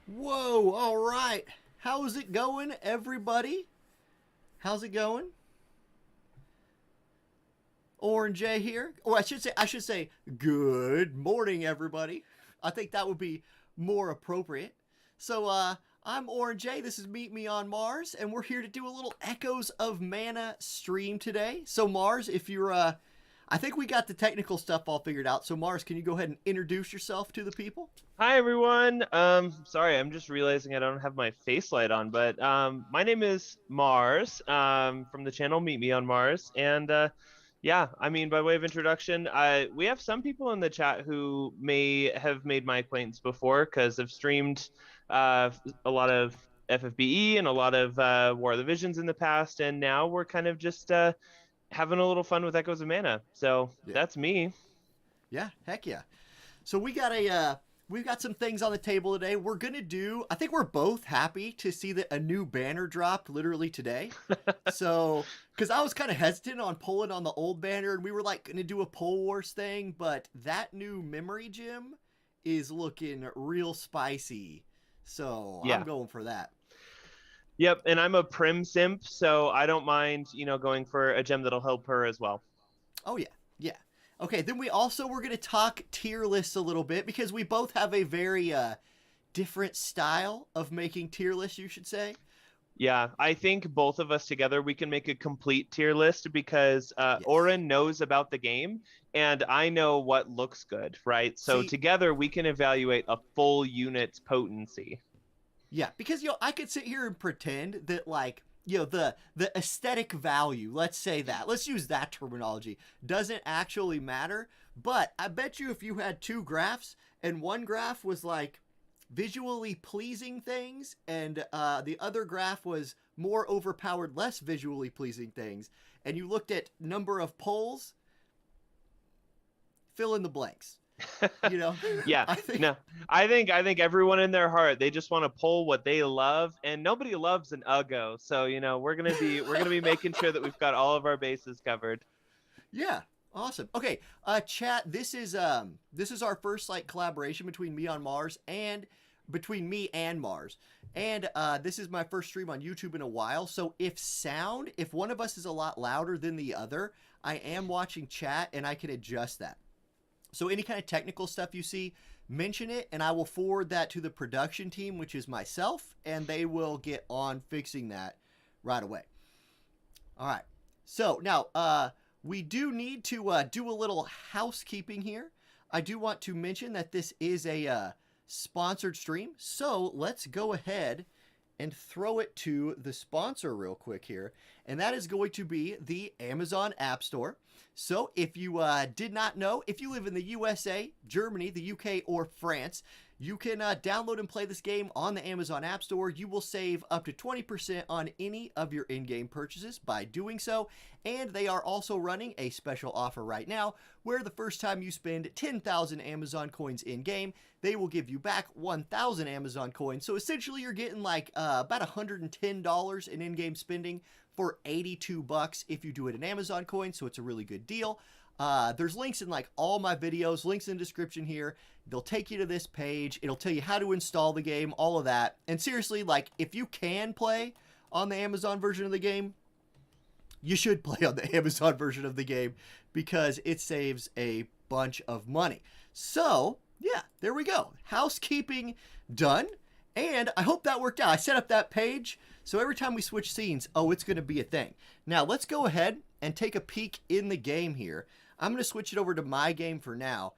Whoa, all right. How's it going, everybody? How's it going? Auronnj Jayy here. Or I should say good morning, everybody. I think that would be more appropriate. So I'm Auronnj. This is Meet Me on Mars, and we're here to do a little Echoes of Mana stream today. So, Mars, if you're, I think we got the technical stuff all figured out. So, Mars, can you go ahead and introduce yourself to the people? Hi everyone. Sorry, I'm just realizing I don't have my face light on, but my name is Mars, from the channel Meet Me on Mars, and yeah, I mean, by way of introduction, we have some people in the chat who may have made my acquaintance before because I've streamed a lot of FFBE and a lot of War of the Visions in the past, and now we're kind of just having a little fun with Echoes of Mana. So Yeah, that's me. yeah, heck yeah. So we've got some things on the table today. We're gonna do. I think we're both happy to see that a new banner dropped literally today. So, because I was kind of hesitant on pulling on the old banner, and we were like gonna do a pole wars thing, but that new memory gem is looking real spicy. So I'm Yeah. going for that. Yep, and I'm a prim simp, so I don't mind, going for a gem that'll help her as well. Oh yeah, yeah. Okay, then we also we're gonna talk tier lists a little bit because we both have a very different style of making tier lists. You should say. Yeah, I think both of us together we can make a complete tier list because Yes. Auronnj knows about the game and I know what looks good, right? So See, together we can evaluate a full unit's potency. yeah, because I could sit here and pretend that like the aesthetic value, let's say that, let's use that terminology, doesn't actually matter. But I bet you if you had two graphs and one graph was like visually pleasing things and the other graph was more overpowered, less visually pleasing things, and you looked at number of polls, fill in the blanks. You know, Yeah, I think. no, I think everyone in their heart they just want to pull what they love, and nobody loves an Uggo. So we're gonna be making sure that we've got all of our bases covered. Yeah, awesome. Okay, chat. This is our first like collaboration between me on Mars and between me and Mars, and this is my first stream on YouTube in a while. So if one of us is a lot louder than the other, I am watching chat and I can adjust that. So any kind of technical stuff you see, mention it, and I will forward that to the production team, which is myself, and they will get on fixing that right away. All right. So now, we do need to do a little housekeeping here. I do want to mention that this is a sponsored stream. So let's go ahead and throw it to the sponsor real quick here. And that is going to be the Amazon App Store. So if you did not know, if you live in the USA, Germany, the UK, or France, you can download and play this game on the Amazon App Store. You will save up to 20% on any of your in-game purchases by doing so. And they are also running a special offer right now where the first time you spend 10,000 Amazon coins in-game, they will give you back 1,000 Amazon coins. So essentially you're getting like about $110 in in-game spending for 82 bucks if you do it in Amazon coins. So it's a really good deal. There's links in like all my videos, links in the description here. They'll take you to this page. It'll tell you how to install the game, all of that. And seriously, like if you can play on the Amazon version of the game, you should play on the Amazon version of the game because it saves a bunch of money. So, yeah, there we go. Housekeeping done. And I hope that worked out. I set up that page, so every time we switch scenes, oh, it's going to be a thing. Now, let's go ahead and take a peek in the game here. I'm going to switch it over to my game for now.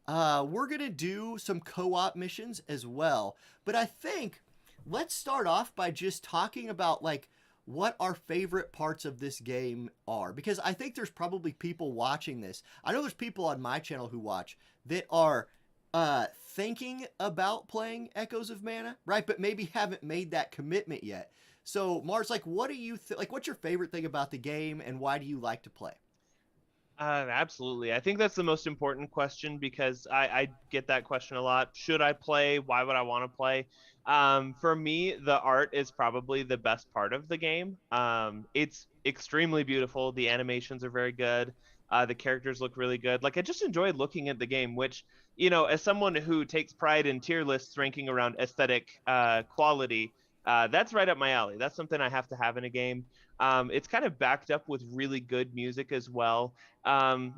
We're going to do some co-op missions as well. But I think let's start off by just talking about, like, what our favorite parts of this game are. Because I think there's probably people watching this. I know there's people on my channel who watch that are thinking about playing Echoes of Mana, right? But maybe haven't made that commitment yet. So Mars, like, what do you like? What's your favorite thing about the game, and why do you like to play? Absolutely. I think that's the most important question because I get that question a lot. Should I play? Why would I want to play? For me, the art is probably the best part of the game. It's extremely beautiful. The animations are very good. The characters look really good. Like, I just enjoy looking at the game, which, as someone who takes pride in tier lists ranking around aesthetic quality, That's right up my alley. That's something I have to have in a game. It's kind of backed up with really good music as well.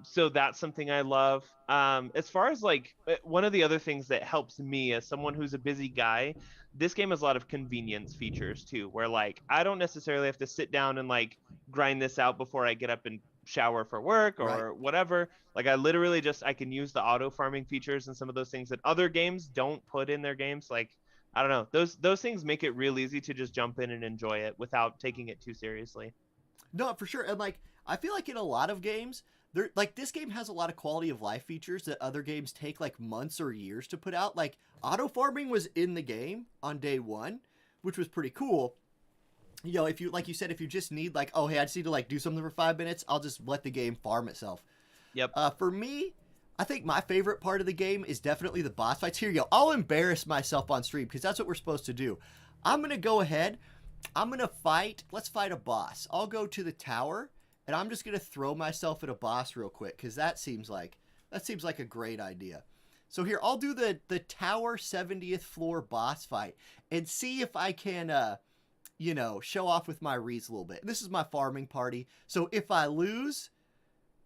So that's something I love. As far as like one of the other things that helps me as someone who's a busy guy, this game has a lot of convenience features too, where like I don't necessarily have to sit down and like grind this out before I get up and shower for work Right. or whatever. Like I literally just I can use the auto farming features and some of those things that other games don't put in their games. Like I don't know. Those things make it real easy to just jump in and enjoy it without taking it too seriously. No, for sure. And like, I feel like in a lot of games, there like this game has a lot of quality of life features that other games take like months or years to put out. Like auto farming was in the game on day one, which was pretty cool. You know, if you like you said, if you just need like, oh hey, I just need to like do something for 5 minutes, I'll just let the game farm itself. Yep. For me, I think my favorite part of the game is definitely the boss fights. Here you go. I'll embarrass myself on stream because that's what we're supposed to do. I'm going to go ahead. I'm going to fight. Let's fight a boss. I'll go to the tower and I'm just going to throw myself at a boss real quick because that seems like a great idea. So here, I'll do the tower 70th floor boss fight and see if I can, you know, show off with my Reese a little bit. This is my farming party. So if I lose,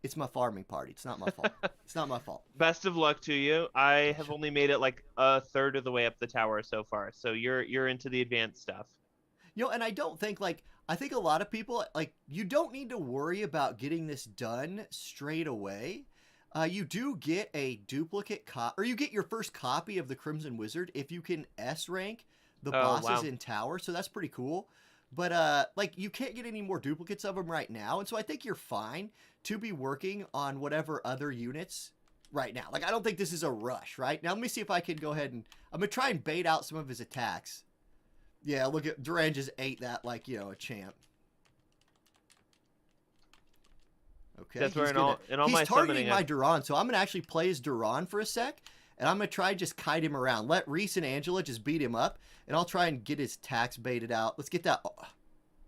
it's my farming party. It's not my fault. It's not my fault. Best of luck to you. I have only made it like a third of the way up the tower so far. So you're into the advanced stuff. You know, and I don't think like I think a lot of people like you don't need to worry about getting this done straight away. You do get a duplicate or you get your first copy of the Crimson Wizard if you can S rank the bosses wow. in tower. So that's pretty cool. But like you can't get any more duplicates of them right now, and so I think you're fine to be working on whatever other units right now. Like I don't think this is a rush, right? Now let me see if I can go ahead and I'm gonna try and bait out some of his attacks. Yeah, look at Duran just ate that like, you know, a champ. Okay. That's where in all he's my targeting summoning, my Duran, so I'm gonna actually play as Duran for a sec, and I'm gonna try and just kite him around. Let Reese and Angela just beat him up, and I'll try and get his attacks baited out. Let's get that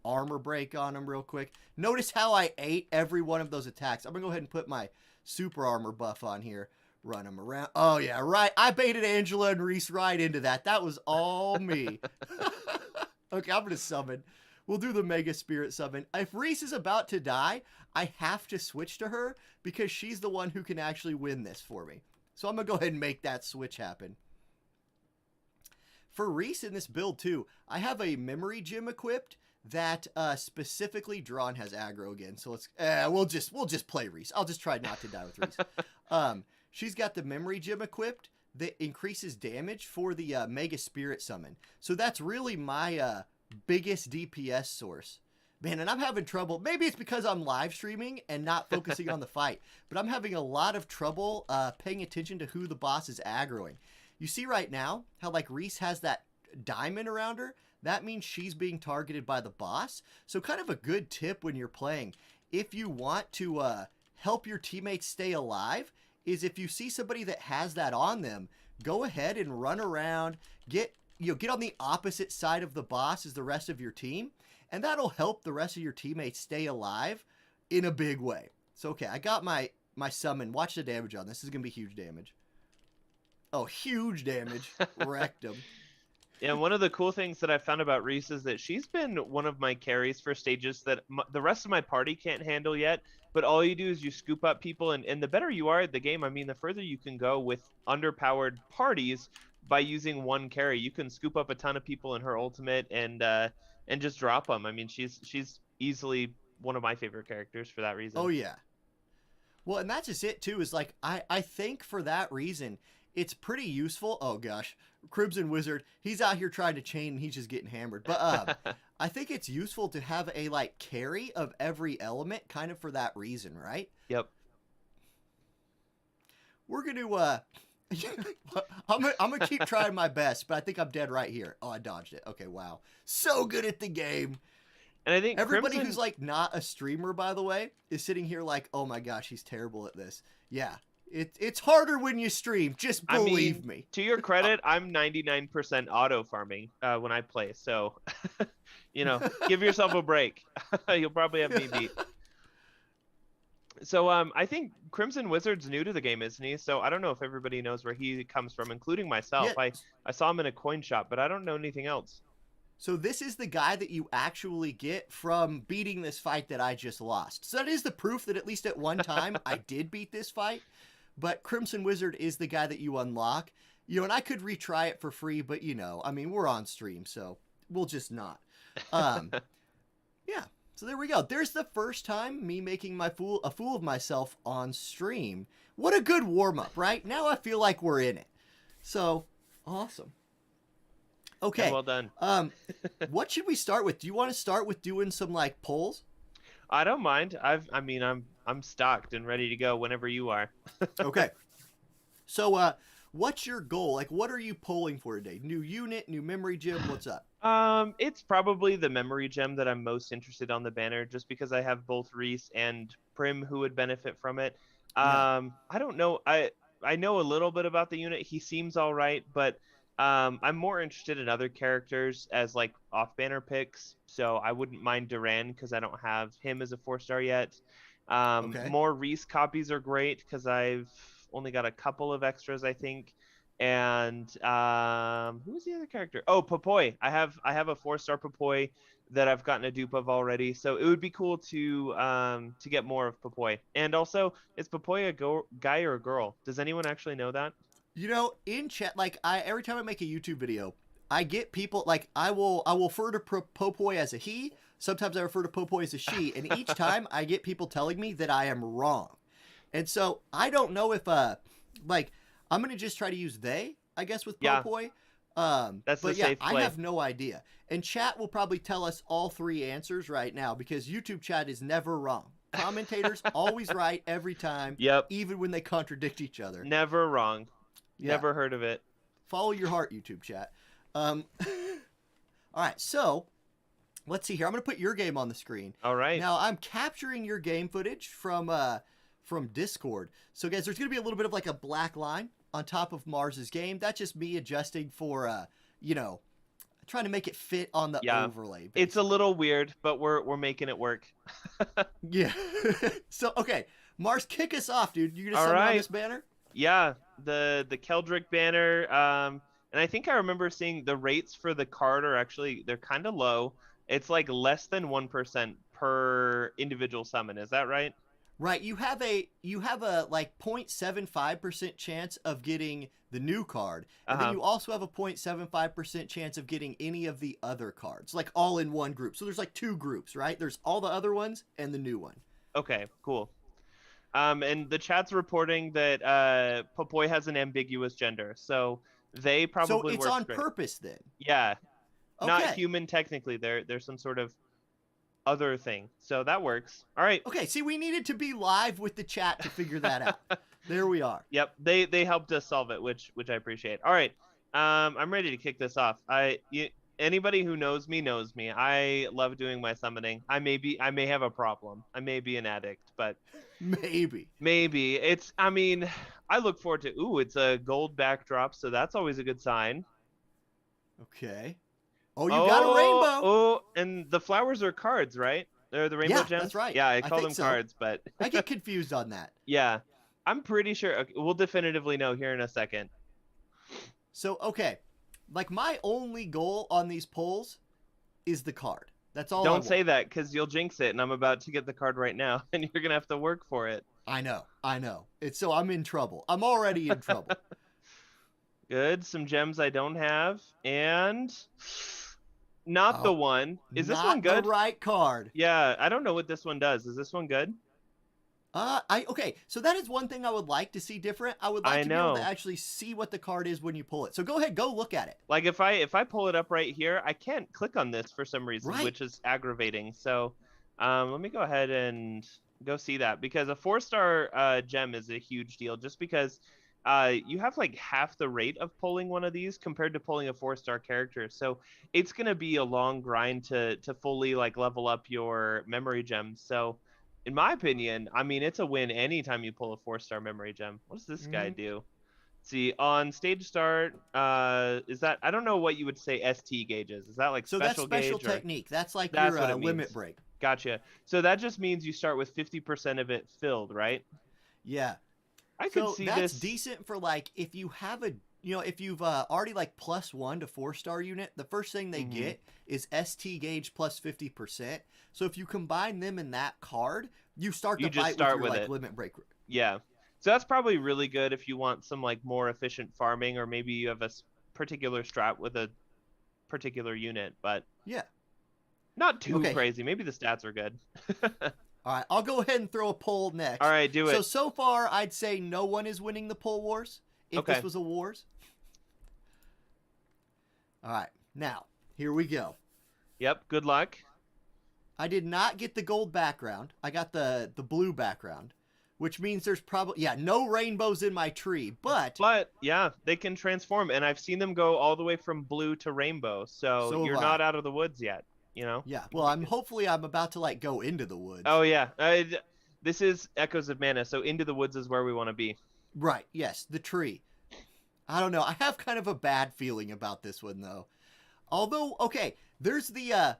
armor break on him real quick. Notice how I ate every one of those attacks. I'm gonna go ahead and put my super armor buff on here. Run him around. Oh yeah, right. I baited Angela and Reese right into that. That was all me. Okay, I'm gonna summon. We'll do the Mega Spirit summon. If Reese is about to die, I have to switch to her because she's the one who can actually win this for me. So I'm gonna go ahead and make that switch happen. For Reese in this build too, I have a memory gem equipped that specifically Drawn has aggro again. So let's we'll just play Reese. I'll just try not to die with Reese. She's got the memory gem equipped that increases damage for the Mega Spirit summon. So that's really my biggest DPS source. Man, and I'm having trouble. Maybe it's because I'm live streaming and not focusing on the fight, but I'm having a lot of trouble paying attention to who the boss is aggroing. You see right now how like Reese has that diamond around her? That means she's being targeted by the boss. So kind of a good tip when you're playing, if you want to help your teammates stay alive, is if you see somebody that has that on them, go ahead and run around, get on the opposite side of the boss as the rest of your team, and that'll help the rest of your teammates stay alive in a big way. So, okay, I got my summon. Watch the damage on this. This is going to be huge damage. Oh, huge damage. Wrecked him. Yeah, one of the cool things that I found about Reese is that she's been one of my carries for stages that the rest of my party can't handle yet. But all you do is you scoop up people, and the better you are at the game, I mean, the further you can go with underpowered parties by using one carry. You can scoop up a ton of people in her ultimate and just drop them. I mean, she's easily one of my favorite characters for that reason. Oh, yeah. Well, and that's just it, too, is like, I think for that reason, it's pretty useful. Oh, gosh. Crimson Wizard, he's out here trying to chain, and he's just getting hammered. But I think it's useful to have a, like, carry of every element kind of for that reason, right? Yep. We're going to... I'm gonna keep trying my best, but I think I'm dead right here. Oh, I dodged it. Okay, wow. So good at the game. And I think everybody who's like not a streamer, by the way, is sitting here like, oh my gosh, he's terrible at this. Yeah, it's harder when you stream. Just believe me. To your credit, I'm 99% auto farming when I play. So, give yourself a break. You'll probably have me beat. So I think Crimson Wizard's new to the game, isn't he? So I don't know if everybody knows where he comes from, including myself. Yeah. I saw him in a coin shop, but I don't know anything else. So this is the guy that you actually get from beating this fight that I just lost. So that is the proof that at least at one time I did beat this fight. But Crimson Wizard is the guy that you unlock. You know, and I could retry it for free, but you know, I mean, we're on stream, so we'll just not. Yeah. So there we go. There's the first time me making a fool of myself on stream. What a good warm up, right? Now I feel like we're in it. So awesome. Okay. Yeah, well done. What should we start with? Do you want to start with doing some like polls? I don't mind. I'm stocked and ready to go whenever you are. Okay. So what's your goal? Like what are you polling for today? New unit, new memory gem, what's up? It's probably the memory gem that I'm most interested on the banner, just because I have both Reese and Prim who would benefit from it. Yeah. I don't know. I know a little bit about the unit. He seems all right, but I'm more interested in other characters as like off-banner picks. So I wouldn't mind Duran because I don't have him as a 4-star yet. Okay. More Reese copies are great because I've only got a couple of extras, I think. And who's the other character? Oh, Popoy. I have a 4-star Popoy that I've gotten a dupe of already. So it would be cool to get more of Popoy. And also, is Popoy a guy or a girl? Does anyone actually know that? You know, in chat, like every time I make a YouTube video, I get people like I will refer to Popoy as a he. Sometimes I refer to Popoy as a she, and each time I get people telling me that I am wrong. And so I don't know if like I'm gonna just try to use they, I guess, with Popoy. That's but the yeah, safe play. I have no idea. And chat will probably tell us all three answers right now because YouTube chat is never wrong. Commentators always right every time. Yep. Even when they contradict each other. Never wrong. Yeah. Never heard of it. Follow your heart, YouTube chat. All right, so let's see here. I'm going to put your game on the screen. All right. Now, I'm capturing your game footage from Discord. So, guys, there's going to be a little bit of like a black line on top of Mars's game. That's just me adjusting for, you know, trying to make it fit on the overlay. Basically. It's a little weird, but we're making it work. Yeah. So, okay, Mars, kick us off, dude. You going to summon on this banner? Yeah, the Keldrick banner. And I think I remember seeing the rates for the card are actually, they're kind of low. It's like less than 1% per individual summon. Is that right? Right. You have a like 0.75% chance of getting the new card. And then you also have a 0.75% chance of getting any of the other cards, like all in one group. So there's like two groups, right? There's all the other ones and the new one. Okay, cool. And the chat's reporting that Popoy has an ambiguous gender, so they probably So it's on purpose then. Yeah. Okay. Not human technically. There's some sort of other thing. So that works. All right. Okay, see, we needed to be live with the chat to figure that out. There we are. Yep. They helped us solve it, which I appreciate. All right. I'm ready to kick this off. Anybody who knows me knows me. I love doing my summoning. I may have a problem. I may be an addict, but maybe it's, I mean, I look forward to, it's a gold backdrop, so that's always a good sign. Okay. Oh, you got a rainbow. Oh, and the flowers are cards, right? They're the rainbow gems? Yeah, that's right. Yeah, I call them cards, but I get confused on that. Yeah. I'm pretty sure. Okay, we'll definitively know here in a second. So, okay. Like, my only goal on these polls is the card. That's all. Don't say that, because you'll jinx it, and I'm about to get the card right now, and you're going to have to work for it. I know. So I'm in trouble. I'm already in trouble. Good. Some gems I don't have, and not the one. Is this one good? Not the right card. Yeah, I don't know what this one does. Is this one good? Okay, so that is one thing I would like to see different. I would like to be able to actually see what the card is when you pull it. So go ahead, go look at it. Like if I pull it up right here, I can't click on this for some reason, which is aggravating. So let me go ahead and go see that, because a 4-star gem is a huge deal, just because you have like half the rate of pulling one of these compared to pulling a 4-star character. So it's going to be a long grind to fully like level up your memory gems. So in my opinion, I mean, it's a win anytime you pull a 4-star memory gem. What does this guy do? Let's see, on stage start, is that, I don't know what you would say ST gauges. Is that like special gauge? So that's special technique. That's like your limit break. Gotcha. So that just means you start with 50% of it filled, right? Yeah. I could see that's this. Decent for like if you have a if you've already like +1 to 4-star unit, the first thing they get is ST gauge plus 50%. So if you combine them in that card, you start You the just fight start with your with like it. limit break. Yeah. So that's probably really good if you want some like more efficient farming, or maybe you have a particular strat with a particular unit, but Yeah. not too Okay. crazy. Maybe the stats are good. All right. I'll go ahead and throw a poll All next. right, do it. So far, I'd say no one is winning the poll wars. If Okay. this was a wars. All right. Now, here we go. Yep. Good luck. I did not get the gold background. I got the blue background, which means there's probably no rainbows in my tree, but yeah, they can transform, and I've seen them go all the way from blue to rainbow. So so have you're I. not out of the woods yet. You know. Yeah. You Well, can I'm make it. hopefully I'm about to like go into the woods. Oh yeah. This is Echoes of Mana, so into the woods is where we want to be. Right. Yes, the tree. I don't know. I have kind of a bad feeling about this one though. Although, okay, there's the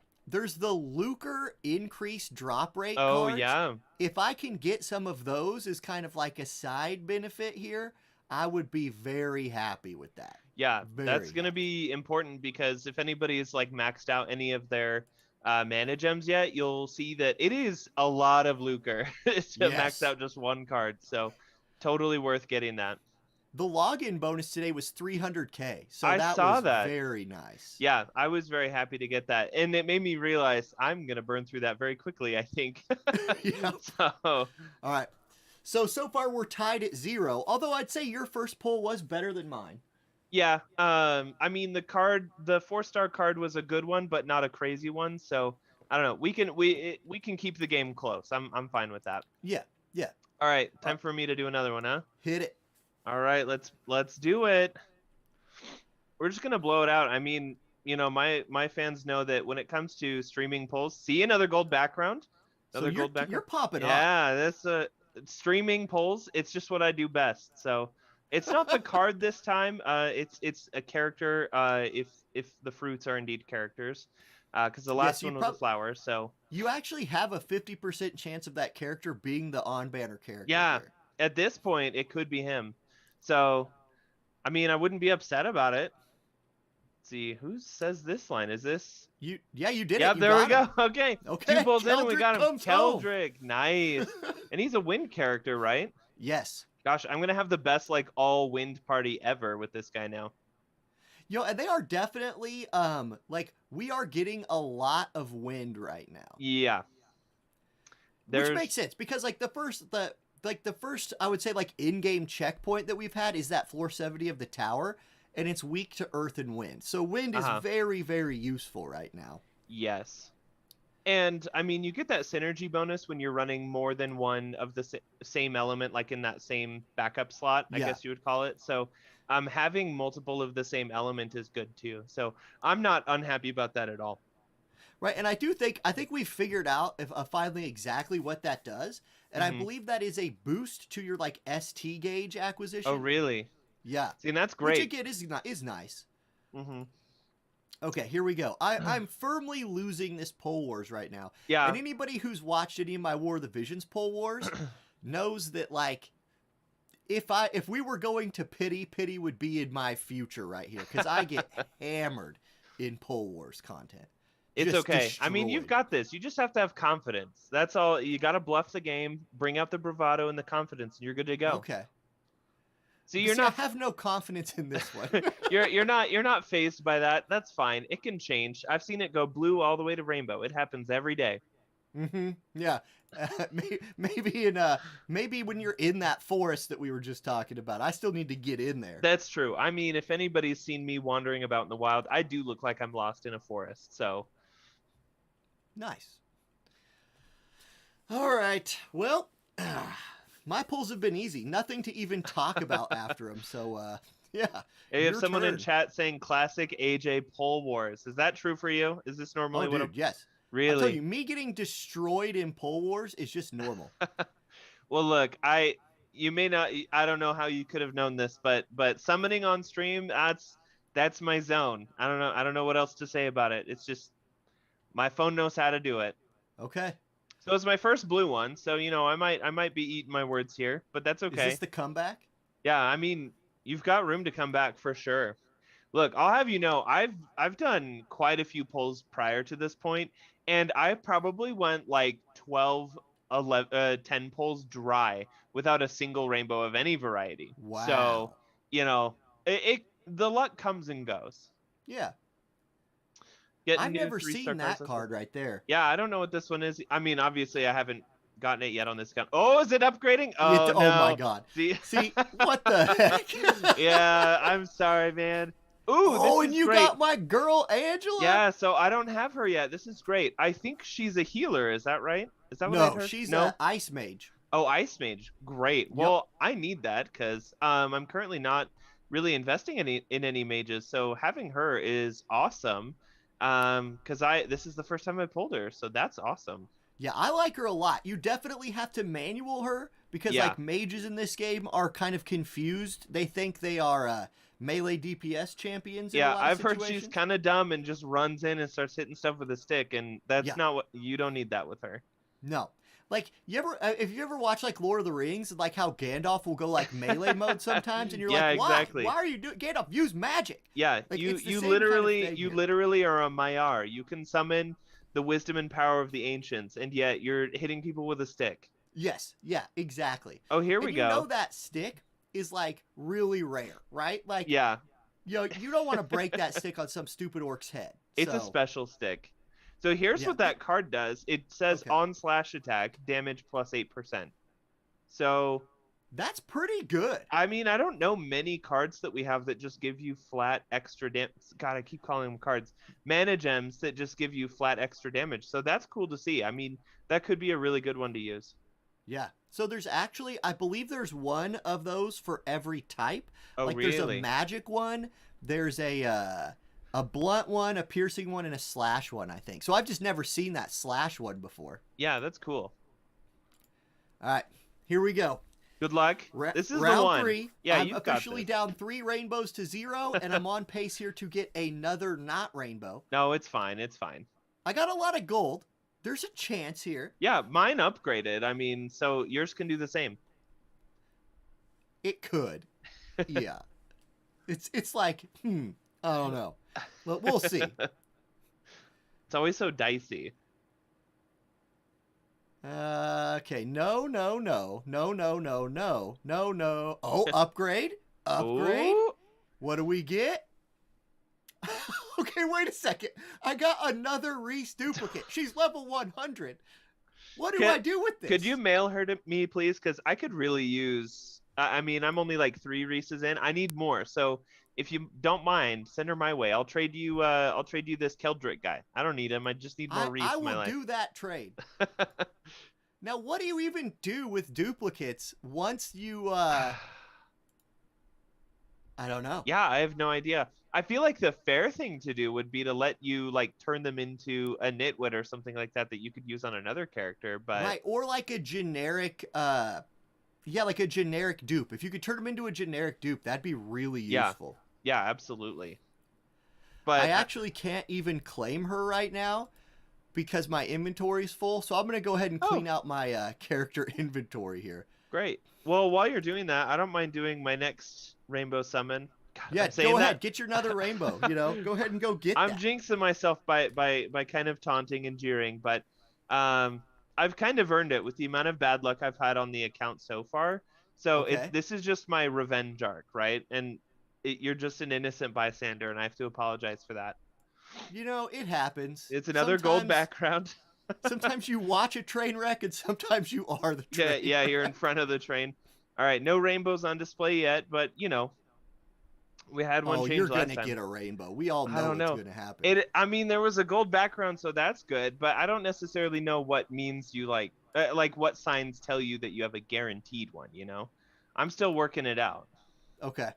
Lucre increased drop rate Oh cards. yeah. If I can get some of those as kind of like a side benefit here, I would be very happy with that. Yeah, Very that's going to happy. be important, because if anybody's like maxed out any of their mana gems yet, you'll see that it is a lot of lucre to max Yes. out just one card. So totally worth getting that. The login bonus today was 300k, so I that saw was that. very nice. Yeah, I was very happy to get that. And it made me realize I'm going to burn through that very quickly, I think. Yeah. So, All right. So far we're tied at 0, although I'd say your first pull was better than mine. yeah, I mean the 4-star card was a good one, but not a crazy one. So, I don't know. We can keep the game close. I'm fine with that. Yeah. Yeah. All right, time for me to do another one, huh? Hit it. All right, let's do it. We're just gonna blow it out. I mean, my fans know that when it comes to streaming polls, see another gold background, So you're popping off. Yeah, that's streaming polls. It's just what I do best. So it's not the card this time. It's a character. If the fruits are indeed characters, because the last one was a flower. So you actually have a 50% chance of that character being the on-banner character. yeah, here. at this point it could be him. So, I mean, I wouldn't be upset about it. Let's see, who says this line? Is this? You did it. Yeah, You there we got go. him. Okay. Okay. 2 pulls in and we Keldrick got him. comes home. Keldrick, nice. And he's a wind character, right? Yes. Gosh, I'm gonna have the best like all wind party ever with this guy now. And they are definitely like we are getting a lot of wind right now. Yeah. Which makes sense because like the first I would say like in-game checkpoint that we've had is that floor 70 of the tower, and it's weak to earth and wind. So wind is very, very useful right now. Yes. And I mean, you get that synergy bonus when you're running more than one of the same element, like in that same backup slot, I guess you would call it. So having multiple of the same element is good too. So I'm not unhappy about that at all. Right, and I think we've figured out finally exactly what that does, and I believe that is a boost to your like ST gauge acquisition. Oh, really? Yeah. See, and that's great. Which again is nice. Okay, here we go. I'm firmly losing this poll wars right now. Yeah. And anybody who's watched any of my War of the Visions poll wars knows that like if we were going to pity would be in my future right here because I get hammered in poll wars content. It's Just okay. destroyed. I mean, you've got this. You just have to have confidence. That's all. You got to bluff the game, bring out the bravado and the confidence, and you're good to go. Okay. So you're not. I have no confidence in this one. you're not phased by that. That's fine. It can change. I've seen it go blue all the way to rainbow. It happens every day. Yeah. Maybe when you're in that forest that we were just talking about, I still need to get in there. That's true. I mean, if anybody's seen me wandering about in the wild, I do look like I'm lost in a forest. So. Nice. All right. Well, my pulls have been easy. Nothing to even talk about after them. So, yeah. Hey, you have someone in turn. chat saying classic AJ poll wars. Is that true for you? Is this normally what? Yes. Really? I'll tell you, me getting destroyed in poll wars is just normal. Well, look, you may not. I don't know how you could have known this, but summoning on stream, that's my zone. I don't know what else to say about it. It's just. My phone knows how to do it. Okay. So it's my first blue one. So I might be eating my words here, but that's okay. Is this the comeback? Yeah, I mean, You've got room to come back for sure. Look, I'll have you know, I've done quite a few polls prior to this point, and I probably went like 12, 11, 10 polls dry without a single rainbow of any variety. So, Wow. you know, the luck comes and goes. Yeah. Getting I've new never 3-star seen cards. that card right there. Yeah, I don't know what this one is. I mean, obviously, I haven't gotten it yet on this account. Oh, is it upgrading? It, Oh oh my no. God. See, See, what the heck? yeah, I'm sorry, man. Ooh, Oh, this and is you great. got my girl Angela? Yeah, so I don't have her yet. This is great. I think she's a healer. Is that right? Is that what I'd No, heard? she's a No. ice mage. Oh, Ice Mage. Great. Yep. Well, I need that because I'm currently not really investing in any mages. So having her is awesome. Because I this is the first time I pulled her, so that's awesome. Yeah, I like her a lot. You definitely have to manual her because Yeah. like mages in this game are kind of confused. They think they are melee DPS champions in a Yeah, lot of I've heard situations. she's kind of dumb and just runs in and starts hitting stuff with a stick, and that's Yeah, not what you don't need that with her. no. Like you ever, if you ever watch like Lord of the Rings, like how Gandalf will go like melee mode sometimes, and you're Yeah, like, why? exactly. Why are you doing Gandalf? Use magic. Yeah, Like you it's the you same kind of literally thing you here. literally are a Maiar. You can summon the wisdom and power of the ancients, and yet you're hitting people with a stick. Yes, yeah, exactly. Oh, here we And you know go. that stick is like really rare, right? Like Yeah, you don't want to break that stick on some stupid orc's head. it's a So special stick. So here's yeah, what that card does. It says okay, on slash attack, damage plus 8%. So, that's pretty good. I mean, I don't know many cards that we have that just give you flat extra damage. God, I keep calling them cards. Mana gems that just give you flat extra damage. So that's cool to see. I mean, that could be a really good one to use. Yeah. So there's actually, I believe there's one of those for every type. Oh, Like there's a really? magic one, there's a blunt one, a piercing one, and a slash one. I think. So I've just never seen that slash one before. Yeah, that's cool. All right, here we go. Good luck. This is the Round one. 3. Yeah, I'm you've got officially this. down 3 rainbows to 0, and I'm on pace here to get another not rainbow. No, it's fine. It's fine. I got a lot of gold. There's a chance here. Yeah, mine upgraded. I mean, so yours can do the same. It could. Yeah. It's like, I don't know. Well, we'll see. It's always so dicey. Okay. No. Oh, upgrade. Upgrade. Ooh. What do we get? Okay, wait a second. I got another Reese duplicate. She's level 100. What do I do with this? Could you mail her to me, please? Because I could really use. I mean, I'm only like 3 Reeses in. I need more. So if you don't mind, send her my way. I'll trade you. I'll trade you this Keldrick guy. I don't need him. I just need more Reese I in my will life. do that trade. Now, what do you even do with duplicates once you, I don't know. Yeah, I have no idea. I feel like the fair thing to do would be to let you like turn them into a nitwit or something like that that you could use on another character. But Right, or like a generic, yeah, like a generic dupe. If you could turn them into a generic dupe, that'd be really useful. Yeah, absolutely. But I actually can't even claim her right now because my inventory's full. So I'm going to go ahead and clean out my character inventory here. great. Well, while you're doing that, I don't mind doing my next rainbow summon. God, Yeah, I'm saying go that. ahead. Get your another rainbow. You know, go ahead and go get I'm that. jinxing myself by kind of taunting and jeering, but I've kind of earned it with the amount of bad luck I've had on the account so far. So Okay. this is just my revenge arc, right? And you're just an innocent bystander, and I have to apologize for that. You know, it happens. It's another gold Sometimes- background. Sometimes you watch a train wreck, and sometimes you are the train. Yeah, you're in front of the train. All right, no rainbows on display yet, but you know, we had one change you're last gonna time. get a rainbow. We all I know don't it's know. gonna happen. I mean, there was a gold background, so that's good. But I don't necessarily know what means you like what signs tell you that you have a guaranteed one. You know, I'm still working it out. Okay. All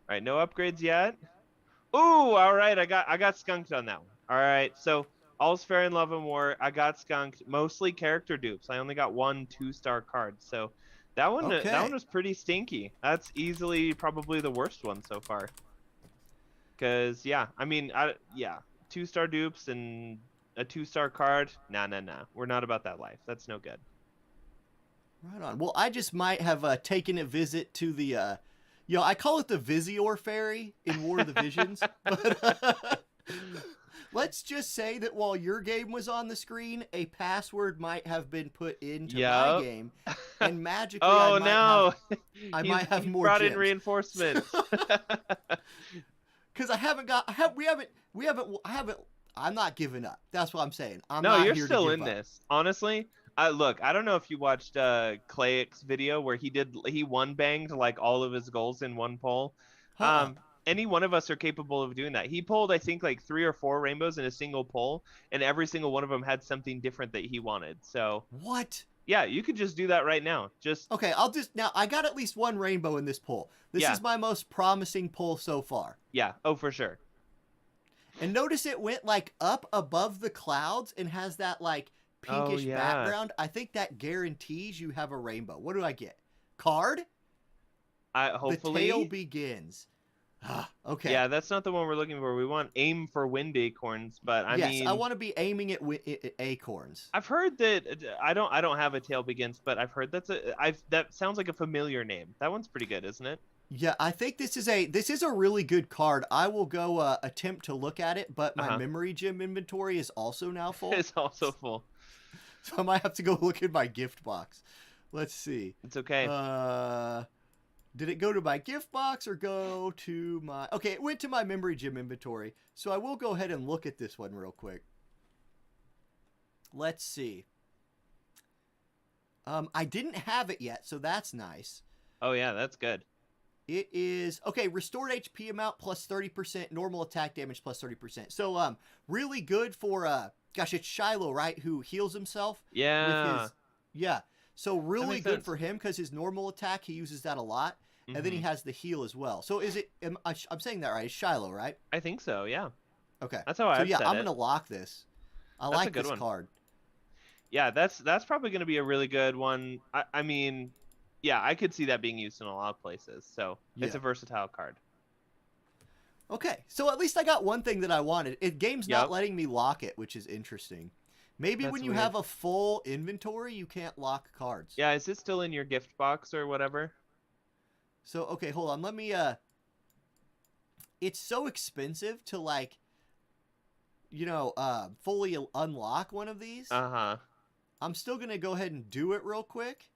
right, no upgrades yet. Ooh, all right, I got skunked on that one. All right, so all's fair in love and war. I got skunked, mostly character dupes. I only got 1 2-star card, so that one was pretty stinky. That's easily probably the worst one so far. Cause yeah, I mean, 2-star dupes and a 2-star card. Nah. We're not about that life. That's no good. Right on. Well, I just might have taken a visit to the Yo, I call it the Visior Fairy in War of the Visions. But let's just say that while your game was on the screen, a password might have been put into my Yep. game, and magically Oh no, I might have he's more brought in gems. reinforcements. Because I haven't. I'm not giving up. That's what I'm saying. I'm No, not you're here still to in give up. this. Honestly, I don't know if you watched Clay's video where he one banged like all of his goals in one poll. Uh-uh. Any one of us are capable of doing that. He pulled, I think, like 3 or 4 rainbows in a single poll, and every single one of them had something different that he wanted. So What? yeah, you could just do that right now. Just Okay, now I got at least one rainbow in this poll. This yeah, is my most promising poll so far. yeah. Oh, for sure. And notice it went like up above the clouds and has that like Oh pinkish yeah. background. I think that guarantees you have a rainbow. What do I get? Card? The tale Hopefully. begins. Ah, okay. Yeah, that's not the one we're looking for. We want aim for wind acorns, but I Yes, I mean, want to be aiming at acorns. I've heard that I don't have a tail begins, but I've heard that sounds like a familiar name. That one's pretty good, isn't it? Yeah, I think this is a really good card. I will go attempt to look at it, but my memory gem inventory is also now full. It's also full. So I might have to go look in my gift box. Let's see. It's okay. Did it go to my gift box or go to my... Okay, it went to my memory gem inventory. So I will go ahead and look at this one real quick. Let's see. I didn't have it yet, so that's nice. Oh yeah, that's good. It is... Okay, restored HP amount plus 30%, normal attack damage plus 30%. So, really good for... Gosh, it's Shiloh, right? Who heals himself? Yeah. With his... Yeah. So really makes good sense. for him because his normal attack, he uses that a lot. And then he has the heal as well. So is it... I'm saying that right. It's Shiloh, right? I think so. Yeah. Okay. That's how I've yeah, said I'm it. going to lock this. I That's a like good this one. card. Yeah, that's probably going to be a really good one. I mean, yeah, I could see that being used in a lot of places. So it's Yeah. a versatile card. Okay. So at least I got one thing that I wanted. Game's not letting me lock it, which is interesting. Maybe That's when you weird. have a full inventory, you can't lock cards. Yeah, is it still in your gift box or whatever? So, okay, hold on. Let me, It's so expensive to, like, fully unlock one of these. Uh-huh. I'm still going to go ahead and do it real quick.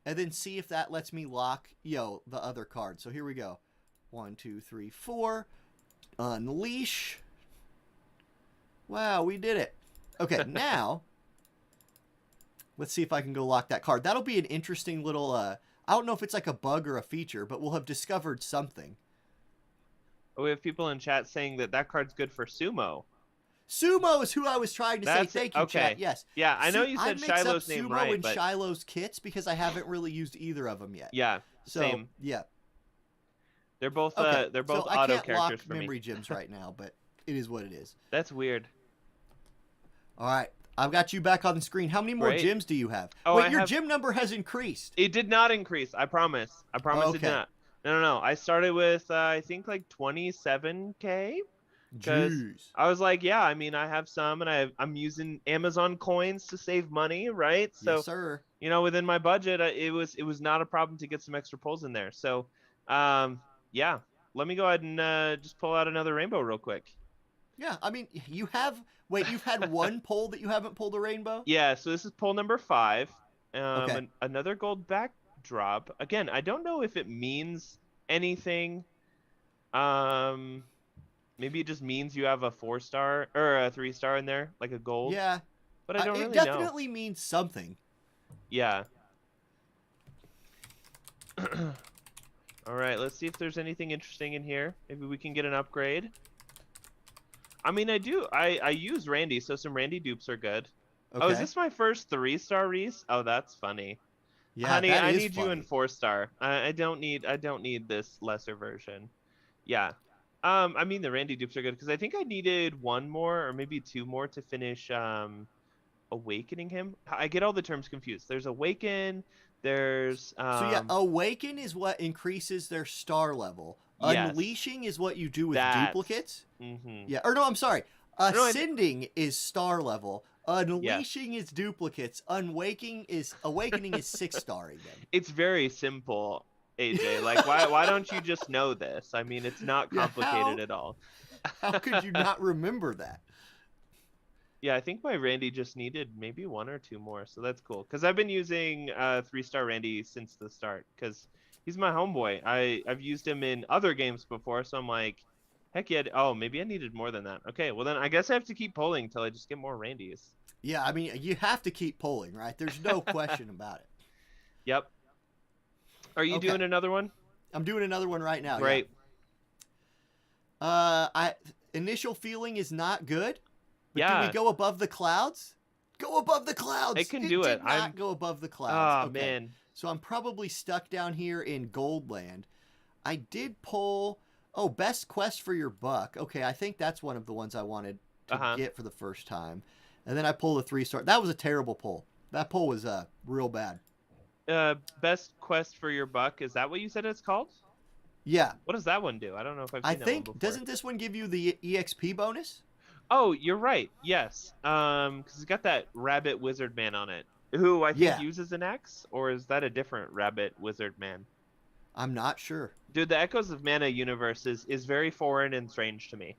And then see if that lets me lock, the other card. So here we go. 1, 2, 3, 4. Unleash. Wow, we did it. Okay, now, let's see if I can go lock that card. That'll be an interesting little, I don't know if it's like a bug or a feature, but we'll have discovered something. We have people in chat saying that card's good for sumo. Sumo is who I was trying to say. Thank you, okay. chat. Yes. Yeah, I know you said Shiloh's name Sumo right, and but Shiloh's kits because I haven't really used either of them yet. yeah, So, same. yeah. They're both Okay. they're both so auto I can't characters lock for memory me. gems right now, but it is what it is. That's weird. All right. I've got you back on the screen. How many more Great. gems do you have? Oh, Wait, I your have- gem number has increased. It did not increase. I promise. I promise it did Okay. not. No. I started with I think like 27K. Because Jeez. I was like, yeah, I mean, I have some, and I'm using Amazon coins to save money, right? So, Yes, sir. within my budget, it was not a problem to get some extra pulls in there. So, yeah, let me go ahead and just pull out another rainbow real quick. Yeah, I mean, you've had one pull that you haven't pulled a rainbow? Yeah, so this is pull number 5. Okay. Another gold backdrop. Again, I don't know if it means anything. Maybe it just means you have a 4-star or a 3-star in there, like a gold. Yeah. But I don't really it know. definitely means something. Yeah. All right, let's see if there's anything interesting in here. Maybe we can get an upgrade. I mean, I use Randy, so some Randy dupes are good. Okay. Oh, is this my first 3-star Reese? Oh, that's funny. Yeah, Honey, that I is need you in funny. 4-star. I don't need this lesser version. Yeah. I mean, the Randy dupes are good because I think I needed 1 more or maybe 2 more to finish awakening him. I get all the terms confused. There's awaken. There's So yeah, awaken is what increases their star level. Yes. Unleashing is what you do with That's- duplicates. mhm. Yeah, or no, I'm sorry. I- Ascending is star level. Unleashing is duplicates. Awakening is 6-starring them. It's very simple. AJ. Like, why don't you just know this? I mean, it's not Yeah, complicated at all. how could you not remember that? Yeah, I think my Randy just needed maybe one or two more, so that's cool. Because I've been using 3-star Randy since the start, because he's my homeboy. I've used him in other games before, so I'm like, heck yeah. Oh, maybe I needed more than that. Okay, well then I guess I have to keep polling until I just get more Randys. Yeah, I mean, you have to keep polling, right? There's no question about it. Yep. Are you Okay. doing another one? I'm doing another one right now. Great. Yeah. Initial feeling is not good. But do Yeah, we go above the clouds? Go above the clouds. I can do it. Did not go above the clouds. Ah, Okay. man. So I'm probably stuck down here in Goldland. I did pull. Oh, best quest for your buck. Okay, I think that's one of the ones I wanted to get for the first time. And then I pulled a 3-star. That was a terrible pull. That pull was real bad. Best quest for your buck. Is that what you said it's called? Yeah. What does that one do? I don't know if I've seen that one before. Doesn't this one give you the EXP bonus? Oh, you're right. Yes. Because it's got that rabbit wizard man on it, who I think uses an axe, or is that a different rabbit wizard man? I'm not sure. Dude, the Echoes of Mana universe is very foreign and strange to me.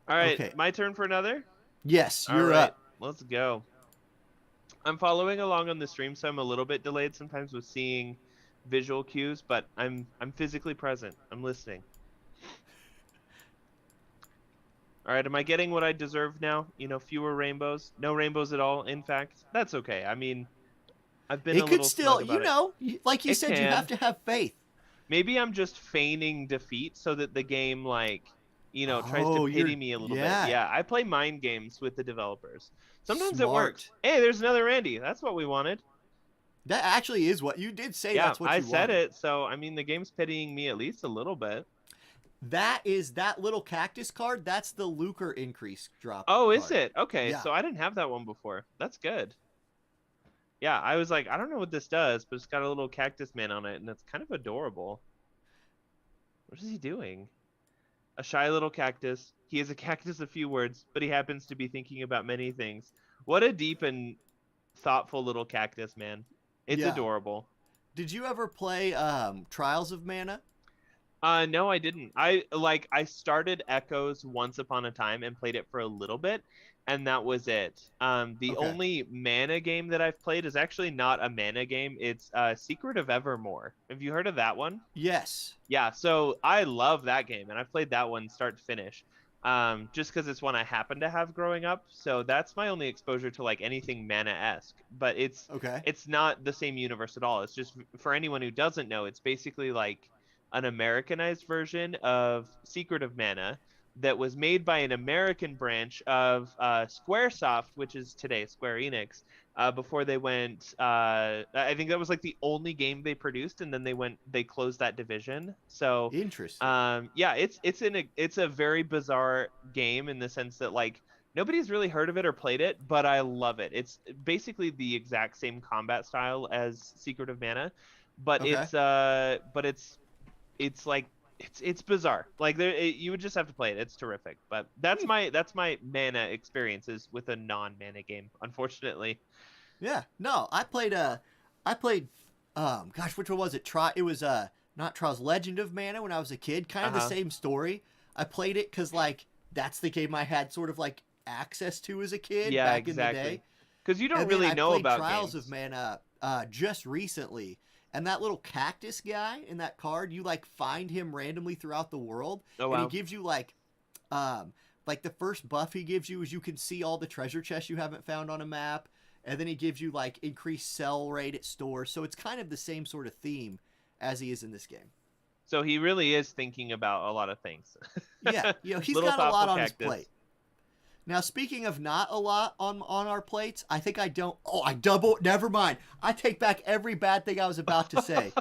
All right, Okay. My turn for another? Yes, All you're right, up. let's go. I'm following along on the stream, so I'm a little bit delayed sometimes with seeing visual cues, but I'm physically present. I'm listening. All right, am I getting what I deserve now? You know, fewer rainbows, no rainbows at all. In fact, that's okay. I mean, I've been a little smug about it. Like you said, you have to have faith. Maybe I'm just feigning defeat so that the game, like, you know, tries to pity me a little bit. Yeah, I play mind games with the developers. Sometimes it works. Hey, there's another Randy. That's what we wanted. That actually is what you did say. Yeah, that's what you wanted. I said it. So, I mean, the game's pitying me at least a little bit. That is that little cactus card. That's the lucre increase drop. Oh, card. Is it? Okay, yeah. So I didn't have that one before. That's good. Yeah, I was like, I don't know what this does, but it's got a little cactus man on it, and it's kind of adorable. What is he doing? A shy little cactus. He is a cactus of few words, but he happens to be thinking about many things. What a deep and thoughtful little cactus, man. It's adorable. Did you ever play Trials of Mana? No, I didn't. I started Echoes once upon a time and played it for a little bit, and that was it. The only mana game that I've played is actually not a mana game. It's Secret of Evermore. Have you heard of that one? Yes. Yeah, so I love that game, and I've played that one start to finish. Just because it's one I happen to have growing up, so that's my only exposure to like anything mana-esque. But it's not the same universe at all. It's just, for anyone who doesn't know, it's basically like an Americanized version of Secret of Mana that was made by an American branch of Squaresoft, which is today Square Enix, before they went, I think that was like the only game they produced, and then they closed that division. So interesting. Yeah, it's a very bizarre game in the sense that like nobody's really heard of it or played it, but I love it. It's basically the exact same combat style as Secret of Mana, but it's like it's bizarre. Like you would just have to play it. It's terrific. But that's my mana experiences with a non-mana game, unfortunately. Yeah. No, I played gosh, which one was it? It was not Trials, Legend of Mana when I was a kid. Kind of the same story. I played it cuz like that's the game I had sort of like access to as a kid back in the day. Cuz you don't really know about Trials of Mana just recently. And that little cactus guy in that card, you like find him randomly throughout the world. Oh, wow. And he gives you like the first buff he gives you is you can see all the treasure chests you haven't found on a map. And then he gives you like increased sell rate at stores. So it's kind of the same sort of theme as he is in this game. So he really is thinking about a lot of things. Yeah, he's got a lot on his plate. Now, speaking of not a lot on our plates, I think I don't... Oh, never mind. I take back every bad thing I was about to say.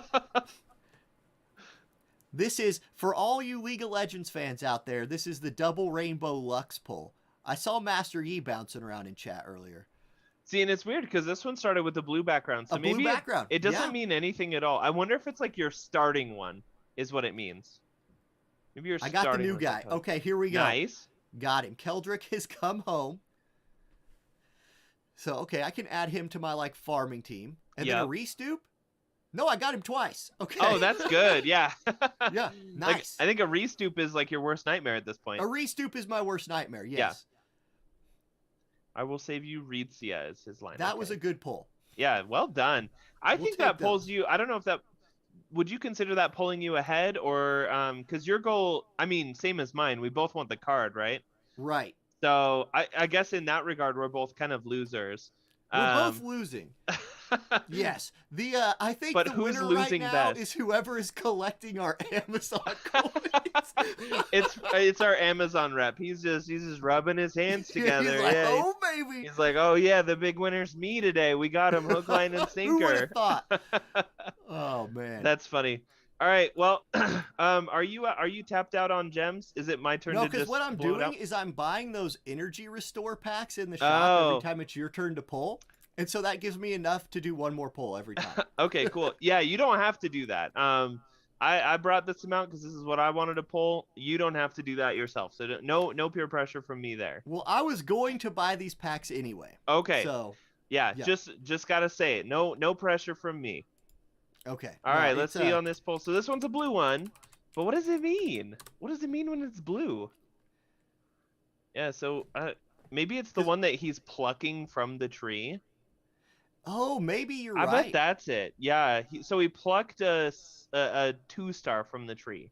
This is, for all you League of Legends fans out there, this is the double rainbow Lux pull. I saw Master Yi bouncing around in chat earlier. See, and it's weird because this one started with a blue background. So maybe it doesn't mean anything at all. I wonder if it's like your starting one is what it means. Maybe you're starting. I got the new guy. Okay, here we go. Nice. Got him. Keldrick has come home. So, okay, I can add him to my, like, farming team. And then a restoop. No, I got him twice. Okay. Oh, that's good. Yeah. Yeah, Like, nice. I think a restoop is like your worst nightmare at this A point. restoop is my worst nightmare. Yeah. Yes. I will save you Reedsia is his line. That was a good pull. Yeah, well done. I We'll think take that pulls those. you. I don't know if that would you consider that pulling you ahead or because your goal, I mean, same as mine. We both want the card, right? Right. So I guess in that regard, we're both kind of losers. We're both losing. Yes. I think But the who's winner right losing now best? is whoever is collecting our Amazon coins. it's our Amazon rep. He's just rubbing his hands together. He's like, Yeah, oh baby. he's like, oh yeah, the big winner's me today. We got him hook, line, and Who would sinker. have thought? Oh man. That's funny. All right. Well, are you tapped out on gems? Is it my turn No, to because just what I'm blow it doing out? is I'm buying those energy restore packs in the shop Oh. every time it's your turn to pull. And so that gives me enough to do one more pull every time. Okay, cool. Yeah, you don't have to do that. I brought this amount because this is what I wanted to pull. You don't have to do that yourself. So no peer pressure from me there. Well, I was going to buy these packs anyway. Okay. So Yeah, yeah. just gotta say it. No pressure from me. okay. All No, right, let's it's, see on this pull. So this one's a blue one, but what does it mean? What does it mean when it's blue? Yeah, so maybe it's the one that he's plucking from the tree. Oh, maybe you're I right. bet that's it. Yeah, so he plucked a 2-star from the tree.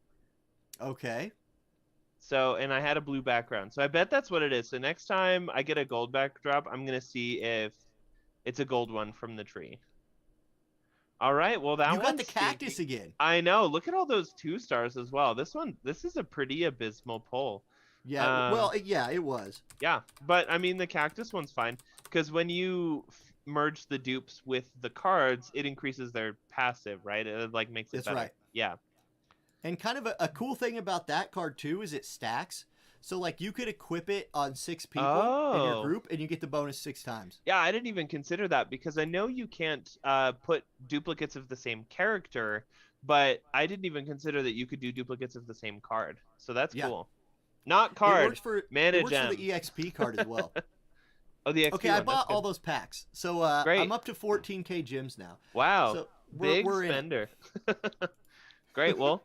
Okay. So, and I had a blue background. So I bet that's what it is. So next time I get a gold backdrop, I'm going to see if it's a gold one from the tree. All right, well that You got one's the cactus stinky. again. I know. Look at all those 2-stars as well. This is a pretty abysmal pull. Yeah, well, yeah, it was. Yeah, but I mean the cactus one's fine because when you merge the dupes with the cards, it increases their passive, right? It like makes it That's better. right. Yeah. And kind of a cool thing about that card too is it stacks. So like you could equip it on 6 people in your group and you get the bonus 6 times. Yeah, I didn't even consider that because I know you can't put duplicates of the same character, but I didn't even consider that you could do duplicates of the same card. So that's cool. Not card. It works for Mana for gem. the EXP card as well. Oh, the XP Okay, one. I bought all those packs. So I'm up to 14k gems now. Wow. So Big we're spender. Great. Well,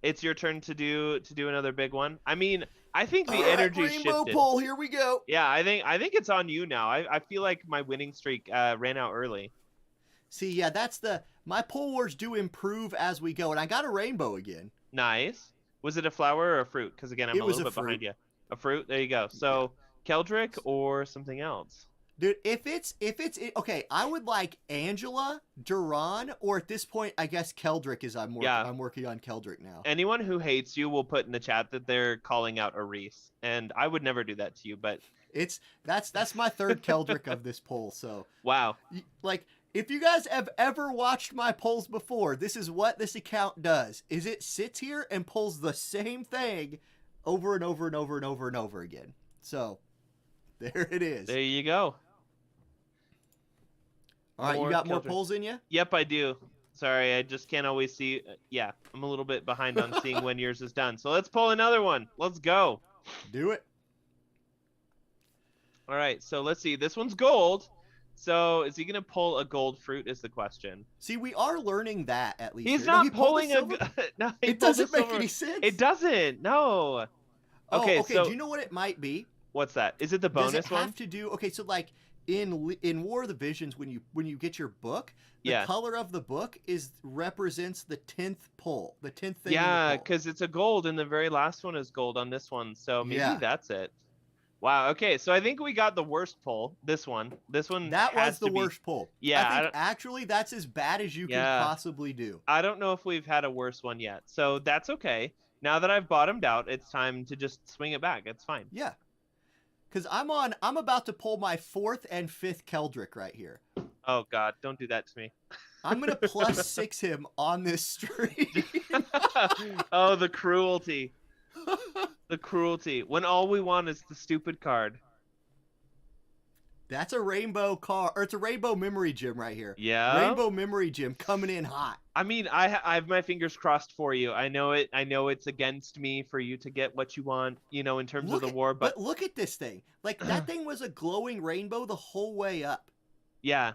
it's your turn to do another big one. I mean, I think the energy rainbow shifted. pull, here we go. Yeah, I think it's on you now. I feel like my winning streak ran out early. See, yeah, my pull wars do improve as we go, and I got a rainbow again. Nice. Was it a flower or a fruit? Because again, I'm a little bit behind you. A fruit. There you go. So Keldrick or something else. Dude, if it's okay, I would like Angela, Duran, or at this point, I guess Keldrick is I'm working on Keldrick now. Anyone who hates you will put in the chat that they're calling out Auronnj, and I would never do that to you, but that's my third Keldrick of this poll. So wow, like if you guys have ever watched my polls before, this is what this account does: is it sits here and pulls the same thing over and over and over and over and over again. So there it is. There you go. All right, you got more polls in you? Yep, I do. Sorry, I just can't always see. Yeah, I'm a little bit behind on seeing when yours is done. So let's pull another one. Let's go. Do it. All right, so let's see. This one's gold. So is he going to pull a gold fruit is the question. See, we are learning that at least. He's not pulling a... No, it doesn't make any sense. It doesn't. No. Okay, okay, so... do you know what it might be? What's that? Is it the bonus one? Does it have to do... Okay, so like in War of the Visions, when you get your book, the color of the book represents the 10th pull, the 10th thing. Yeah, because it's a gold, and the very last one is gold on this one. So maybe that's it. Wow. Okay, so I think we got the worst pull. This one. That was the worst pull. Yeah. I think actually that's as bad as you can possibly do. I don't know if we've had a worse one yet, so that's okay. Now that I've bottomed out, it's time to just swing it back. It's fine. Yeah. Because I'm about to pull my 4th and 5th Keldrick right here. Oh God, don't do that to me. I'm gonna +6 him on this stream. Oh, the cruelty. The cruelty. When all we want is the stupid card. That's a rainbow card, or it's a rainbow memory gem right here. Yeah. Rainbow memory gem coming in hot. I mean, I have my fingers crossed for you. I know it. I know it's against me for you to get what you want, you know, in terms of the war. But look at this thing. Like that thing was a glowing rainbow the whole way up. Yeah.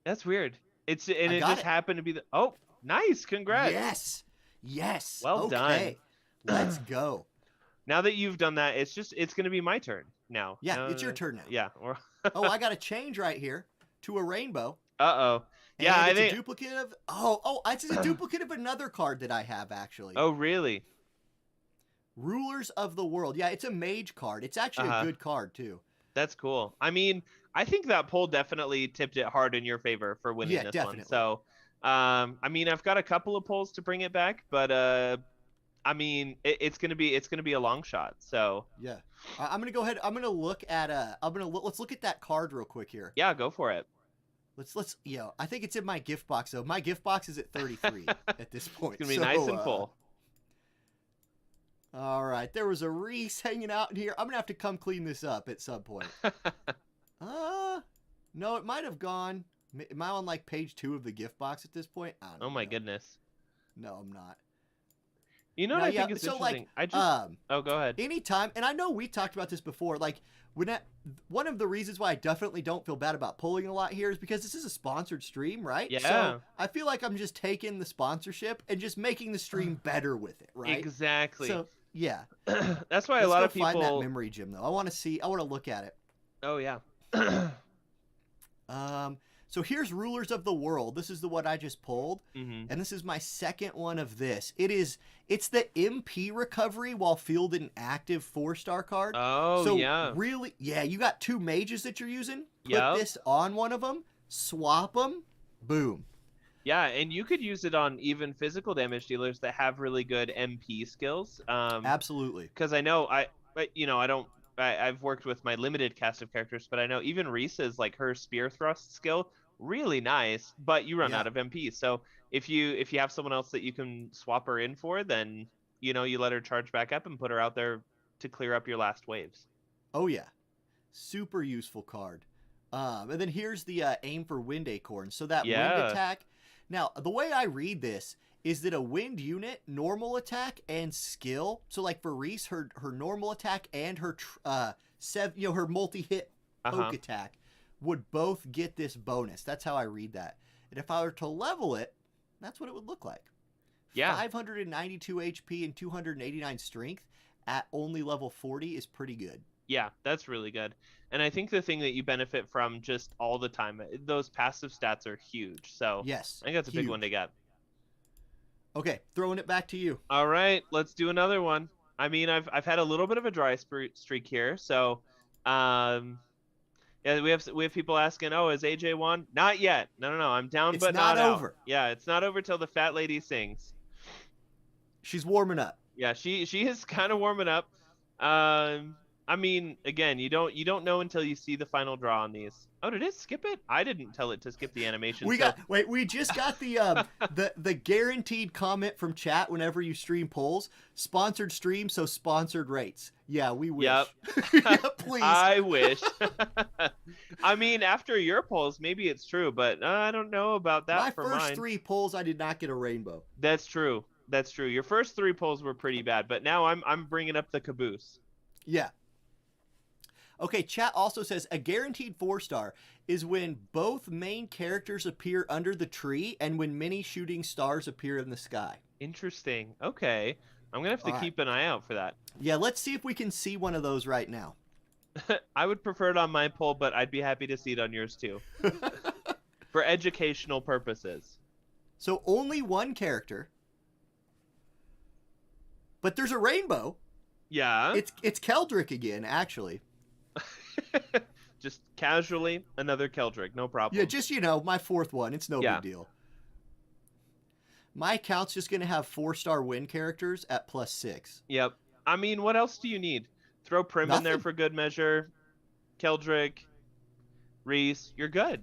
That's weird. And I it got just it. happened to be the. Oh, nice! Congrats. Yes. Yes. Well done. Okay. Let's go. Now that you've done that, it's gonna be my turn now. Yeah, it's your turn now. Yeah. Or Oh, I got a change right here to a rainbow. uh-oh. Yeah, And I it's a think. duplicate of it's a duplicate of another card that I have actually. Oh, really? Rulers of the World. Yeah, it's a mage card. It's actually a Uh-huh. good card too. That's cool. I mean, I think that poll definitely tipped it hard in your favor for winning Yeah, this one. definitely. So, I mean, I've got a couple of polls to bring it back, but I mean, it's gonna be a long shot. So Yeah. I'm gonna go ahead. I'm gonna look at let's look at that card real quick here. yeah, go for it. Let's I think it's in my gift box though. My gift box is at 33 at this point. It's gonna be nice and full. All right, there was a Reese hanging out in here. I'm gonna have to come clean this up at some point. No, it might have gone. Am I on like page 2 of the gift box at this point? I don't Oh my know. goodness. No, I'm not. You know No, what I yeah, think is so, interesting? like, I just oh, go ahead. Anytime, and I know we talked about this before, like one of the reasons why I definitely don't feel bad about pulling a lot here is because this is a sponsored stream, right? Yeah. So I feel like I'm just taking the sponsorship and just making the stream better with it, right? Exactly. So yeah. That's why Let's a lot go of people find that memory gem though. I want to look at it. Oh yeah. So here's Rulers of the World. This is the one I just pulled. Mm-hmm. And this is my second one of this. It's the MP recovery while fielded an active 4-star card. Oh, so yeah. Really, yeah, you got 2 mages that you're using. Put Yep. this on one of them, swap them, boom. Yeah, and you could use it on even physical damage dealers that have really good MP skills. Absolutely. Because I know I've worked with my limited cast of characters, but I know even Reese's, like, her spear thrust skill, really nice, but you run out of MP. So if you have someone else that you can swap her in for, then you let her charge back up and put her out there to clear up your last waves. Oh yeah, super useful card. And then here's the aim for wind acorn. So that wind attack. Now the way I read this is that a wind unit normal attack and skill. So like for Reese, her normal attack and her her multi-hit poke attack would both get this bonus. That's how I read that. And if I were to level it, that's what it would look like. Yeah. 592 HP and 289 strength at only level 40 is pretty good. Yeah, that's really good. And I think the thing that you benefit from just all the time, those passive stats are huge. So yes, I think that's a big one to get. Okay, throwing it back to you. All right, let's do another one. I mean, I've had a little bit of a dry streak here, so yeah, we have people asking, oh, is AJ won? Not yet. No, I'm down, It's but not out. over. Yeah, it's not over till the fat lady sings. She's warming up. Yeah, she is kind of warming up. I mean, again, you don't know until you see the final draw on these. Oh, did it skip it? I didn't tell it to skip the animation. We just got the the guaranteed comment from chat whenever you stream polls. Sponsored stream, so sponsored rates. Yeah, we wish. Yep. Yeah, please. I wish. I mean, after your polls, maybe it's true, but I don't know about that. My for first mine. 3 polls, I did not get a rainbow. That's true. That's true. Your first 3 polls were pretty bad, but now I'm bringing up the caboose. Yeah. Okay, chat also says a guaranteed 4-star is when both main characters appear under the tree and when many shooting stars appear in the sky. Interesting. Okay. I'm going to have to keep an eye out for that. Yeah, let's see if we can see one of those right now. I would prefer it on my poll, but I'd be happy to see it on yours too. For educational purposes. So only one character. But there's a rainbow. Yeah. It's Keldrick again, actually. Just casually, another Keldrick, no problem. Yeah, just, my 4th one. It's no big deal. My account's just going to have 4-star win characters at +6. Yep. I mean, what else do you need? Throw Prim in there for good measure. Keldrick, Reese, you're good.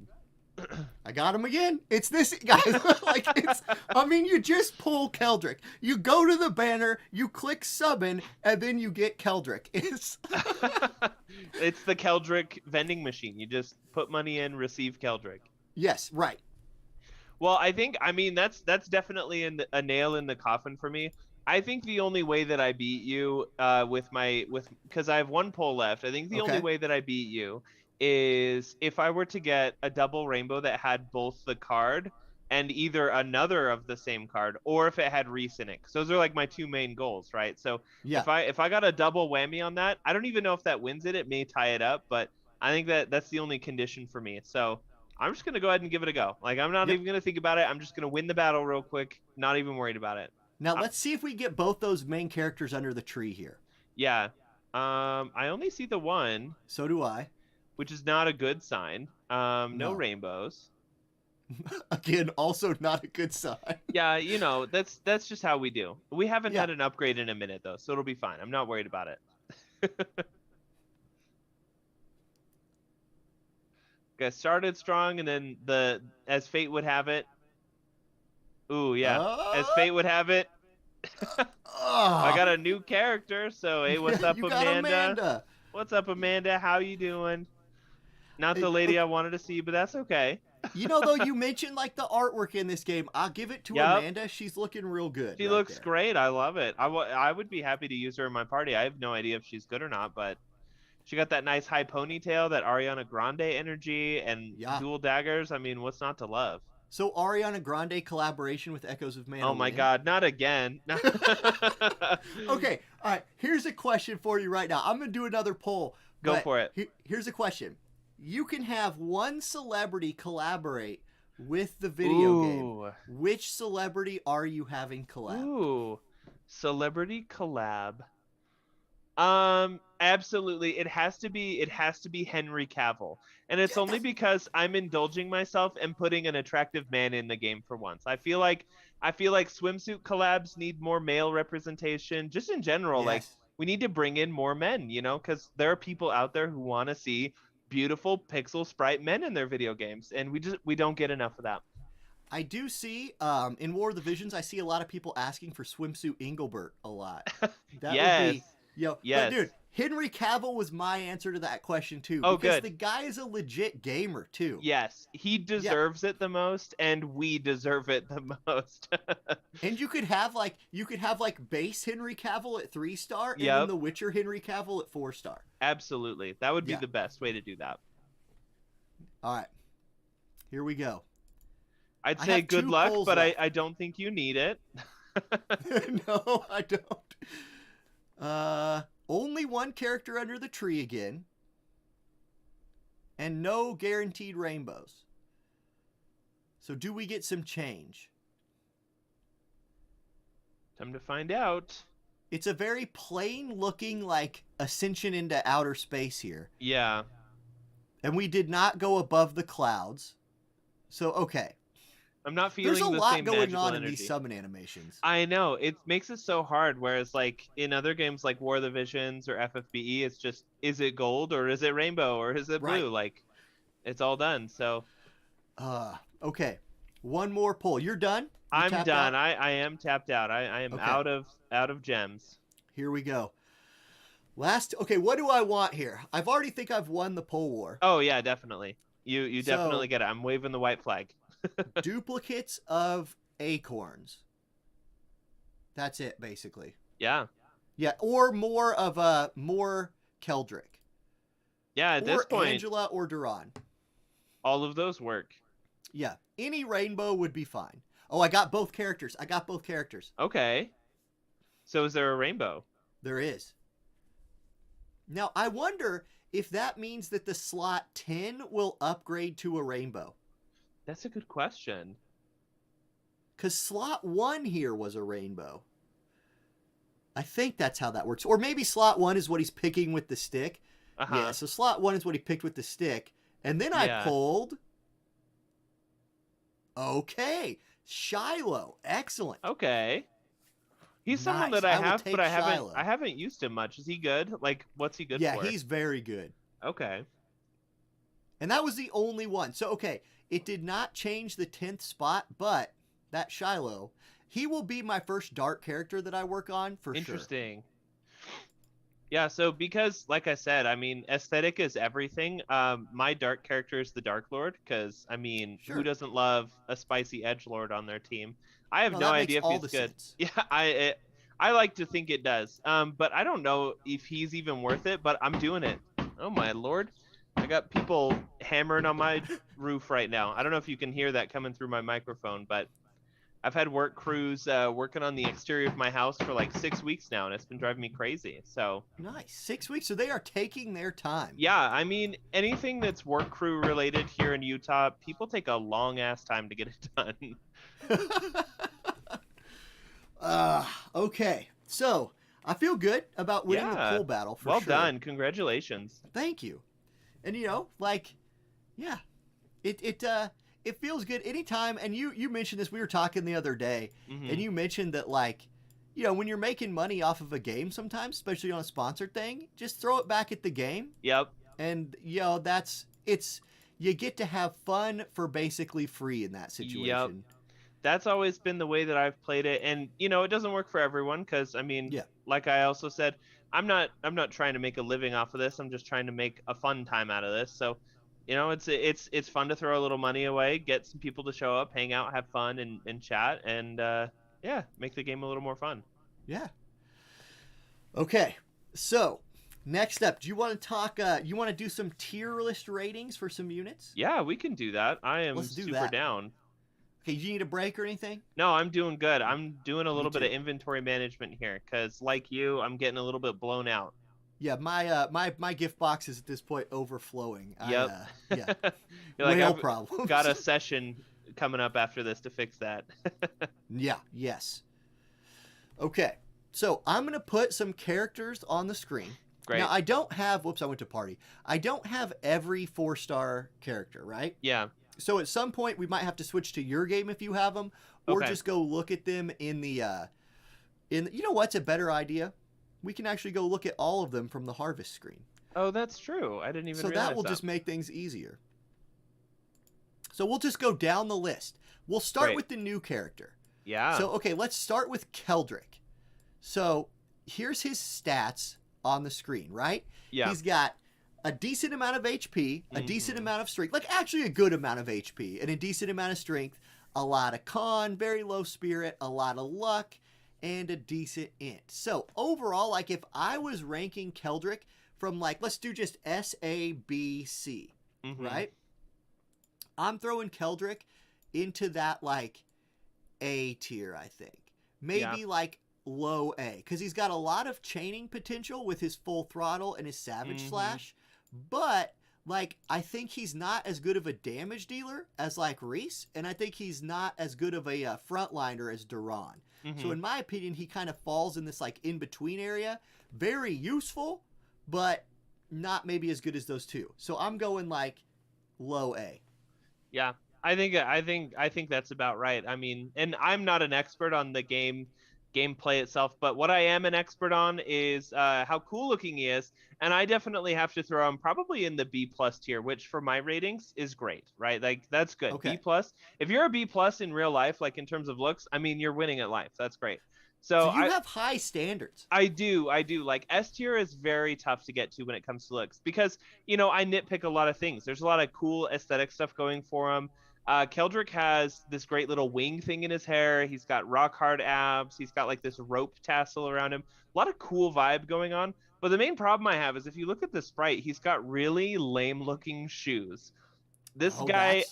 I got him again. It's this, guys. You just pull Keldrick. You go to the banner, you click summon, and then you get Keldrick. It's the Keldrick vending machine. You just put money in, receive Keldrick. Yes, right. Well, that's definitely a nail in the coffin for me. I think the only way that I beat you because I have 1 poll left. I think the only way that I beat you is if I were to get a double rainbow that had both the card and either another of the same card, or if it had Reese in it. 'Cause those are like my two main goals, right? So Yeah. if I got a double whammy on that, I don't even know if that wins it. It may tie it up, but I think that that's the only condition for me. So I'm just gonna go ahead and give it a go. Like I'm not Yep. even gonna think about it. I'm just gonna win the battle real quick. Not even worried about it. Now Uh, let's see if we get both those main characters under the tree here. yeah. I only see the one, So do I. which is not a good sign. No No. rainbows. Again, also not a good sign. Yeah, you know, that's just how we do. We haven't Yeah. had an upgrade in a minute though, so it'll be fine. I'm not worried about it. Got started strong, and then as fate would have it. Ooh, yeah. As fate would have it, I got a new character. So hey, what's up, you got Amanda? What's up, Amanda? How you doing? Not the lady I wanted to see, but that's okay. You know, though, you mentioned like the artwork in this game. I'll give it to Yep. Amanda. She's looking real good. She right looks there. great. I love it. I would be happy to use her in my party. I have no idea if she's good or not, but she got that nice high ponytail, that Ariana Grande energy, and Yeah. dual daggers. I mean, what's not to love? So Ariana Grande collaboration with Echoes of Mana. Oh my God, not again. Okay, all right. Here's a question for you right now. I'm gonna do another poll. Go for it. Here's a question. You can have one celebrity collaborate with the video game. Which celebrity are you having collab? Ooh, celebrity collab. Absolutely. It has to be Henry Cavill. And it's only because I'm indulging myself and putting an attractive man in the game for once. I feel like swimsuit collabs need more male representation just in general. Yes. Like we need to bring in more men, you know, cuz there are people out there who want to see beautiful pixel sprite men in their video games, and we don't get enough of that. I do see in War of the Visions, I see a lot of people asking for swimsuit Engelbert a lot. That Yes. would be, yo, Yes. but dude, Henry Cavill was my answer to that question too. Oh, because good. the guy is a legit gamer too. Yes, he deserves it the most, and we deserve it the most. And you could have like base Henry Cavill at 3-star, and Yep. then the Witcher Henry Cavill at 4-star. Absolutely, that would be Yeah. the best way to do that. All right, here we go. I'd I say have good 2 luck, polls but left. I don't think you need it. No, I don't. Only one character under the tree again. And no guaranteed rainbows. So do we get some change? Time to find out. It's a very plain looking like ascension into outer space here. Yeah. And we did not go above the clouds. So, okay. I'm not feeling There's a the lot same going magical on energy. in these summon animations. I know, it makes it so hard, whereas like in other games like War of the Visions or FFBE, it's just, is it gold or is it rainbow or is it blue? Right. Like, it's all done, so. Okay. One more poll. You're done? You I'm tapped done. out? I am tapped out. I am Okay. out of gems. Here we go. Okay, what do I want here? I've already think I've won the poll war. Oh yeah, definitely. You So- definitely get it. I'm waving the white flag. Duplicates of acorns. That's it, basically. Yeah. Yeah, or more of more Keldrick. Yeah, at Or this point, Angela or Duran. all of those work. Yeah, any rainbow would be fine. Oh, I got both characters. Okay. So is there a rainbow? There is. Now, I wonder if that means that the slot 10 will upgrade to a rainbow. That's a good question. Because slot 1 here was a rainbow. I think that's how that works. Or maybe slot 1 is what he's picking with the stick. Uh-huh. Yeah, so slot 1 is what he picked with the stick. And then I Yeah. pulled... Okay. Shiloh. Excellent. Okay. He's someone Nice. that I I will have, take but Shiloh. I haven't used him much. Is he good? Like, what's he good Yeah, for? he's very good. Okay. And that was the only one. So, okay, it did not change the 10th spot, but that Shiloh, he will be my first dark character that I work on for sure. Interesting. Yeah, so because, like I said, I mean, aesthetic is everything. My dark character is the Dark Lord, because, I mean, Sure. who doesn't love a spicy edgelord on their team? I have No, no that idea makes if all he's the good. sense. Yeah, I like to think it does. But I don't know if he's even worth it, but I'm doing it. Oh my lord. I got people hammering on my roof right now. I don't know if you can hear that coming through my microphone, but I've had work crews working on the exterior of my house for like 6 weeks now, and it's been driving me crazy. So Nice. 6 weeks. So they are taking their time. yeah, I mean, anything that's work crew related here in Utah, people take a long ass time to get it done. Okay. So I feel good about winning the Yeah, coal battle for well sure. done. Congratulations. Thank you. And like, yeah, it feels good anytime. And you mentioned this. We were talking the other day, and you mentioned that like, when you're making money off of a game, sometimes, especially on a sponsored thing, just throw it back at the game. Yep. And you get to have fun for basically free in that situation. Yep. That's always been the way that I've played it, and it doesn't work for everyone because I mean, Yeah. like I also said, I'm not trying to make a living off of this. I'm just trying to make a fun time out of this. So, it's fun to throw a little money away, get some people to show up, hang out, have fun, and chat, and yeah, make the game a little more fun. Yeah. Okay. So, next up, do you want to talk? You want to do some tier list ratings for some units? Yeah, we can do that. I am Let's do super that. down. Okay, do you need a break or anything? No, I'm doing good. I'm doing a Me little bit too. of inventory management here because, like you, I'm getting a little bit blown out. Yeah, my gift box is at this point overflowing. Yep. Yeah. You're like, Whale I've problems. got a session coming up after this to fix that. Yeah. Yes. Okay. So I'm gonna put some characters on the screen. Great. Now I don't have. Whoops! I went to party. I don't have every 4-star character, right? Yeah. So at some point we might have to switch to your game if you have them, or Okay. just go look at them in the. You know what's a better idea? We can actually go look at all of them from the harvest screen. Oh, that's true. I didn't even So realize that will just make things easier. So we'll just go down the list. We'll start Great. with the new character. Yeah. So, okay, let's start with Keldrick. So here's his stats on the screen, right? Yeah. He's got a decent amount of HP, a decent amount of strength, like actually a good amount of HP, and a decent amount of strength, a lot of con, very low spirit, a lot of luck, and a decent int. So overall, like if I was ranking Keldrick from like, let's do just S, A, B, C, right? I'm throwing Keldrick into that like A tier, I think. Maybe like low A, because he's got a lot of chaining potential with his full throttle and his savage slash, but like I think he's not as good of a damage dealer as like Reese, and I think he's not as good of a frontliner as Duran. So in my opinion, he kind of falls in this like in between area. Very useful, but not maybe as good as those two. So I'm going like low A. Yeah. I think that's about right. I mean, and I'm not an expert on the gameplay itself, but what I am an expert on is how cool looking he is, and I definitely have to throw him probably in the B+ tier, which for my ratings is great, right? Like that's good. Okay. B+. If you're a B+ in real life, like in terms of looks, I mean, you're winning at life. That's great. So you have high standards. I do. Like S tier is very tough to get to when it comes to looks because, I nitpick a lot of things. There's a lot of cool aesthetic stuff going for him. Keldrick has this great little wing thing in his hair. He's got rock hard abs. He's got like this rope tassel around him. A lot of cool vibe going on. But the main problem I have is if you look at the sprite, he's got really lame looking shoes. This guy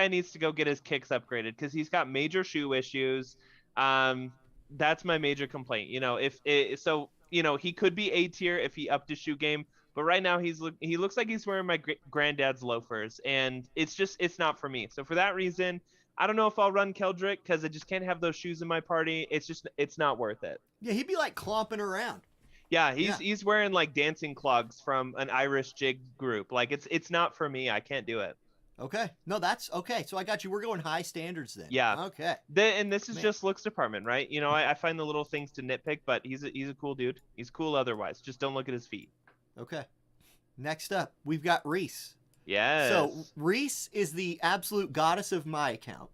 needs to go get his kicks upgraded because he's got major shoe issues. That's my major complaint. He could be A tier if he upped his shoe game. But right now he looks like he's wearing my granddad's loafers, and it's not for me. So for that reason, I don't know if I'll run Keldrick because I just can't have those shoes in my party. It's not worth it. Yeah, he'd be like clomping around. Yeah, he's wearing like dancing clogs from an Irish jig group. Like it's not for me. I can't do it. Okay, no, that's okay. So I got you. We're going high standards then. Yeah. Okay. And this is just looks department, right? I find the little things to nitpick, but he's a cool dude. He's cool otherwise. Just don't look at his feet. Okay. Next up, we've got Reese. Yes. So Reese is the absolute goddess of my account,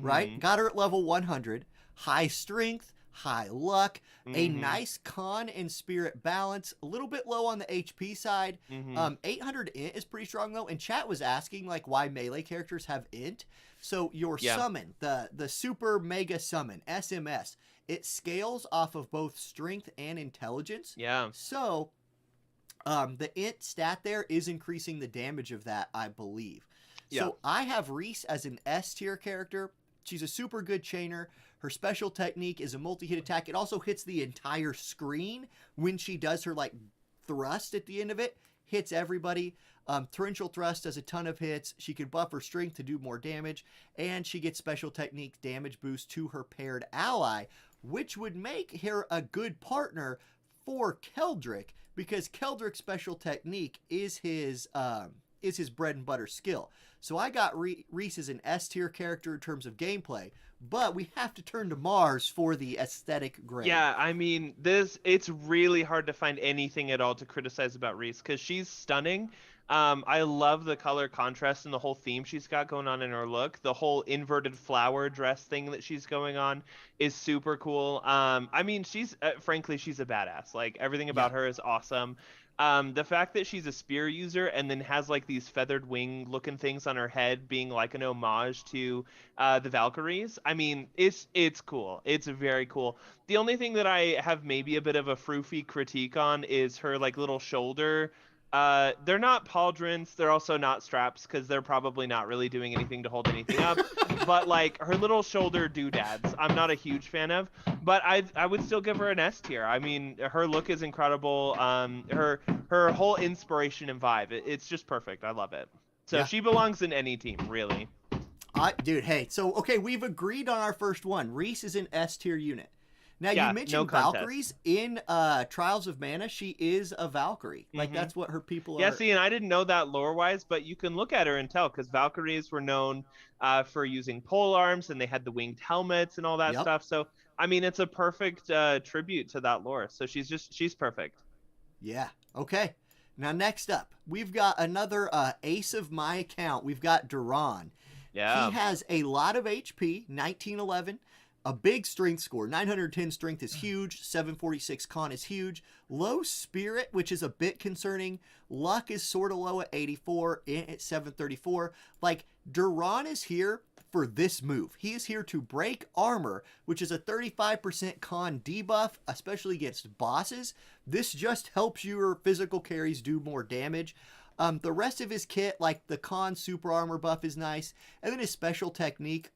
right? Got her at level 100. High strength, high luck, a nice con and spirit balance, a little bit low on the HP side. 800 int is pretty strong though. And chat was asking like why melee characters have int. So your summon, the super mega summon, SMS, it scales off of both strength and intelligence. Yeah. So The int stat there is increasing the damage of that, I believe. Yeah. So I have Reese as an S tier character. She's a super good chainer. Her special technique is a multi-hit attack. It also hits the entire screen when she does her like thrust at the end of it. Hits everybody. Torrential Thrust does a ton of hits. She can buff her strength to do more damage, and she gets special technique damage boost to her paired ally, which would make her a good partner for Keldrick, because Keldrick's special technique is his bread and butter skill. So I got Reese as an S tier character in terms of gameplay, but we have to turn to Mars for the aesthetic grade. Yeah, I mean, it's really hard to find anything at all to criticize about Reese because she's stunning. I love the color contrast and the whole theme she's got going on in her look. The whole inverted flower dress thing that she's going on is super cool. I mean, she's frankly, she's a badass. Like everything about her is awesome. The fact that she's a spear user and then has like these feathered wing looking things on her head being like an homage to the Valkyries. I mean, it's cool. It's very cool. The only thing that I have maybe a bit of a froofy critique on is her like little shoulder. They're not pauldrons. They're also not straps because they're probably not really doing anything to hold anything up. But like her little shoulder doodads, I'm not a huge fan of. But I would still give her an S tier. I mean, her look is incredible. Her whole inspiration and vibe, it's just perfect. I love it. So she belongs in any team, really. Dude, hey, so okay, we've agreed on our first one. Reese is an S tier unit. Now, you mentioned Valkyries in Trials of Mana. She is a Valkyrie. Like, that's what her people are. Yeah, see, and I didn't know that lore-wise, but you can look at her and tell, because Valkyries were known for using pole arms, and they had the winged helmets and all that stuff. So, I mean, it's a perfect tribute to that lore. So she's perfect. Yeah, okay. Now, next up, we've got another ace of my account. We've got Auronnj. Yeah. He has a lot of HP, 1911. A big strength score. 910 strength is huge. 746 con is huge. Low spirit, which is a bit concerning. Luck is sort of low at 84, at 734. Like, Auronnj is here for this move. He is here to break armor, which is a 35% con debuff, especially against bosses. This just helps your physical carries do more damage. The rest of his kit, like the con super armor buff, is nice. And then his special technique,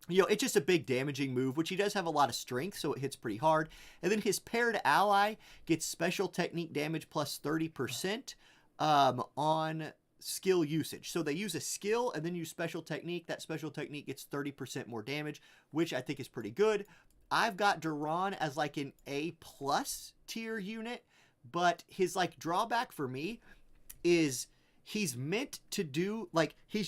it's just a big damaging move, which he does have a lot of strength, so it hits pretty hard. And then his paired ally gets special technique damage plus 30% on skill usage. So they use a skill and then use special technique. That special technique gets 30% more damage, which I think is pretty good. I've got Auronnj as like an A+ tier unit, but his like drawback for me is he's meant to do, like, he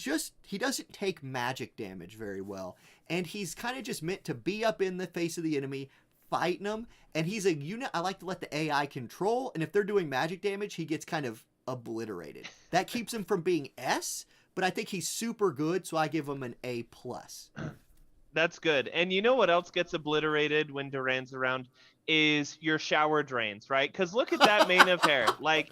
doesn't take magic damage very well. And he's kind of just meant to be up in the face of the enemy, fighting them. And he's a unit I like to let the AI control. And if they're doing magic damage, he gets kind of obliterated. That keeps him from being S, but I think he's super good, so I give him an A+. That's good. And you know what else gets obliterated when Duran's around is your shower drains, right? Because look at that mane of hair. Like,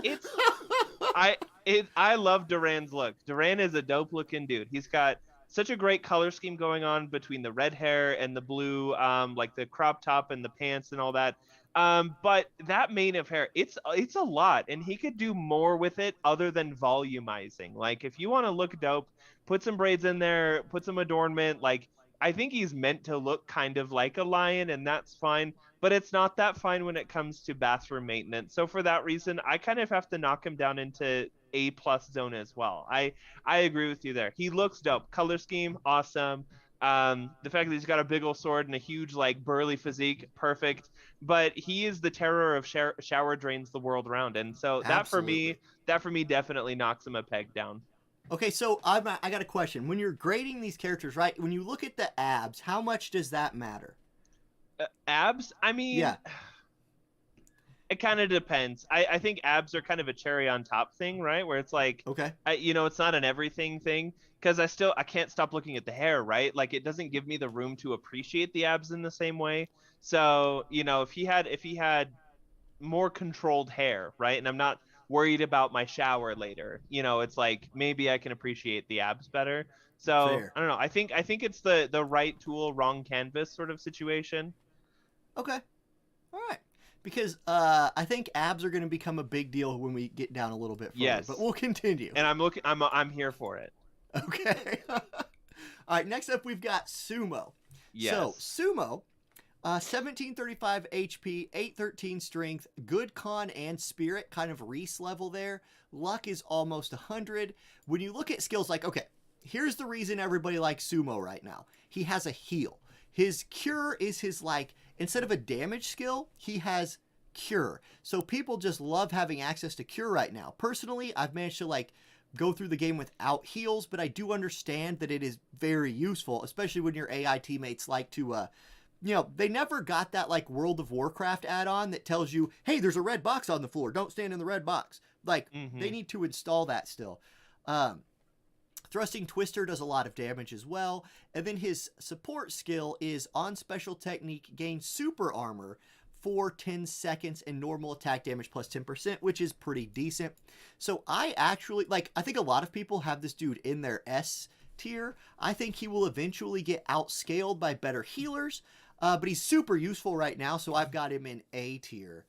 I love Duran's look. Duran is a dope looking dude. He's got such a great color scheme going on between the red hair and the blue, like the crop top and the pants and all that. But that mane of hair, it's a lot, and he could do more with it other than volumizing. Like, if you want to look dope, put some braids in there, put some adornment. Like, I think he's meant to look kind of like a lion, and that's fine. But it's not that fine when it comes to bathroom maintenance. So for that reason, I kind of have to knock him down into A+ zone as well. I agree with you there. He looks dope. Color scheme, awesome. The fact that he's got a big old sword and a huge, like, burly physique, perfect. But he is the terror of shower drains the world around, and so that for me definitely knocks him a peg down. Okay, so I got a question. When you're grading these characters, right? When you look at the abs, how much does that matter? Abs? I mean, yeah. It kind of depends. I think abs are kind of a cherry on top thing, right? Where it's like, okay, it's not an everything thing, because I can't stop looking at the hair, right? Like, it doesn't give me the room to appreciate the abs in the same way. So, if he had more controlled hair, right? And I'm not worried about my shower later, it's like maybe I can appreciate the abs better. So fair. I don't know. I think it's the right tool, wrong canvas sort of situation. Okay. All right. because I think abs are going to become a big deal when we get down a little bit further. Yes. But we'll continue. And I'm here for it. Okay. All right. Next up, we've got Sumo. Yes. So Sumo, 1735 HP, 813 strength, good con and spirit, kind of Reese level there. Luck is almost 100. When you look at skills like, okay, here's the reason everybody likes Sumo right now. He has a heal. His cure is his, like, instead of a damage skill, he has cure. So people just love having access to cure right now. Personally, I've managed to, like, go through the game without heals, but I do understand that it is very useful, especially when your AI teammates like to, they never got that, like, World of Warcraft add-on that tells you, hey, there's a red box on the floor. Don't stand in the red box. Like, they need to install that still. Thrusting Twister does a lot of damage as well. And then his support skill is on special technique, gain super armor for 10 seconds and normal attack damage plus 10%, which is pretty decent. So I actually, like, I think a lot of people have this dude in their S tier. I think he will eventually get outscaled by better healers, but he's super useful right now, so I've got him in A tier.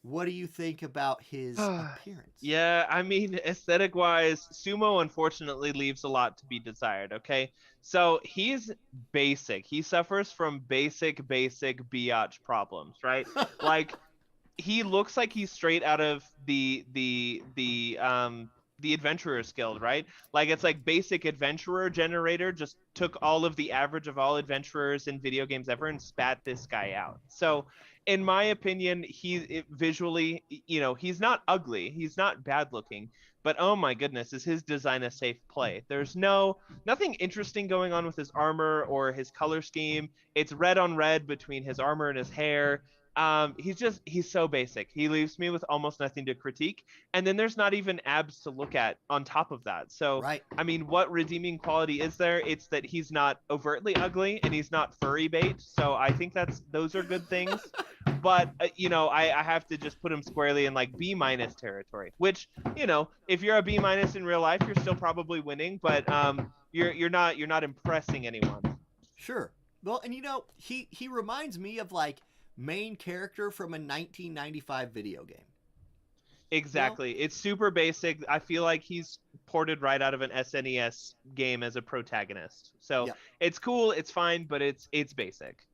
What do you think about his appearance? Yeah, I mean, aesthetic wise, Sumo unfortunately leaves a lot to be desired, okay? So he's basic. He suffers from basic biatch problems, right? Like, he looks like he's straight out of the Adventurer's Guild, right? Like, it's like basic adventurer generator just took all of the average of all adventurers in video games ever and spat this guy out. So in my opinion, visually, he's not ugly, he's not bad looking, but oh my goodness, is his design a safe play? There's nothing interesting going on with his armor or his color scheme. It's red on red between his armor and his hair. He's so basic. He leaves me with almost nothing to critique. And then there's not even abs to look at on top of that. So, right. I mean, what redeeming quality is there? It's that he's not overtly ugly and he's not furry bait. So I think those are good things. But, I have to just put him squarely in like B- territory, which, if you're a B- in real life, you're still probably winning, but you're not impressing anyone. Sure. Well, and he reminds me of like main character from a 1995 video game. Exactly. It's super basic. I feel like he's ported right out of an SNES game as a protagonist. So It's cool, it's fine, but it's basic.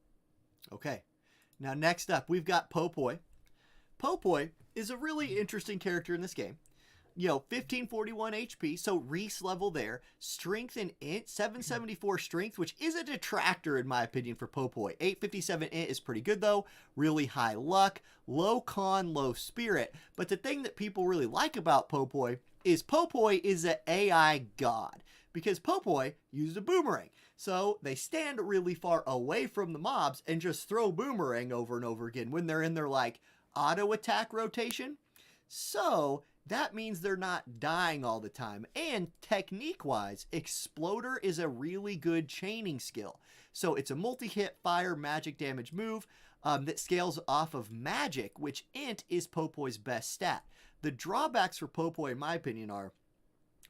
Okay. Now next up, we've got Popoi. Popoi is a really interesting character in this game. 1541 HP, so Reese level there. Strength and int, 774 strength, which is a detractor in my opinion for Popoi. 857 int is pretty good though. Really high luck, low con, low spirit. But the thing that people really like about Popoi is an AI god. Because Popoi used a boomerang. So they stand really far away from the mobs and just throw boomerang over and over again when they're in their like auto attack rotation. So that means they're not dying all the time. And technique-wise, Exploder is a really good chaining skill. So it's a multi-hit fire magic damage move that scales off of magic, which int is Popoi's best stat. The drawbacks for Popoi, in my opinion, are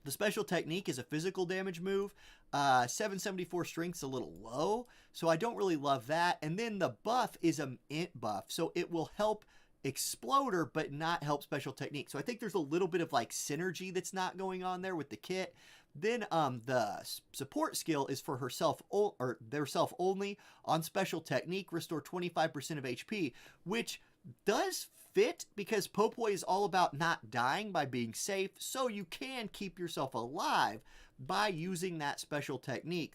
the special technique is a physical damage move. 774 strength's a little low, so I don't really love that. And then the buff is an int buff, so it will help Exploder but not help special technique. So I think there's a little bit of like synergy that's not going on there with the kit. Then the support skill is for herself or their self only on special technique, restore 25% of HP, which does fit because Popoi is all about not dying by being safe, so you can keep yourself alive by using that special technique.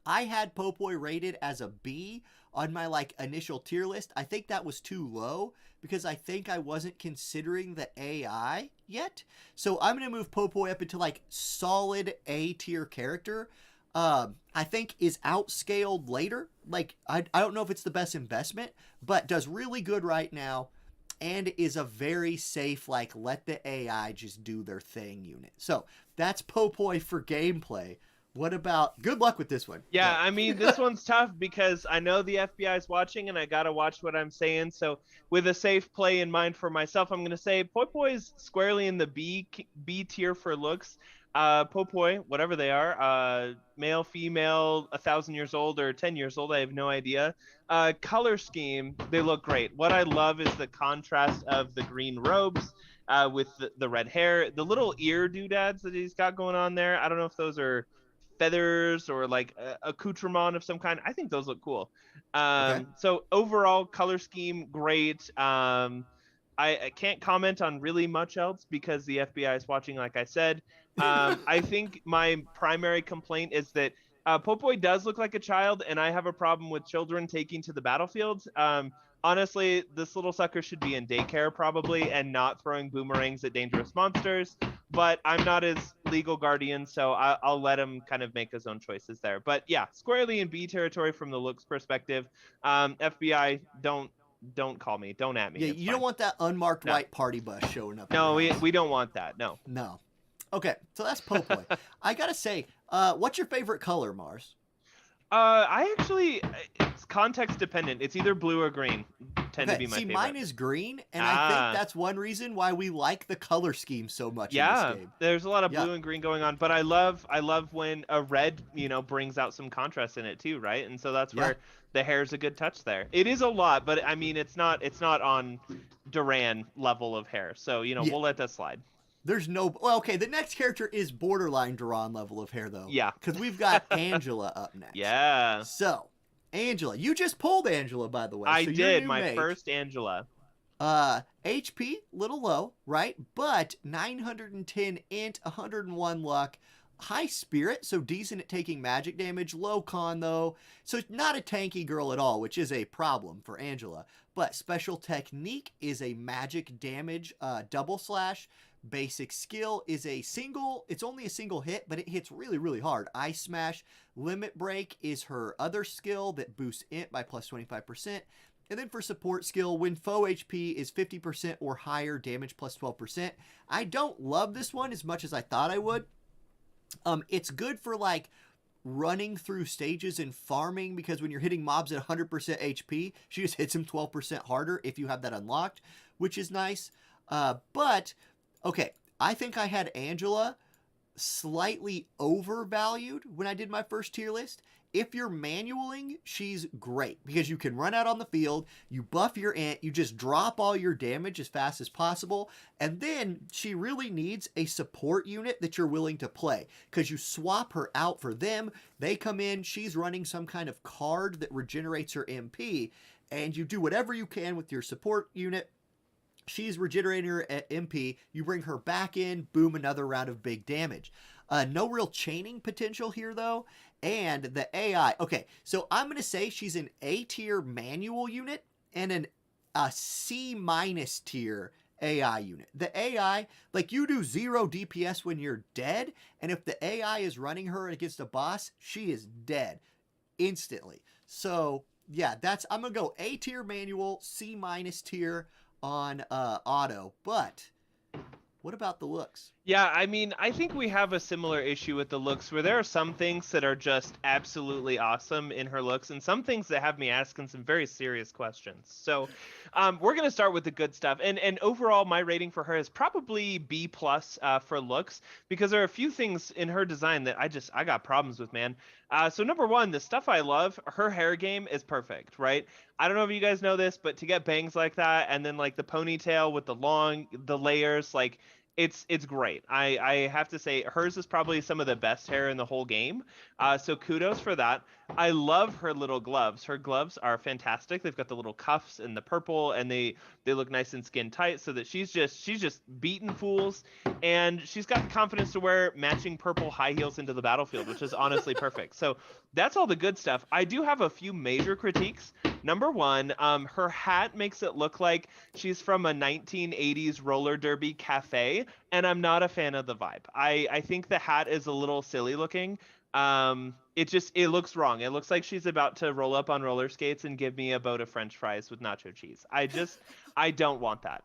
I had Popoi rated as a B on my like initial tier list. I think that was too low because I think I wasn't considering the AI yet. So I'm going to move Popoi up into like solid A tier character. I think is outscaled later. Like I don't know if it's the best investment, but does really good right now and is a very safe, like let the AI just do their thing unit. So that's Popoi for gameplay. What about, good luck with this one. Yeah, I mean, this one's tough because I know the FBI is watching and I got to watch what I'm saying. So with a safe play in mind for myself, I'm going to say Popoi is squarely in the B tier for looks. Popoi, whatever they are, male, female, 1,000 years old or 10 years old, I have no idea. Color scheme, they look great. What I love is the contrast of the green robes with the red hair, the little ear doodads that he's got going on there. I don't know if those are feathers or like accoutrement of some kind. I think those look cool. Okay. So overall color scheme, great. I can't comment on really much else because the FBI is watching, like I said. I think my primary complaint is that Popoi does look like a child, and I have a problem with children taking to the battlefield. Honestly, this little sucker should be in daycare probably and not throwing boomerangs at dangerous monsters. But I'm not his legal guardian, so I'll let him kind of make his own choices there. But yeah, squarely in B territory from the looks perspective. FBI, don't call me, don't at me. Yeah, it's you fine. don't want that unmarked No. white party bus showing up. No, at your we house. we don't want that. No. No. Okay, so that's Popoi. I gotta say, what's your favorite color, Mars? I actually, it's context dependent. It's either blue or green. Tend to be my see, favorite. mine is green, and I think that's one reason why we like the color scheme so much in Yeah, this game. there's a lot of blue and green going on, but I love when a red, brings out some contrast in it too, right? And so that's where the hair's a good touch there. It is a lot, but I mean, it's not on Duran level of hair. So, we'll let that slide. There's no. Well, okay, the next character is borderline Duran level of hair, though. Yeah. Because we've got Angela up next. Yeah. So, Angela. You just pulled Angela, by the way. I so did, my mage. first Angela. HP, little low, right? But 910 int, 101 luck. High spirit, so decent at taking magic damage. Low con, though. So not a tanky girl at all, which is a problem for Angela. But special technique is a magic damage double slash. Basic skill is it's only a single hit, but it hits really, really hard. Ice Smash. Limit Break is her other skill that boosts int by plus 25%. And then for support skill, when foe HP is 50% or higher, damage plus 12%. I don't love this one as much as I thought I would. It's good for like running through stages and farming, because when you're hitting mobs at 100% HP, she just hits them 12% harder if you have that unlocked, which is nice. But okay, I think I had Angela slightly overvalued when I did my first tier list. If you're manualing, she's great because you can run out on the field, you buff your int, you just drop all your damage as fast as possible, and then she really needs a support unit that you're willing to play because you swap her out for them, they come in, she's running some kind of card that regenerates her MP, and you do whatever you can with your support unit. She's regenerating her MP. You bring her back in. Boom, another round of big damage. No real chaining potential here, though. And the AI. Okay, so I'm going to say she's an A-tier manual unit and a C- tier AI unit. The AI, like you do 0 DPS when you're dead. And if the AI is running her against a boss, she is dead instantly. So, yeah, I'm going to go A-tier manual, C- tier on auto. But what about the looks? Yeah, I mean, I think we have a similar issue with the looks where there are some things that are just absolutely awesome in her looks and some things that have me asking some very serious questions. So we're going to start with the good stuff. And overall, my rating for her is probably B plus for looks, because there are a few things in her design that I got problems with, man. So number one, the stuff I love, her hair game is perfect, right? I don't know if you guys know this, but to get bangs like that and then like the ponytail with the layers, like it's great. I have to say hers is probably some of the best hair in the whole game. So kudos for that. I love her little gloves. Her gloves are fantastic. They've got the little cuffs and the purple, and they look nice and skin tight, so that she's just beating fools, and she's got the confidence to wear matching purple high heels into the battlefield, which is honestly perfect. So that's all the good stuff. I do have a few major critiques. Number one, her hat makes it look like she's from a 1980s roller derby cafe, and I'm not a fan of the vibe. I think the hat is a little silly looking. It looks wrong. It looks like she's about to roll up on roller skates and give me a boat of French fries with nacho cheese. I don't want that.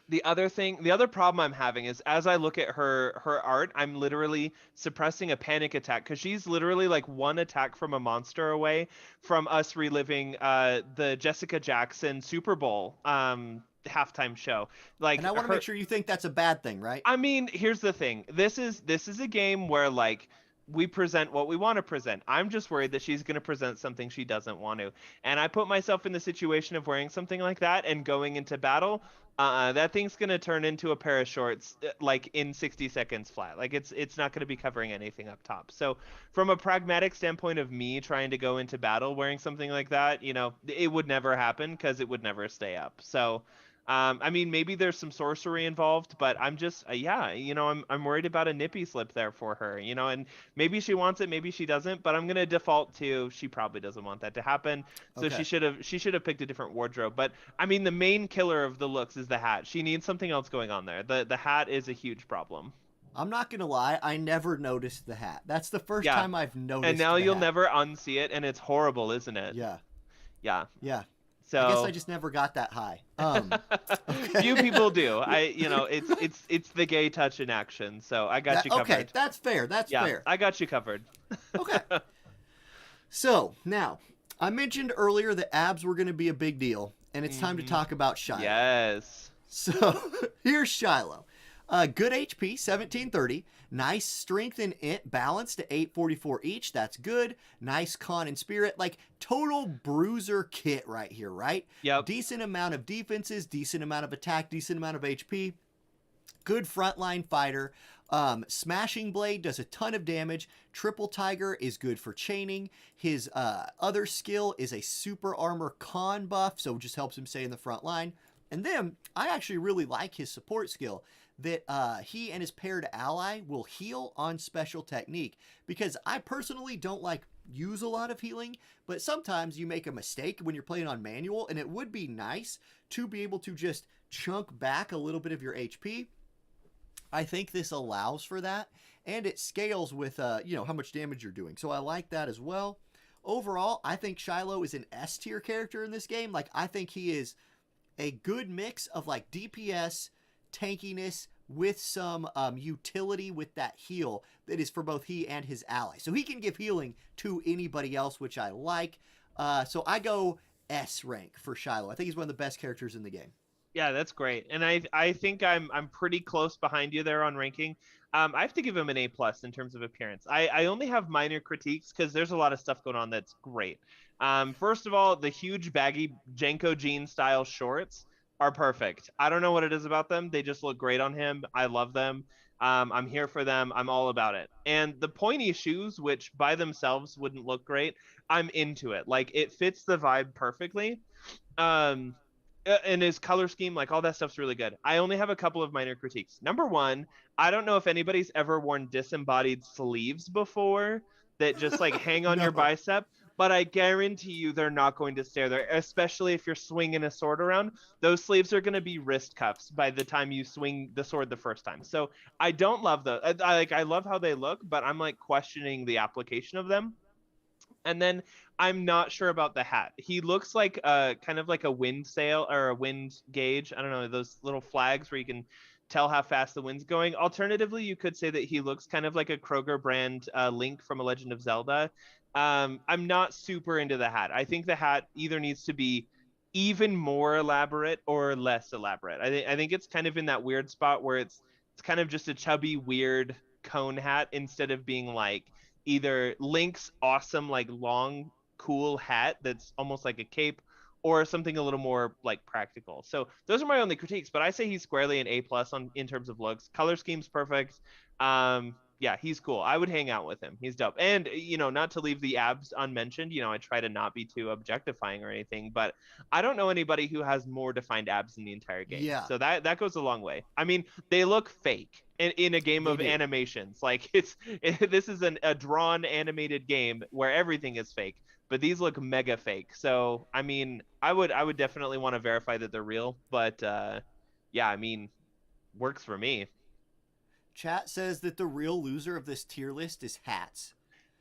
The other problem I'm having is as I look at her art, I'm literally suppressing a panic attack because she's literally like one attack from a monster away from us reliving the Jessica Jackson Super Bowl halftime show. And Like I want to her, make sure you think that's a bad thing, right? I mean, here's the thing. This is a game where like we present what we want to present. I'm just worried that she's going to present something she doesn't want to. And I put myself in the situation of wearing something like that and going into battle. That thing's going to turn into a pair of shorts like in 60 seconds flat. Like it's not going to be covering anything up top. So from a pragmatic standpoint of me trying to go into battle wearing something like that, you know, it would never happen because it would never stay up. So I mean, maybe there's some sorcery involved, but I'm just, yeah, you know, I'm worried about a nippy slip there for her, you know, and maybe she wants it, maybe she doesn't, but I'm gonna default to she probably doesn't want that to happen. So Okay. she should have picked a different wardrobe. But I mean, the main killer of the looks is the hat. She needs something else going on there. The hat is a huge problem. I'm not gonna lie, I never noticed the hat. That's the first Yeah, time I've and noticed now the you'll hat. never unsee it, and it's horrible, isn't it? Yeah, Yeah. yeah. I guess I So just never got that high. few Okay. people do. You know, it's the gay touch in action. So I got you Okay, covered. that's fair. That's Yeah, fair. I got you covered. Okay. So now, I mentioned earlier that abs were going to be a big deal, and it's time to talk about Shiloh. Yes. So here's Shiloh. Good HP, 1730. Nice strength and int balance to 844 each. That's good. Nice con and spirit. Like total bruiser kit right here, right? Yep. Decent amount of defenses, decent amount of attack, decent amount of HP. Good frontline fighter. Smashing Blade does a ton of damage. Triple Tiger is good for chaining. His other skill is a super armor con buff, so it just helps him stay in the front line. And then I actually really like his support skill that he and his paired ally will heal on special technique, because I personally don't like use a lot of healing, but sometimes you make a mistake when you're playing on manual, and it would be nice to be able to just chunk back a little bit of your HP. I think this allows for that, and it scales with you know, how much damage you're doing. So I like that as well. Overall, I think Shiloh is an S tier character in this game. Like, I think he is a good mix of like DPS, tankiness, with some utility with that heal that is for both he and his ally. So he can give healing to anybody else, which I like. So I go S rank for Shiloh. I think he's one of the best characters in the game. Yeah, that's great. And I think I'm pretty close behind you there on ranking. I have to give him an A+ in terms of appearance. I only have minor critiques because there's a lot of stuff going on that's great. First of all, the huge baggy Jenko jean style shorts are perfect. I don't know what it is about them. They just look great on him. I love them. I'm here for them. I'm all about it. And the pointy shoes, which by themselves wouldn't look great, I'm into it. Like it fits the vibe perfectly. And his color scheme, like all that stuff's really good. I only have a couple of minor critiques. Number one, I don't know if anybody's ever worn disembodied sleeves before that just like hang on your No. bicep, but I guarantee you they're not going to stay there, especially if you're swinging a sword around. Those sleeves are going to be wrist cuffs by the time you swing the sword the first time. So I don't love those. I love how they look, but I'm like questioning the application of them. And then I'm not sure about the hat. He looks like kind of like a wind sail or a wind gauge. I don't know, those little flags where you can tell how fast the wind's going. Alternatively, you could say that he looks kind of like a Kroger brand Link from A Legend of Zelda. I'm not super into the hat. I think the hat either needs to be even more elaborate or less elaborate. I think it's kind of in that weird spot where it's kind of just a chubby, weird cone hat instead of being like either Link's awesome, like long, cool hat that's almost like a cape, or something a little more like practical. So those are my only critiques, but I say he's squarely an A+ on in terms of looks. Color scheme's perfect. Yeah, he's cool. I would hang out with him. He's dope. And you know, not to leave the abs unmentioned, you know, I try to not be too objectifying or anything, but I don't know anybody who has more defined abs in the entire game. Yeah. So that goes a long way. I mean, they look fake in a game They of do. animations. Like this is a drawn animated game where everything is fake, but these look mega fake. So I mean, I would definitely want to verify that they're real, but yeah, I mean, works for me. Chat says that the real loser of this tier list is hats.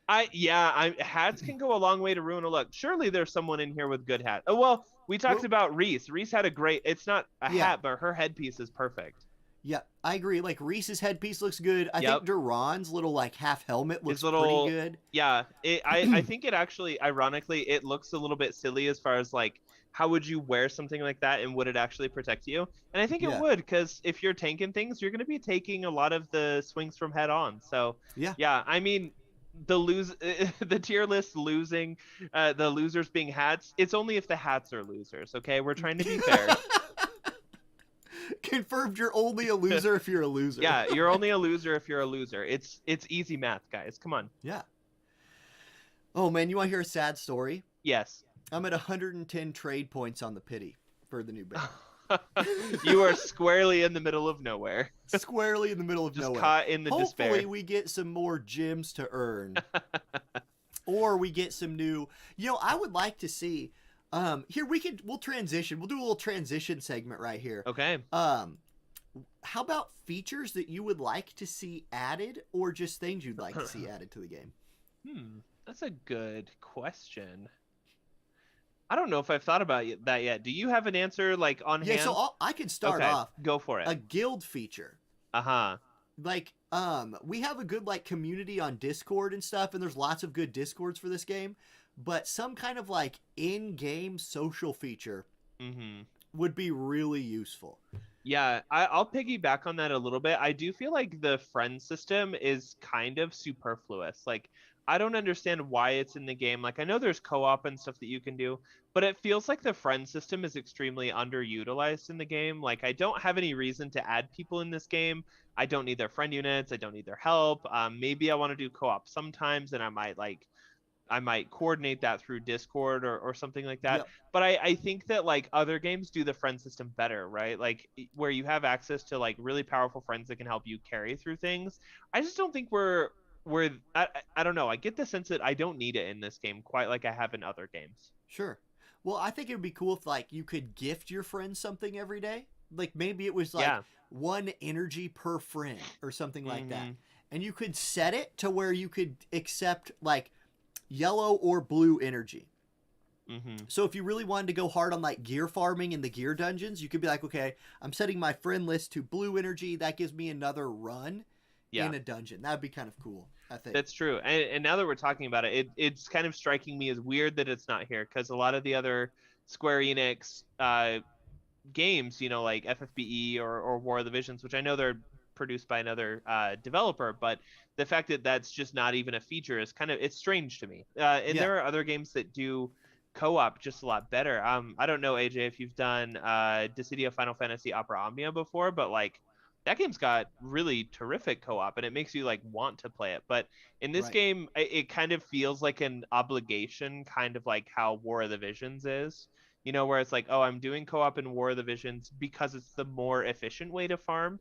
Hats can go a long way to ruin a look. Surely there's someone in here with good hat. Oh well, we talked Well, about Reese. Reese had a great. It's not a Yeah. hat, but her headpiece is perfect. Yeah, I agree. Like Reese's headpiece looks good. I Yep. think Duran's little like half helmet looks His little pretty good. yeah. I think it actually, ironically, it looks a little bit silly as far as like how would you wear something like that, and would it actually protect you? And I think it Yeah. would, because if you're tanking things, you're going to be taking a lot of the swings from head on. So Yeah. yeah, I mean, the tier list losing, the losers being hats, it's only if the hats are losers. Okay, we're trying to be fair. Confirmed you're only a loser if you're a loser. Yeah, you're only a loser if you're a loser. It's easy math, guys. Come on. Yeah. Oh man, you want to hear a sad story? Yes. I'm at 110 trade points on the pity for the new banner. You are squarely in the middle of nowhere. Squarely in the middle of Just nowhere. caught in the Hopefully despair. we get some more gems to earn. Or we get some new, I would like to see, here we'll transition. We'll do a little transition segment right here. Okay. How about features that you would like to see added, or just things you'd like to see added to the game? That's a good question. I don't know if I've thought about that yet. Do you have an answer like on hand? Yeah, so I can start Okay, off. go for it. A guild feature. Uh-huh. Like, we have a good like community on Discord and stuff, and there's lots of good Discords for this game, but some kind of like in-game social feature would be really useful. Yeah, I'll piggyback on that a little bit. I do feel like the friend system is kind of superfluous. Like, I don't understand why it's in the game. Like, I know there's co-op and stuff that you can do, but it feels like the friend system is extremely underutilized in the game. Like, I don't have any reason to add people in this game. I don't need their friend units. I don't need their help. Maybe I want to do co-op sometimes, and I might coordinate that through Discord or something like that. Yep. But I think that like other games do the friend system better, right? Like where you have access to like really powerful friends that can help you carry through things. I just don't think I don't know. I get the sense that I don't need it in this game quite like I have in other games. Sure. Well, I think it would be cool if like you could gift your friends something every day. Like maybe it was like 1 energy per friend or something like that. And you could set it to where you could accept like yellow or blue energy. So if you really wanted to go hard on like gear farming in the gear dungeons, you could be like, okay, I'm setting my friend list to blue energy. That gives me another run in a dungeon. That would be kind of cool, I think. That's true. And now that we're talking about it, it's kind of striking me as weird that it's not here, because a lot of the other Square Enix games, like FFBE or War of the Visions, which I know they're produced by another developer, but the fact that that's just not even a feature is it's strange to me. And there are other games that do co-op just a lot better. I don't know, AJ, if you've done Dissidia Final Fantasy Opera Omnia before, but like that game's got really terrific co-op, and it makes you like want to play it. But in this game, it kind of feels like an obligation, kind of like how War of the Visions is. Where it's like, oh, I'm doing co-op in War of the Visions because it's the more efficient way to farm,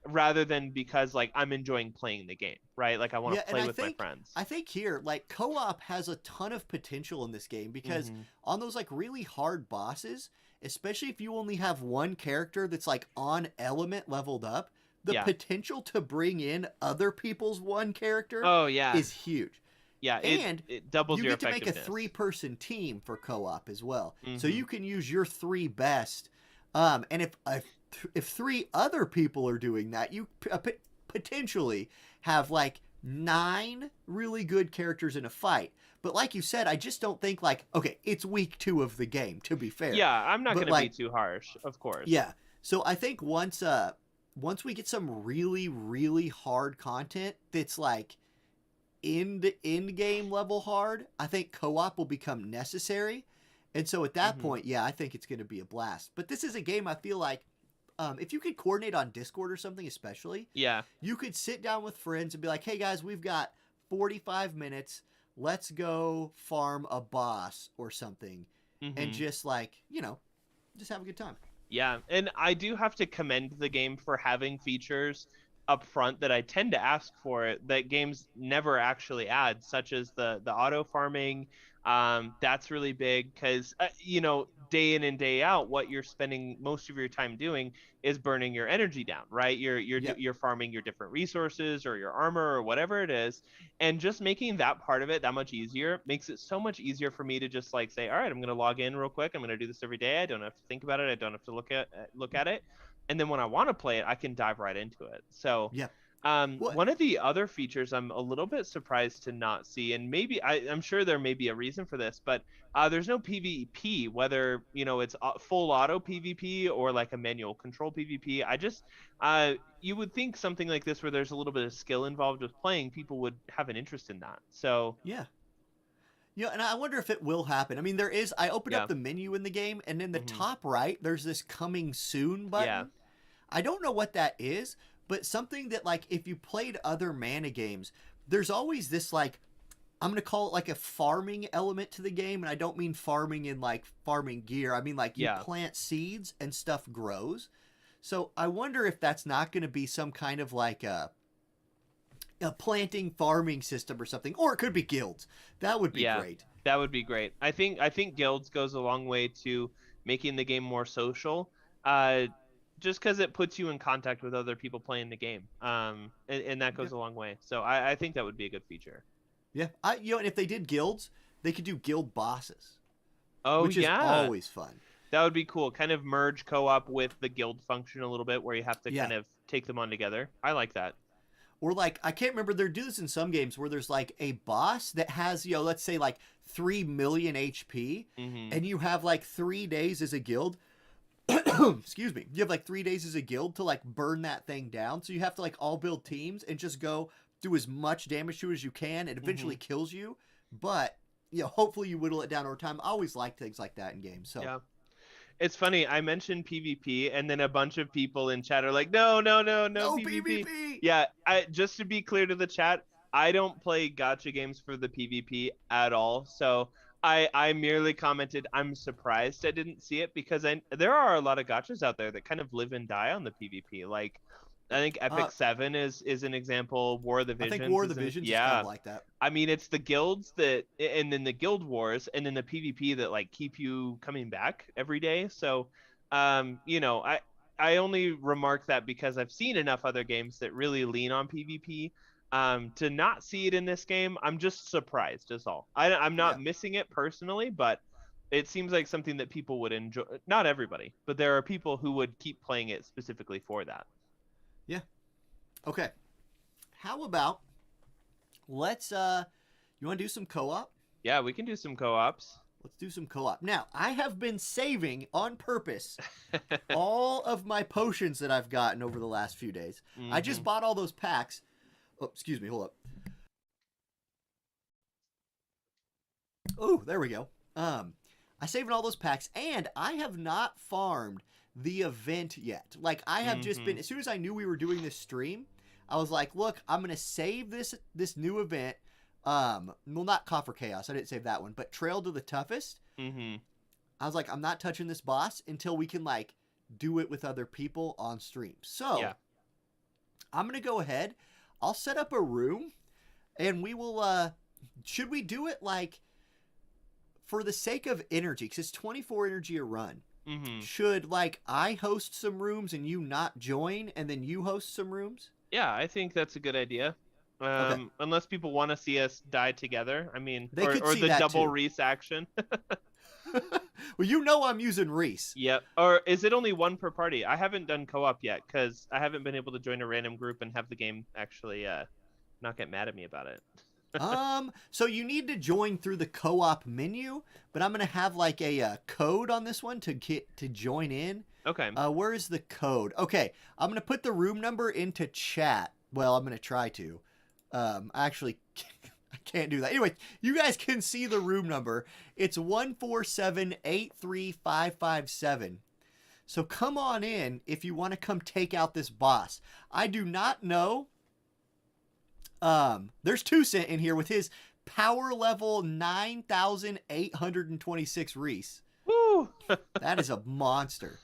rather than because like I'm enjoying playing the game, right? Like I want to play with my friends. I think here, like co-op has a ton of potential in this game, because on those like really hard bosses, especially if you only have one character that's like on element leveled up, the potential to bring in other people's one character is huge. Yeah, and it doubles you your get to make a effectiveness. 3-person team for co-op as well. So you can use your 3 best. And if 3 other people are doing that, you potentially have like 9 really good characters in a fight. But like you said, I just don't think like, okay, it's week 2 of the game, to be fair. Yeah, I'm not going to be too harsh, of course. Yeah. So I think once we get some really, really hard content that's like in-game level hard, I think co-op will become necessary. And so at that point, I think it's going to be a blast. But this is a game I feel like, if you could coordinate on Discord or something especially, you could sit down with friends and be like, hey guys, we've got 45 minutes. Let's go farm a boss or something. And just like, just have a good time. Yeah, and I do have to commend the game for having features up front that I tend to ask for that games never actually add, such as the auto farming. That's really big because day in and day out, what you're spending most of your time doing is burning your energy down, right? You're farming your different resources or your armor or whatever it is, and just making that part of it that much easier makes it so much easier for me to just like say, all right, I'm going to log in real quick, I'm going to do this every day. I don't have to think about it. I don't have to look at it. And then when I want to play it, I can dive right into it. So What? One of the other features I'm a little bit surprised to not see, and maybe I'm sure there may be a reason for this, but there's no PvP, whether it's full auto PvP or like a manual control PvP. You would think something like this, where there's a little bit of skill involved with playing, people would have an interest in that. So Yeah. Yeah, and I wonder if it will happen. I mean, there is. I opened yeah, up the menu in the game, and in the hmm top right, there's this "Coming Soon" yeah, button. I don't know what that is, but something that, like, if you played other mana games, there's always this, like, I'm gonna call it like a farming element to the game, and I don't mean farming in like farming gear. I mean like you yeah. plant seeds and stuff grows. So I wonder if that's not going to be some kind of like a planting farming system or something, or it could be guilds. That would be Yeah, great. that would be great. I think guilds goes a long way to making the game more social. Uh, just because it puts you in contact with other people playing the game. And that Yeah, goes a long way. So I think that would be a good feature. yeah. And if they did guilds, they could do guild bosses, Oh which is yeah, always fun. that would be cool. Kind of merge co-op with the guild function a little bit, where you have to Yeah. kind of take them on together. I like that. Or like I can't remember, they do this in some games where there's like a boss that has, let's say like 3 million HP, Hmm. and you have like 3 days as a guild. Excuse me. You have like 3 days as a guild to like burn that thing down. So you have to like all build teams and just go do as much damage to it as you can. It Hmm. eventually kills you, but hopefully you whittle it down over time. I always like things like that in games. So Yeah. It's funny, I mentioned PvP, and then a bunch of people in chat are like, no, no, no, no no PvP. PvP. Yeah, just to be clear to the chat, I don't play gacha games for the PvP at all. So I merely commented I'm surprised I didn't see it, because there are a lot of gachas out there that kind of live and die on the PvP. Like I think Uh, Epic 7 is an example, War of the I think Visions War of the is an Visions is kind of yeah. like that. I mean, it's the guilds that, and then the guild wars, and then the PvP that like keep you coming back every day. So, I only remark that because I've seen enough other games that really lean on PvP. To not see it in this game, I'm just surprised, is all. I'm Yeah. not missing it personally, but it seems like something that people would enjoy. Not everybody, but there are people who would keep playing it specifically for that. Yeah. Okay. How about let's you want to do some co-op? Yeah, we can do some co-ops. Let's do some co-op. Now, I have been saving on purpose all of my potions that I've gotten over the last few days. I just Hmm. bought all those packs. Oh, excuse me, hold up. Oh, there we go. I saved all those packs, and I have not farmed the event yet. Like I have just been, Hmm. as soon as I knew we were doing this stream, I was like, look, I'm gonna save this new event. Well, not Coffer Chaos. I didn't save that one, but Trail to the Toughest. Hmm. I was like, I'm not touching this boss until we can like do it with other people on stream. So Yeah. I'm gonna go ahead. I'll set up a room, and we will. Should we do it like for the sake of energy? Because it's 24 energy a run. Hmm. Should like I host some rooms and you not join, and then you host some rooms? Yeah, I think that's a good idea. Okay, Unless people want to see us die together. I mean, they could or see the that double too. Reese action. Well, I'm using Reese. Yep. Or is it only one per party? I haven't done co-op yet because I haven't been able to join a random group and have the game actually not get mad at me about it. So you need to join through the co-op menu, but I'm gonna have like a code on this one to get to join in. Okay. Where is the code? Okay, I'm gonna put the room number into chat. Well, I'm gonna try to. Actually, I can't do that. Anyway, you guys can see the room number. It's 147-83557. So come on in if you want to come take out this boss. I do not know. There's 2cent in here with his power level 9,826 Reese. Woo! That is a monster.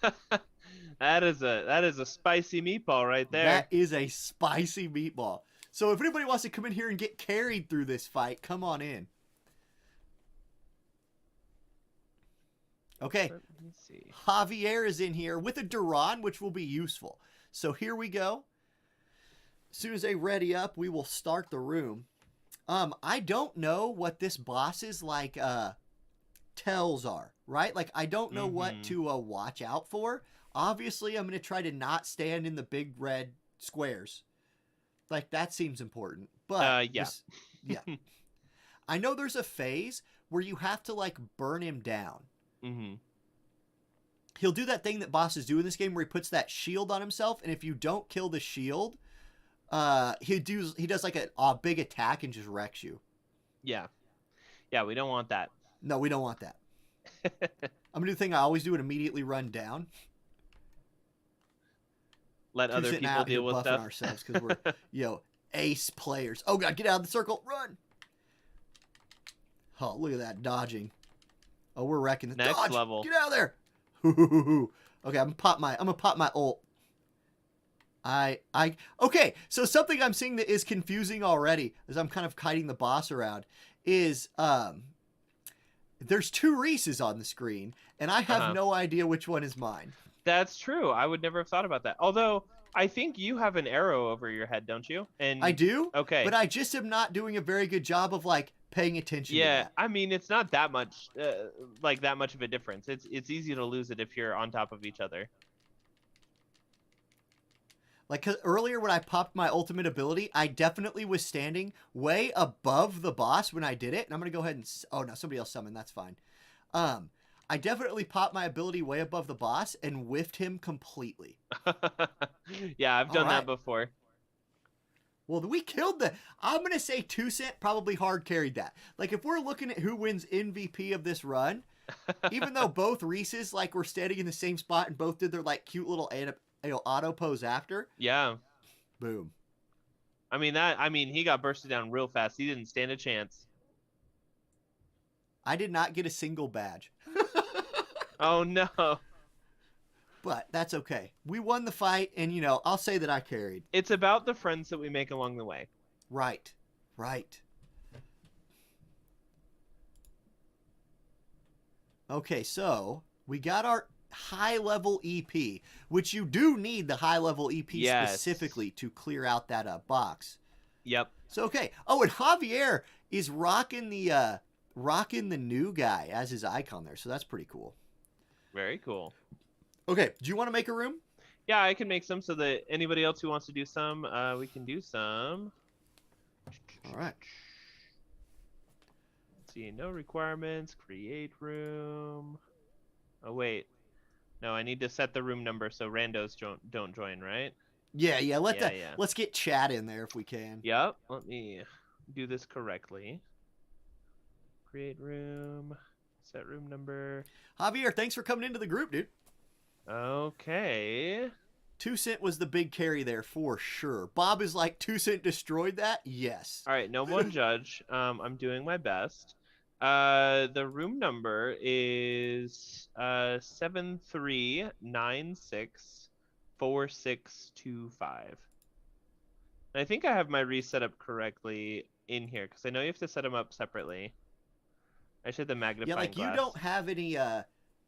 That is a spicy meatball right there. That is a spicy meatball. So if anybody wants to come in here and get carried through this fight, come on in. Okay. Let me see. Javier is in here with a Duran, which will be useful. So here we go. As soon as they ready up, we will start the room. I don't know what this boss's like tells are, right? Like I don't know what to watch out for. Obviously, I'm going to try to not stand in the big red squares. Like that seems important. But Yeah. yeah. I know there's a phase where you have to like burn him down. Mm-hmm. He'll do that thing that bosses do in this game where he puts that shield on himself, and if you don't kill the shield, he does like a big attack and just wrecks you. Yeah. Yeah, we don't want that. No, we don't want that. I'm gonna do the thing I always do and immediately run down. Let other Sitting people out here deal with buffing stuff. ourselves because we're ace players. Oh god, get out of the circle, run! Oh, look at that dodging. Oh, we're wrecking the Next dodge. level. Get out of there. Okay, I'm gonna pop my ult. Okay, so something I'm seeing that is confusing already as I'm kind of kiting the boss around is there's 2 Reese's on the screen and I have no idea which one is mine. That's true. I would never have thought about that. Although I think you have an arrow over your head, don't you? And I do. Okay. But I just am not doing a very good job of like paying attention to that. I mean, it's not that much like that much of a difference. It's easy to lose it if you're on top of each other. Like, 'cause earlier when I popped my ultimate ability, I definitely was standing way above the boss when I did it. And I'm going to go ahead and... Oh, no, somebody else summoned. That's fine. I definitely popped my ability way above the boss and whiffed him completely. Yeah, I've done that before. Well, we killed the... I'm going to say 2 Cent probably hard carried that. Like, if we're looking at who wins MVP of this run, even though both Reese's, like, were standing in the same spot and both did their, like, cute little auto pose after. Yeah. Boom. I mean, he got bursted down real fast. He didn't stand a chance. I did not get a single badge. Oh, no. But that's okay. We won the fight, and, you know, I'll say that I carried. It's about the friends that we make along the way. Right. Right. Okay, so we got our high-level EP, which you do need the high-level EP specifically to clear out that box. Yep. So, okay. Oh, and Javier is rocking the new guy as his icon there, so that's pretty cool. Very cool. Okay, do you want to make a room? Yeah, I can make some so that anybody else who wants to do some, we can do some. All right. Let's see, no requirements, create room. Oh, wait. No, I need to set the room number so randos don't join, right? Yeah. Let's get chat in there if we can. Yep. Let me do this correctly. Create room. Set room number. Javier, thanks for coming into the group, dude. Okay. 2 Cent was the big carry there for sure. Bob is like, 2 Cent destroyed that? Yes. All right, no one judge. I'm doing my best. The room number is 73964625. And I think I have my reset up correctly in here because I know you have to set them up separately. I should have the magnifying glass. Yeah, like you don't have any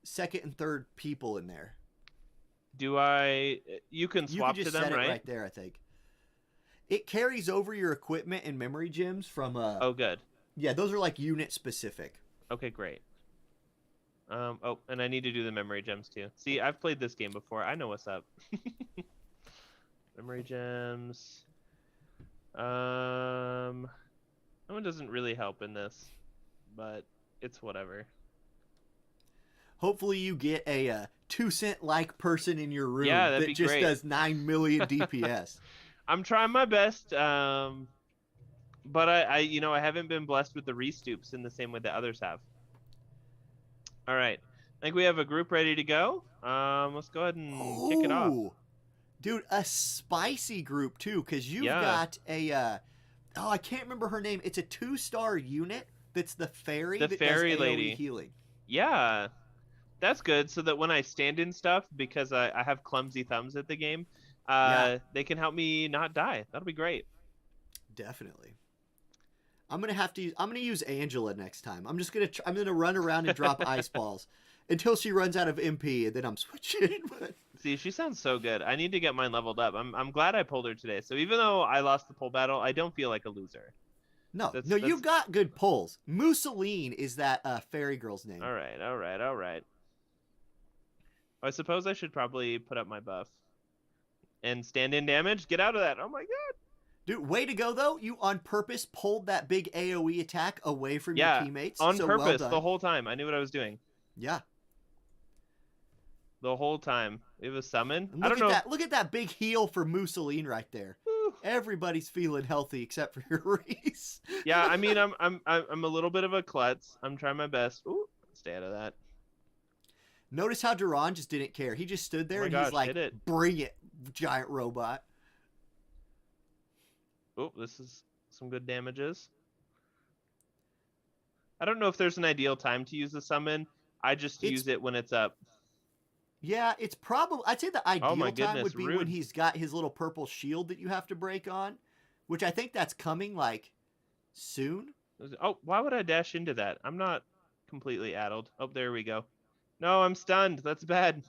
second and third people in there. Do I? You can swap you can just to them, set right? It right there, I think. It carries over your equipment and memory gems from. Oh, good. Yeah, those are like unit specific. Okay, great. Oh, and I need to do the memory gems too. See, I've played this game before. I know what's up. Memory gems. That one doesn't really help in this, but it's whatever. Hopefully you get a 2 Cent like person in your room that just great. Does 9 million DPS. I'm trying my best, but I haven't been blessed with the restoops in the same way that others have. All right, I think we have a group ready to go. Let's go ahead and kick it off. Dude, a spicy group too, because you've got a I can't remember her name. It's a 2-star unit that's the fairy. The fairy does AoE lady healing. Yeah, that's good. So that when I stand in stuff, because I have clumsy thumbs at the game, they can help me not die. That'll be great. Definitely. I'm gonna use Angela next time. I'm gonna run around and drop ice balls until she runs out of MP, and then I'm switching. See, she sounds so good. I need to get mine leveled up. I'm glad I pulled her today. So even though I lost the pole battle, I don't feel like a loser. No, you got good pulls. Mousseline is that fairy girl's name. All right. I suppose I should probably put up my buff and stand in damage. Get out of that. Oh my god. Dude, way to go, though. You on purpose pulled that big AoE attack away from your Yeah, teammates. on so purpose well done. the whole time. I knew what I was doing. Yeah. The whole time. It was summon. And I look don't at know. that. Look at that big heal for Mussolini right there. Whew. Everybody's feeling healthy except for your Reese. Yeah, I mean, I'm a little bit of a klutz. I'm trying my best. Ooh, stay out of that. Notice how Duran just didn't care. He just stood there Oh my and gosh, he's like, hit it. bring it, giant robot. Oh, this is some good damages. I don't know if there's an ideal time to use the summon. I just use it when it's up. Yeah, it's probably, I'd say the ideal Oh my time goodness, would be rude. when he's got his little purple shield that you have to break on, which I think that's coming like soon. Oh, why would I dash into that? I'm not completely addled. Oh, there we go. No, I'm stunned. That's bad.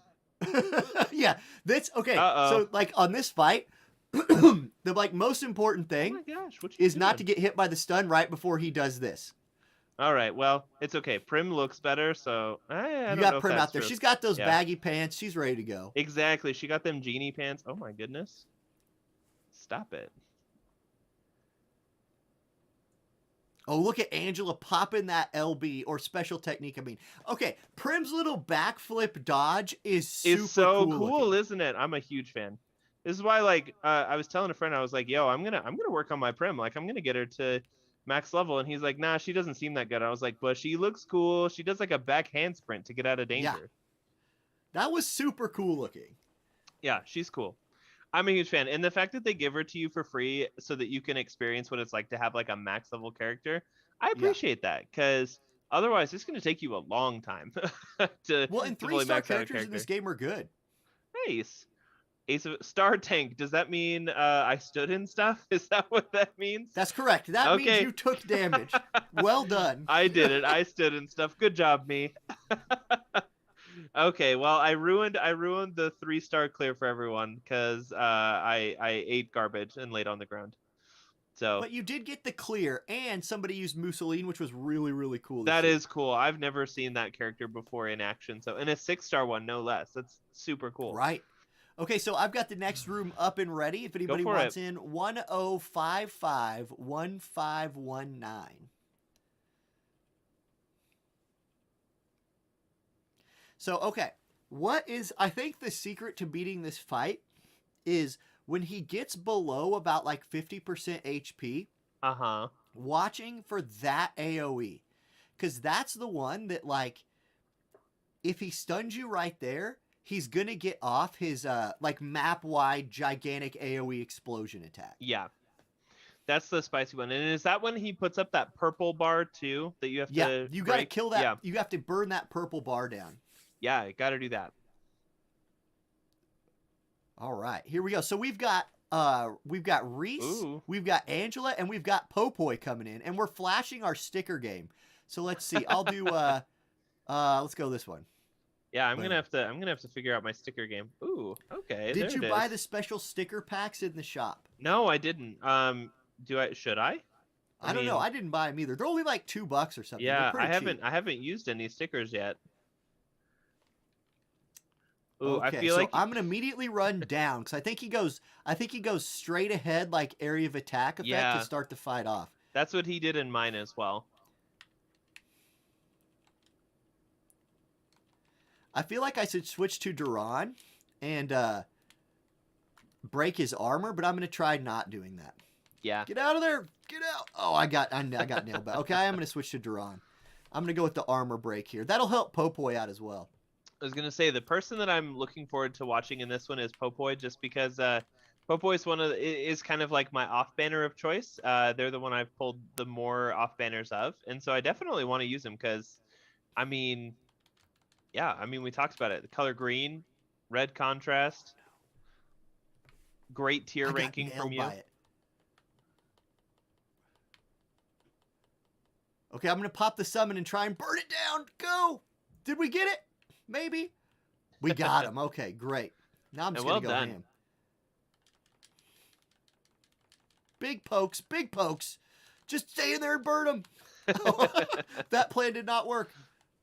Yeah, that's okay. Uh-oh. So like on this fight, the like most important Oh thing my gosh, what you is not to doing? get hit by the stun right before he does this. All right, well, it's okay. Prim looks better, so I You don't know got if Prim that's out there. true. She's got those Yeah. baggy pants. She's ready to go. Exactly. She got them genie pants. Oh my goodness. Stop it. Oh, look at Angela popping that LB or special technique. I mean, okay, Prim's little backflip dodge is super It's so cool, cool, isn't it? I'm a huge fan. This is why, like, I was telling a friend, I was like, "Yo, I'm gonna work on my Prim. Like, I'm gonna get her to max level." And he's like, "Nah, she doesn't seem that good." I was like, "But she looks cool. She does like a backhand sprint to get out of danger." Yeah. That was super cool looking. Yeah, she's cool. I'm a huge fan, and the fact that they give her to you for free so that you can experience what it's like to have like a max level character, I appreciate that because otherwise it's gonna take you a long time to Well, and to fully 3-star max out a characters in this character. game are good. Nice. Ace of Star Tank. Does that mean I stood in stuff? Is that what that means? That's correct. That means Okay. you took damage. Well done. I did it. I stood in stuff. Good job, me. Okay, well, I ruined the 3-star clear for everyone because I ate garbage and laid on the ground. So But you did get the clear, and somebody used Mussolini, which was really, really cool. that is cool. I've never seen that character before in action. So, and a 6-star one, no less. That's super cool. Right. Okay, so I've got the next room up and ready. If anybody for wants it. in, 1055-1519. So, okay, what is, I think the secret to beating this fight is when he gets below about like 50% HP, Uh-huh. watching for that AoE. Because that's the one that, like, if he stuns you right there, he's going to get off his, like, map-wide gigantic AoE explosion attack. Yeah. That's the spicy one. And is that when he puts up that purple bar too that you have to you got to break? kill that. Yeah. You have to burn that purple bar down. Yeah, got to do that. All right, here we go. So we've got Reese, Ooh. we've got Angela, and we've got Popoy coming in, and we're flashing our sticker game. So let's see. I'll do let's go this one. Yeah, I'm gonna have to figure out my sticker game. Ooh, okay. Did there you it buy is. the special sticker packs in the shop? No, I didn't. Should I? I don't know. I didn't buy them either. They're only like $2 or something. Yeah, They're pretty cheap. I haven't used any stickers yet. Ooh, Okay, I feel so like I'm gonna immediately run down because I think he goes straight ahead like area of attack effect Yeah. to start the fight off. that's what he did in mine as well. I feel like I should switch to Duran and break his armor, but I'm gonna try not doing that. Yeah. Get out of there! Get out! Oh, I got nailed back. Okay, I'm gonna switch to Duran. I'm gonna go with the armor break here. That'll help Popoy out as well. I was gonna say the person that I'm looking forward to watching in this one is Popoy, just because Popoy is kind of like my off banner of choice. They're the one I've pulled the more off banners of, and so I definitely want to use him because, I mean, yeah, I mean we talked about it. The color green, red contrast, great tier I got ranking nailed from you. by it. Okay, I'm gonna pop the summon and try and burn it down. Go! Did we get it? Maybe. We got him. Okay, great. Now I'm just Well gonna go done. ham. Big pokes, big pokes. Just stay in there and burn them. That plan did not work.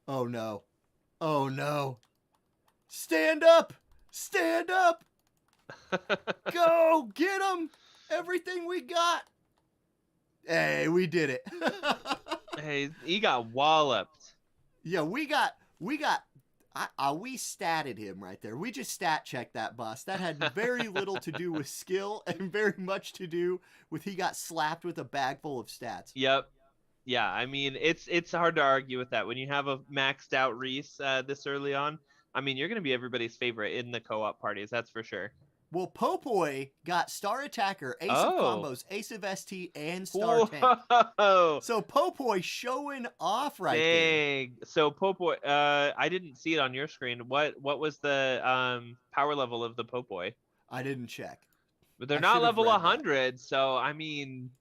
Oh no. Oh no. Stand up. Stand up. Go. Get him. Everything we got. Hey, we did it. Hey, he got walloped. Yeah, we statted him right there. We just stat checked that boss. That had very little to do with skill and very much to do with he got slapped with a bag full of stats. Yep. Yeah, I mean, it's hard to argue with that when you have a maxed out Reese this early on. I mean, you're gonna be everybody's favorite in the co-op parties, that's for sure. Well, Popoi got Star Attacker, Ace of Oh. Combos, Ace of ST, and Star Tank. Whoa! So Popoi showing off right there. Dang. So Popoi, I didn't see it on your screen. What was the power level of the Popoi? I didn't check. But they're I not should have level read that. 100, so I mean,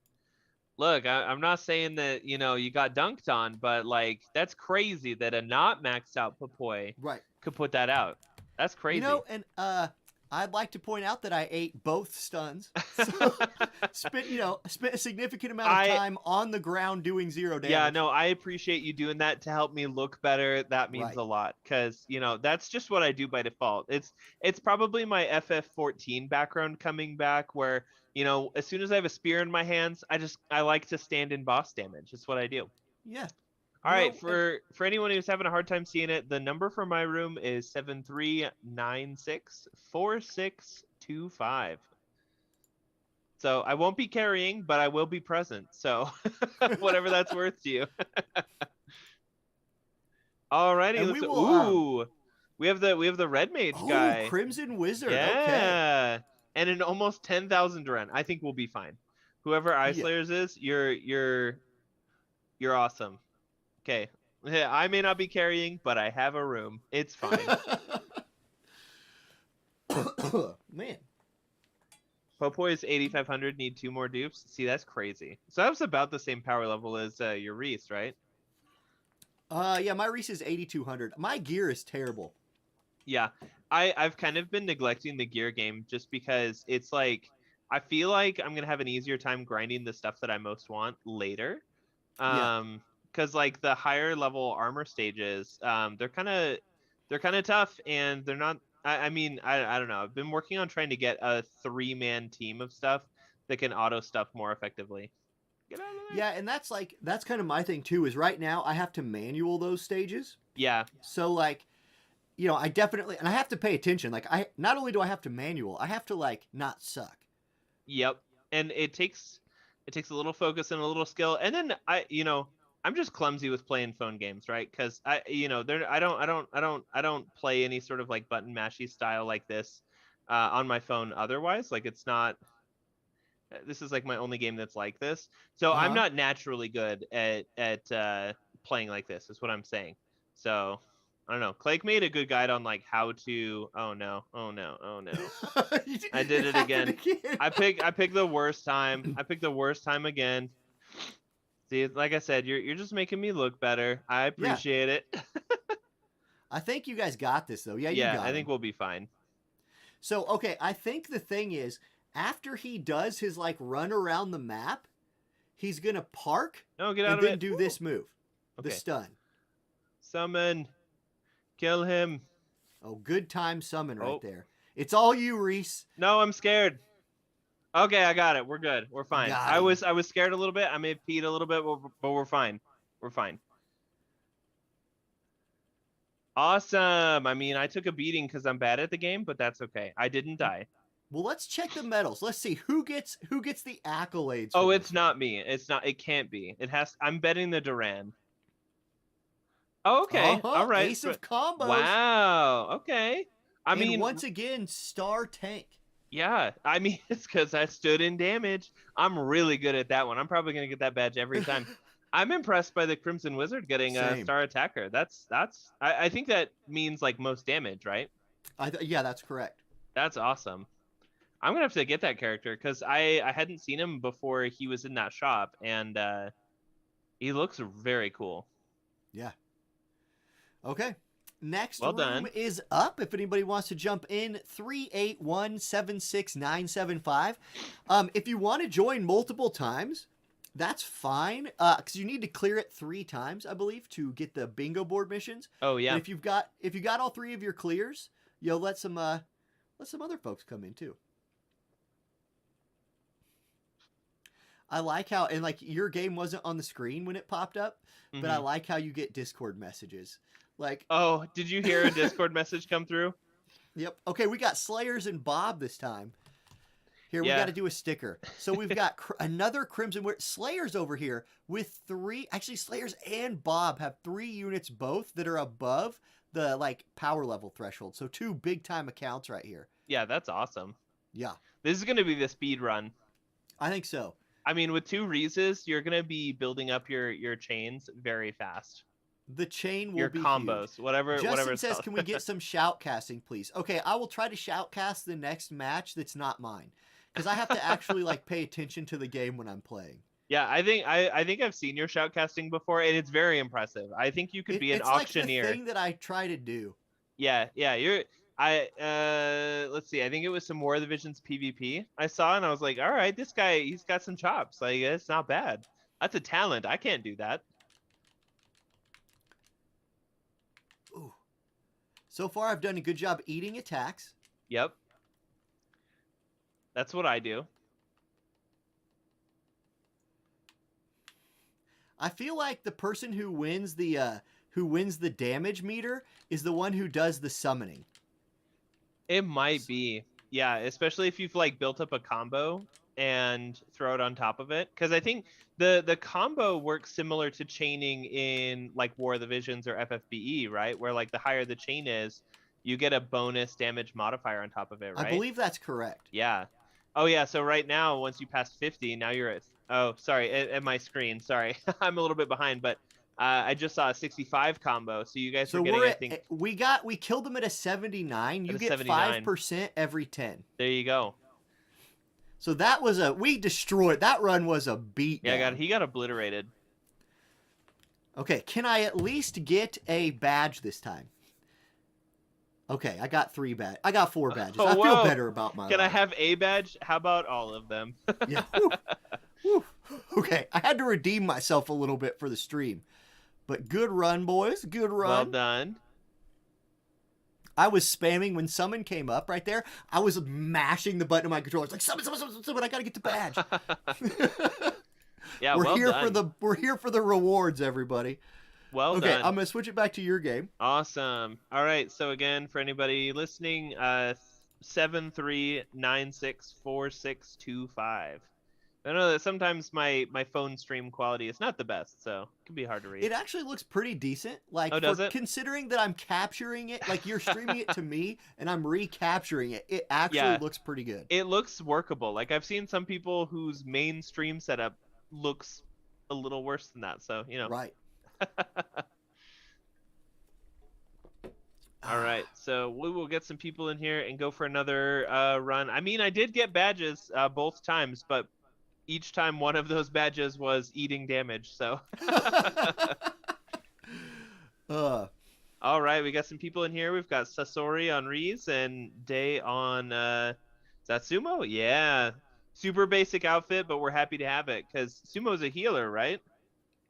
look, I'm not saying that, you know, you got dunked on, but like that's crazy that a not maxed out Popoi Right. could put that out. That's crazy. You know, and I'd like to point out that I ate both stuns. So spent a significant amount of time on the ground doing 0 damage. Yeah, no, I appreciate you doing that to help me look better. That means Right. a lot because, you know, that's just what I do by default. It's probably my FF14 background coming back where, you know, as soon as I have a spear in my hands, I like to stand in boss damage. It's what I do. Yeah. All right, for anyone who's having a hard time seeing it, the number for my room is 73964625. So I won't be carrying, but I will be present. So whatever that's worth to you. Alrighty, we will, we have the red mage guy. Crimson Wizard. Yeah. Okay. And an almost 10,000 run. I think we'll be fine. Whoever Ice Slayers is, you're awesome. Okay. Yeah, I may not be carrying, but I have a room. It's fine. Man. Popoi is 8,500. Need 2 more dupes. See, that's crazy. So that was about the same power level as your Reese, right? Yeah, my Reese is 8,200. My gear is terrible. Yeah, I've kind of been neglecting the gear game just because it's like I feel like I'm gonna have an easier time grinding the stuff that I most want later. Because like the higher level armor stages, they're kind of tough, and they're not. I mean, I don't know. I've been working on trying to get a 3-man team of stuff that can auto stuff more effectively. Get out of there. Yeah, and that's kind of my thing too. Is right now I have to manual those stages. Yeah. So like, you know, I definitely, and I have to pay attention. Like I not only do I have to manual, I have to like not suck. Yep. And it takes a little focus and a little skill, and then I'm just clumsy with playing phone games, right? Because I don't play any sort of like button mashy style like this on my phone. Otherwise, like it's not. This is like my only game that's like this, so I'm not naturally good at playing like this. Is what I'm saying. So I don't know. Clake made a good guide on like how to. Oh no! I did it again. I picked the worst time. I picked the worst time again. See, like I said, you're just making me look better. I appreciate it. I think you guys got this though. Yeah, you got it. I think we'll be fine. So okay, I think the thing is, after he does his like run around the map, he's gonna park. No, get out and of it. then do this move, the stun. Summon, kill him. Oh, good time summon right there. It's all you, Reese. No, I'm scared. Okay, I got it. We're good. We're fine. I was scared a little bit. I may have peed a little bit, but we're fine. We're fine. Awesome. I mean, I took a beating because I'm bad at the game, but that's okay. I didn't die. Well, let's check the medals. Let's see who gets the accolades. Oh, it's not me. It's not. It can't be. It has. I'm betting the Duran. Oh, okay. All right. Ace of Combos. Wow. Okay. I mean, once again, Star Tank. Yeah, I mean, it's because I stood in damage. I'm really good at that one. I'm probably gonna get that badge every time. I'm impressed by the Crimson Wizard getting a Star Attacker. I think that means like most damage, right? Yeah, that's correct. That's awesome. I'm gonna have to get that character because I hadn't seen him before he was in that shop, and he looks very cool. Yeah. Okay. Next well room done. is up. If anybody wants to jump in, 381-76975. If you want to join multiple times, that's fine. Because you need to clear it 3 times, I believe, to get the bingo board missions. Oh yeah. And if you got all 3 of your clears, you'll let some other folks come in too. I like how, and like your game wasn't on the screen when it popped up, but I Hmm. like how you get Discord messages. Like, Oh, did you hear a Discord message come through? yep. Okay, we got Slayers and Bob this time. Here, we got Yeah. to do a sticker. So we've got another Crimson Slayers over here with 3. Actually, Slayers and Bob have 3 units both that are above the like power level threshold. So 2 big time accounts right here. Yeah, that's awesome. Yeah, This is going to be the speed run. I think so. I mean, with 2 Reeses, you're going to be building up your chains very fast. The chain will Your be combos, huge. whatever. Justin says, called. "Can we get some shout casting, please?" Okay, I will try to shout cast the next match that's not mine, because I have to actually like pay attention to the game when I'm playing. Yeah, I think I've seen your shoutcasting before, and it's very impressive. I think you could be an auctioneer. It's like the thing that I try to do. Yeah, you're. Let's see. I think it was some War of the Visions PvP I saw, and I was like, all right, this guy, he's got some chops. Like, it's not bad. That's a talent. I can't do that. Ooh. So far, I've done a good job eating attacks. Yep. That's what I do. I feel like the person who wins the damage meter is the one who does the summoning. It might be. Yeah, especially if you've like built up a combo and throw it on top of it. Because I think the combo works similar to chaining in like War of the Visions or FFBE, right? Where like the higher the chain is, you get a bonus damage modifier on top of it, right? I believe that's correct. Yeah. Oh yeah, so right now, once you pass 50, now you're at, oh, sorry, at my screen, sorry. I'm a little bit behind, but I just saw a 65 combo, so you guys were getting, I think... We killed them at a 79. You get 79. 5% every 10. There you go. So that was we destroyed, that run was a beat. Yeah, he got obliterated. Okay, can I at least get a badge this time? Okay, I got 3 badges. I got 4 badges. I feel better about my Can life. I have a badge? How about all of them? Yeah. Whew. Whew. Okay, I had to redeem myself a little bit for the stream. But good run, boys. Good run. Well done. I was spamming when summon came up right there. I was mashing the button on my controller. It's like, summon, summon, summon, summon. I got to get the badge. Yeah, we're here for the rewards, everybody. Well done. Okay, I'm going to switch it back to your game. Awesome. All right, so again, for anybody listening, 73964625. I know that sometimes my phone stream quality is not the best, so it can be hard to read. It actually looks pretty decent. Like, does it? Considering that I'm capturing it, like you're streaming it to me and I'm recapturing it, it actually looks pretty good. It looks workable. Like, I've seen some people whose main stream setup looks a little worse than that, so, you know. Right. All right, so we will get some people in here and go for another run. I mean, I did get badges both times, but each time one of those badges was eating damage, so. All right, we got some people in here. We've got Sasori on Reese and Day on Sumo? Yeah. Super basic outfit, but we're happy to have it because Sumo's a healer, right?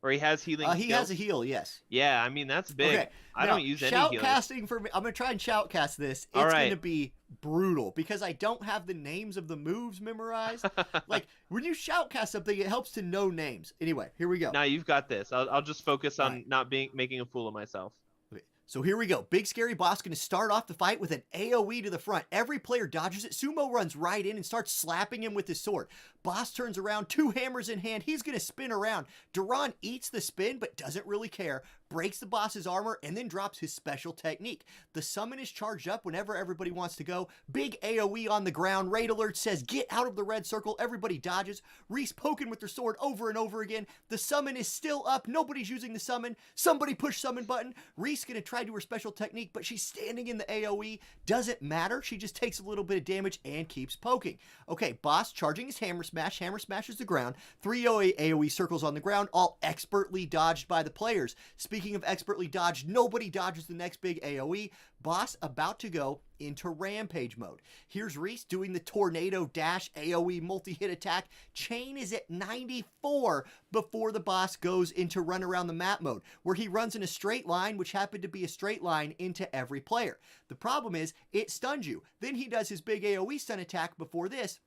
Or he has healing skills? He has a heal, yes. Yeah, I mean, that's big. Okay, I don't use any healers. Shoutcasting for me, I'm going to try and shoutcast this. It's going to be brutal because I don't have the names of the moves memorized. Like, when you shoutcast something, it helps to know names. Anyway, here we go. Now you've got this. I'll just focus on not making a fool of myself. Okay, so here we go. Big Scary Boss going to start off the fight with an AoE to the front. Every player dodges it. Sumo runs right in and starts slapping him with his sword. Boss turns around, 2 hammers in hand. He's going to spin around. Duran eats the spin, but doesn't really care. Breaks the boss's armor, and then drops his special technique. The summon is charged up whenever everybody wants to go. Big AoE on the ground. Raid alert says, get out of the red circle. Everybody dodges. Reese poking with their sword over and over again. The summon is still up. Nobody's using the summon. Somebody push summon button. Reese going to try to do her special technique, but she's standing in the AoE. Doesn't matter. She just takes a little bit of damage and keeps poking. Okay, boss charging his hammer smash. Hammer smashes the ground. 3 AoE circles on the ground, all expertly dodged by the players. Speaking of expertly dodged, nobody dodges the next big AoE. Boss about to go into rampage mode. Here's Reese doing the tornado dash AoE multi-hit attack. Chain is at 94 before the boss goes into run around the map mode, where he runs in a straight line, which happened to be a straight line into every player. The problem is it stuns you. Then he does his big AoE stun attack before this.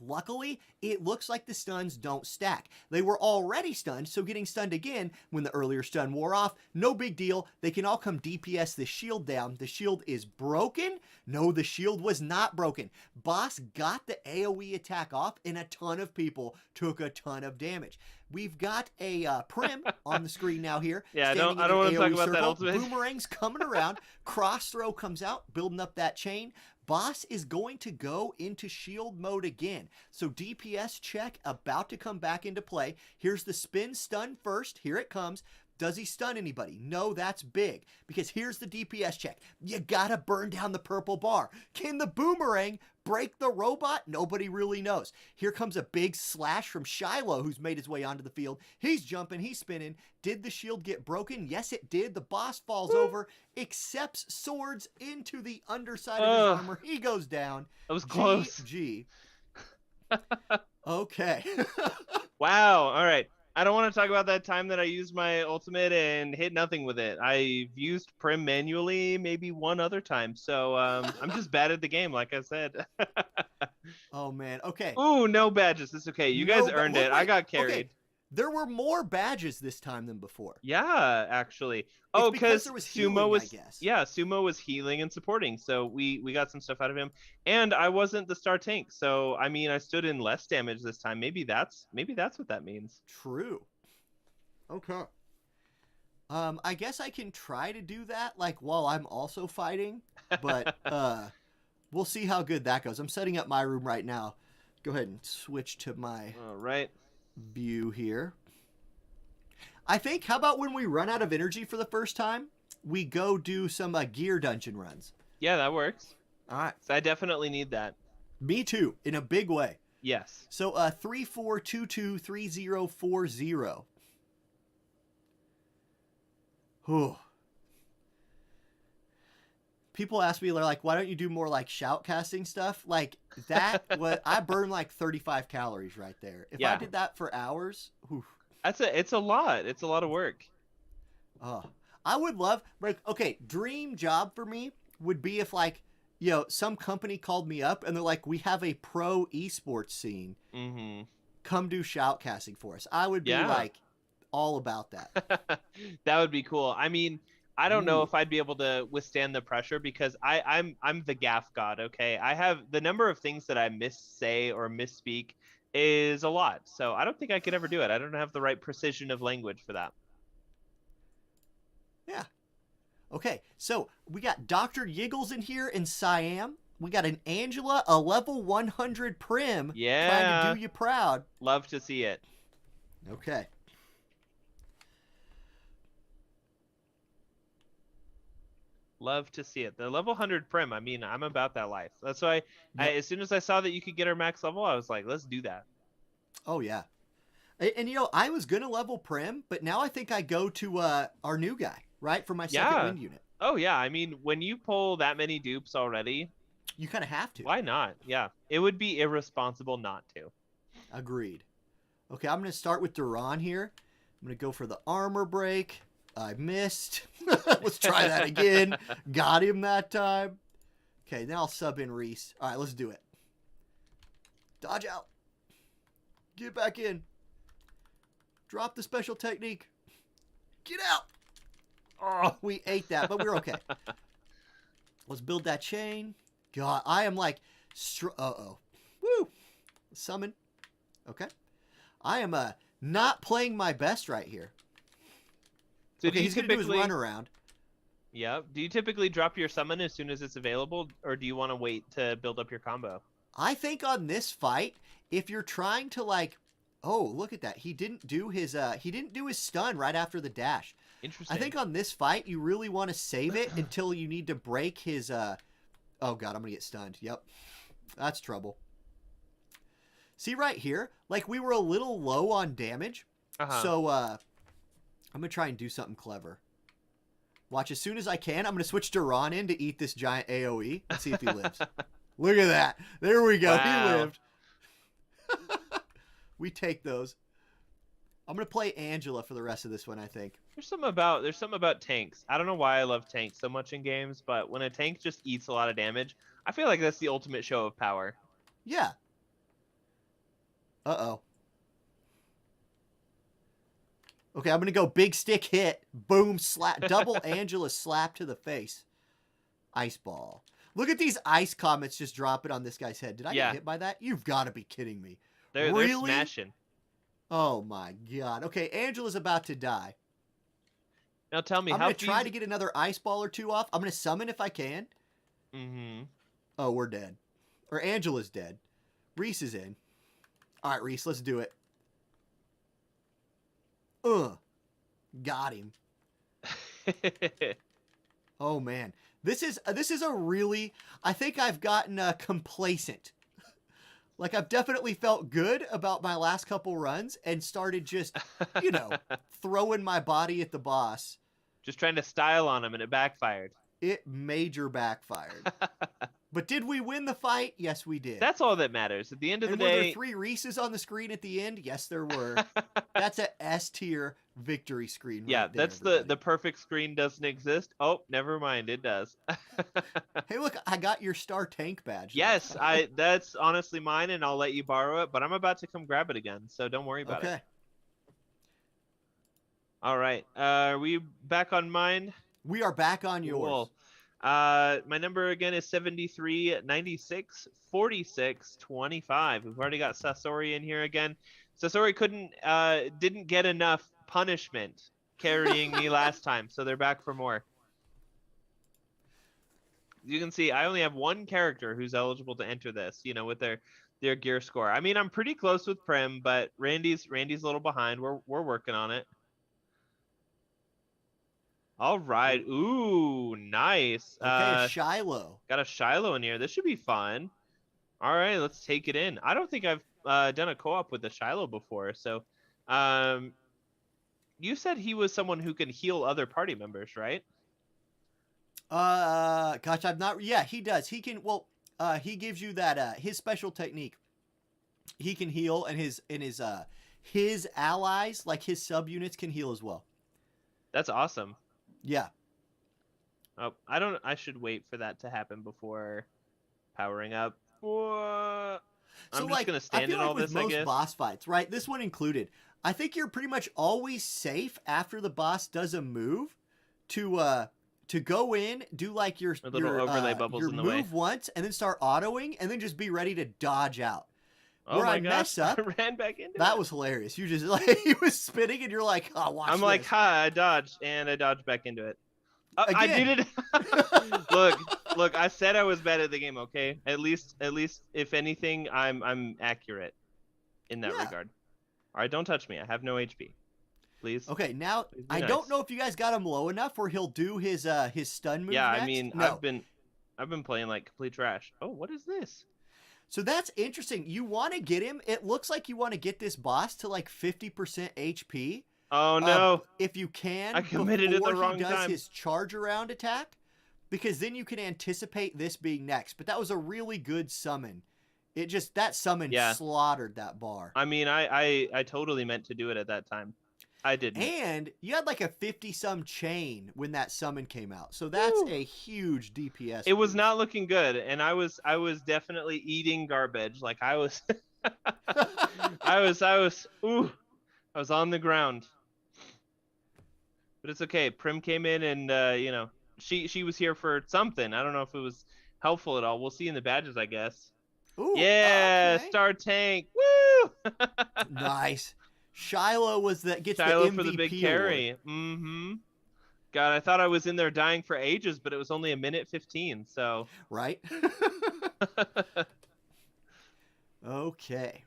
Luckily, it looks like the stuns don't stack. They were already stunned, so getting stunned again when the earlier stun wore off, no big deal. They can all come DPS the shield down. The shield is broken. No, the shield was not broken. Boss got the AoE attack off, and a ton of people took a ton of damage. We've got a Prim on the screen now here. Yeah, I don't want to talk about that ultimate. Boomerang's coming around. Cross throw comes out, building up that chain. Boss is going to go into shield mode again. So DPS check about to come back into play. Here's the spin stun first. Here it comes. Does he stun anybody? No, that's big. Because here's the DPS check. You gotta burn down the purple bar. Can the boomerang break the robot? Nobody really knows. Here comes a big slash from Shiloh, who's made his way onto the field. He's jumping, he's spinning. Did the shield get broken? Yes, it did. The boss falls over, accepts swords into the underside of his armor. He goes down. That was close. GG. Okay. Wow. All right. I don't want to talk about that time that I used my ultimate and hit nothing with it. I've used Prim manually maybe one other time, so I'm just bad at the game, like I said. Oh, man. Okay. Ooh, no badges. It's okay. You guys earned it. I got carried. Okay. There were more badges this time than before. Yeah, actually. Oh, because there was healing, Sumo was, I guess. Yeah, Sumo was healing and supporting, so we got some stuff out of him. And I wasn't the star tank, so I mean, I stood in less damage this time. Maybe that's what that means. True. Okay. I guess I can try to do that, like, while I'm also fighting, but we'll see how good that goes. I'm setting up my room right now. Go ahead and switch to my All right. view here. I think, how about when we run out of energy for the first time, we go do some gear dungeon runs? Yeah, that works. All right. So I definitely need that. Me too, in a big way. Yes. So 34223040. Whew. People ask me, they're like, why don't you do more like shout casting stuff? Like that, I burn like 35 calories right there. If I did that for hours, whew. It's a lot. It's a lot of work. Oh, I would love, like, okay, dream job for me would be if, like, you know, some company called me up and they're like, we have a pro esports scene. Mm-hmm. Come do shout casting for us. I would be like all about that. That would be cool. I mean, I don't know if I'd be able to withstand the pressure because I'm the gaff god. Okay, I have the number of things that I missay or misspeak is a lot, so I don't think I could ever do it. I don't have the right precision of language for that. Yeah. Okay, so we got Dr. Yiggles in here and Siam. We got an Angela, a level 100 Prim. Yeah. Trying to do you proud. Love to see it. Okay. Love to see it. The level 100 Prim, I mean, I'm about that life. That's why as soon as I saw that you could get her max level, I was like, let's do that. Oh, yeah. And you know, I was going to level Prim, but now I think I go to our new guy, right? For my second wind unit. Oh, yeah. I mean, when you pull that many dupes already, you kind of have to. Why not? Yeah. It would be irresponsible not to. Agreed. Okay, I'm going to start with Duran here. I'm going to go for the armor break. I missed. Let's try that again. Got him that time. Okay, now I'll sub in Reese. All right, let's do it. Dodge out. Get back in. Drop the special technique. Get out. Oh, we ate that, but we're okay. Let's build that chain. God, I am like... Uh-oh. Woo. Summon. Okay. I am not playing my best right here. So okay, he's going to do his run around. Yeah. Do you typically drop your summon as soon as it's available, or do you want to wait to build up your combo? I think on this fight, if you're trying to, like... Oh, look at that. He didn't do his stun right after the dash. Interesting. I think on this fight, you really want to save it until you need to break his... Oh, God, I'm going to get stunned. Yep. That's trouble. See right here? Like, we were a little low on damage. So, I'm going to try and do something clever. Watch, as soon as I can, I'm going to switch Duran in to eat this giant AoE. Let's see if he lives. Look at that. There we go. Wow. He lived. We take those. I'm going to play Angela for the rest of this one, I think. There's something about tanks. I don't know why I love tanks so much in games, but when a tank just eats a lot of damage, I feel like that's the ultimate show of power. Yeah. Uh-oh. Okay, I'm going to go big stick hit. Boom, slap. Double Angela slap to the face. Ice ball. Look at these ice comets just dropping on this guy's head. Did I get hit by that? You've got to be kidding me. They're Really? smashing. Oh, my God. Okay, Angela's about to die. Now tell me, I'm going to try to get another ice ball or two off. I'm going to summon if I can. Mm-hmm. Oh, we're dead. Or Angela's dead. Reese is in. All right, Reese, let's do it. Got him. Oh, man. This is a really... I think I've gotten complacent. Like, I've definitely felt good about my last couple runs and started just, you know, throwing my body at the boss. Just trying to style on him, and it backfired. It major backfired. But did we win the fight? Yes, we did. That's all that matters. At the end of the day... Were there 3 Reese's on the screen at the end? Yes, there were. That's a S-tier victory screen. Yeah, right there, that's everybody. the perfect screen doesn't exist. Oh, never mind, it does. Hey, look, I got your Star Tank badge. Yes, that's honestly mine, and I'll let you borrow it, but I'm about to come grab it again, so don't worry about it. Okay. All right. Are we back on mine? We are back on yours. Cool. My number again is 73 96 46 25. We've already got Sasori in here again. Sasori didn't get enough punishment carrying me last time, so they're back for more. You can see I only have one character who's eligible to enter this, you know, with their gear score. I mean, I'm pretty close with Prim, but Randy's a little behind. We're working on it. All right. Ooh, nice. Okay, Shiloh. Got a Shiloh in here. This should be fun. All right, let's take it in. I don't think I've done a co-op with the Shiloh before. So, you said he was someone who can heal other party members, right? Gosh, I've not. Yeah, he does. He can. Well, he gives you that. His special technique. He can heal, and his allies, like his subunits, can heal as well. That's awesome. Yeah. Oh, I should wait for that to happen before powering up. I'm just gonna stand in all this, I guess. Most boss fights, right? This one included. I think you're pretty much always safe after the boss does a move to go in, do like your overlay bubbles in the way. Move once, and then start autoing, and then just be ready to dodge out. Oh Where my I gosh, mess up, I ran back into that was hilarious. You just like he was spinning, and you're like, "Oh, watch I'm this." like, "Hi!" I dodged, and I dodged back into it. I Again. did it. Look! I said I was bad at the game. Okay, at least, if anything, I'm accurate in that regard. All right, don't touch me. I have no HP. Please. Okay, now I nice. don't know if you guys got him low enough where he'll do his stun move. Yeah, next. I mean, No. I've been playing like complete trash. Oh, what is this? So that's interesting. You want to get him. It looks like you want to get this boss to like 50% HP. Oh no! If you can, I committed at the wrong he does time. his charge around attack, because then you can anticipate this being next. But that was a really good summon. That summon slaughtered that bar. I mean, I totally meant to do it at that time. I didn't. And you had like a 50-some chain when that summon came out. So that's a huge DPS. It was not looking good, and I was definitely eating garbage. Like I was I was on the ground. But it's okay. Prim came in and you know, she was here for something. I don't know if it was helpful at all. We'll see in the badges, I guess. Ooh, yeah, okay. Star Tank. Woo! Nice. Shiloh gets the MVP for the big carry. Mm-hmm. God, I thought I was in there dying for ages, but it was only 1:15. So right. Okay.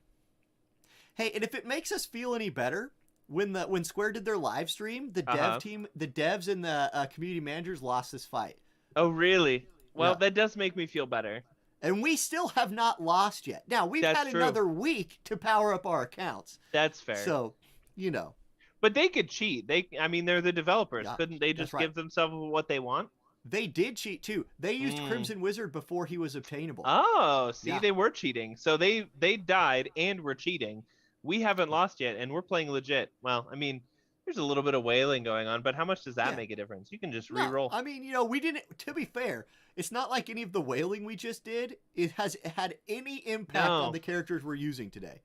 Hey, and if it makes us feel any better, when Square did their live stream, the dev team, the devs and the community managers lost this fight. Oh, really? Well, Yeah. that does make me feel better. And we still have not lost yet. Now, we've had another week to power up our accounts. That's fair. So, you know. But they could cheat. I mean, they're the developers. Yeah, Couldn't they just give themselves what they want? They did cheat, too. They used Crimson Wizard before he was obtainable. Oh, see, they were cheating. So they died and were cheating. We haven't lost yet, and we're playing legit. Well, I mean, there's a little bit of wailing going on, but how much does that make a difference? You can just re-roll. I mean, you know, we didn't, to be fair, it's not like any of the wailing we just did, it has had any impact on the characters we're using today.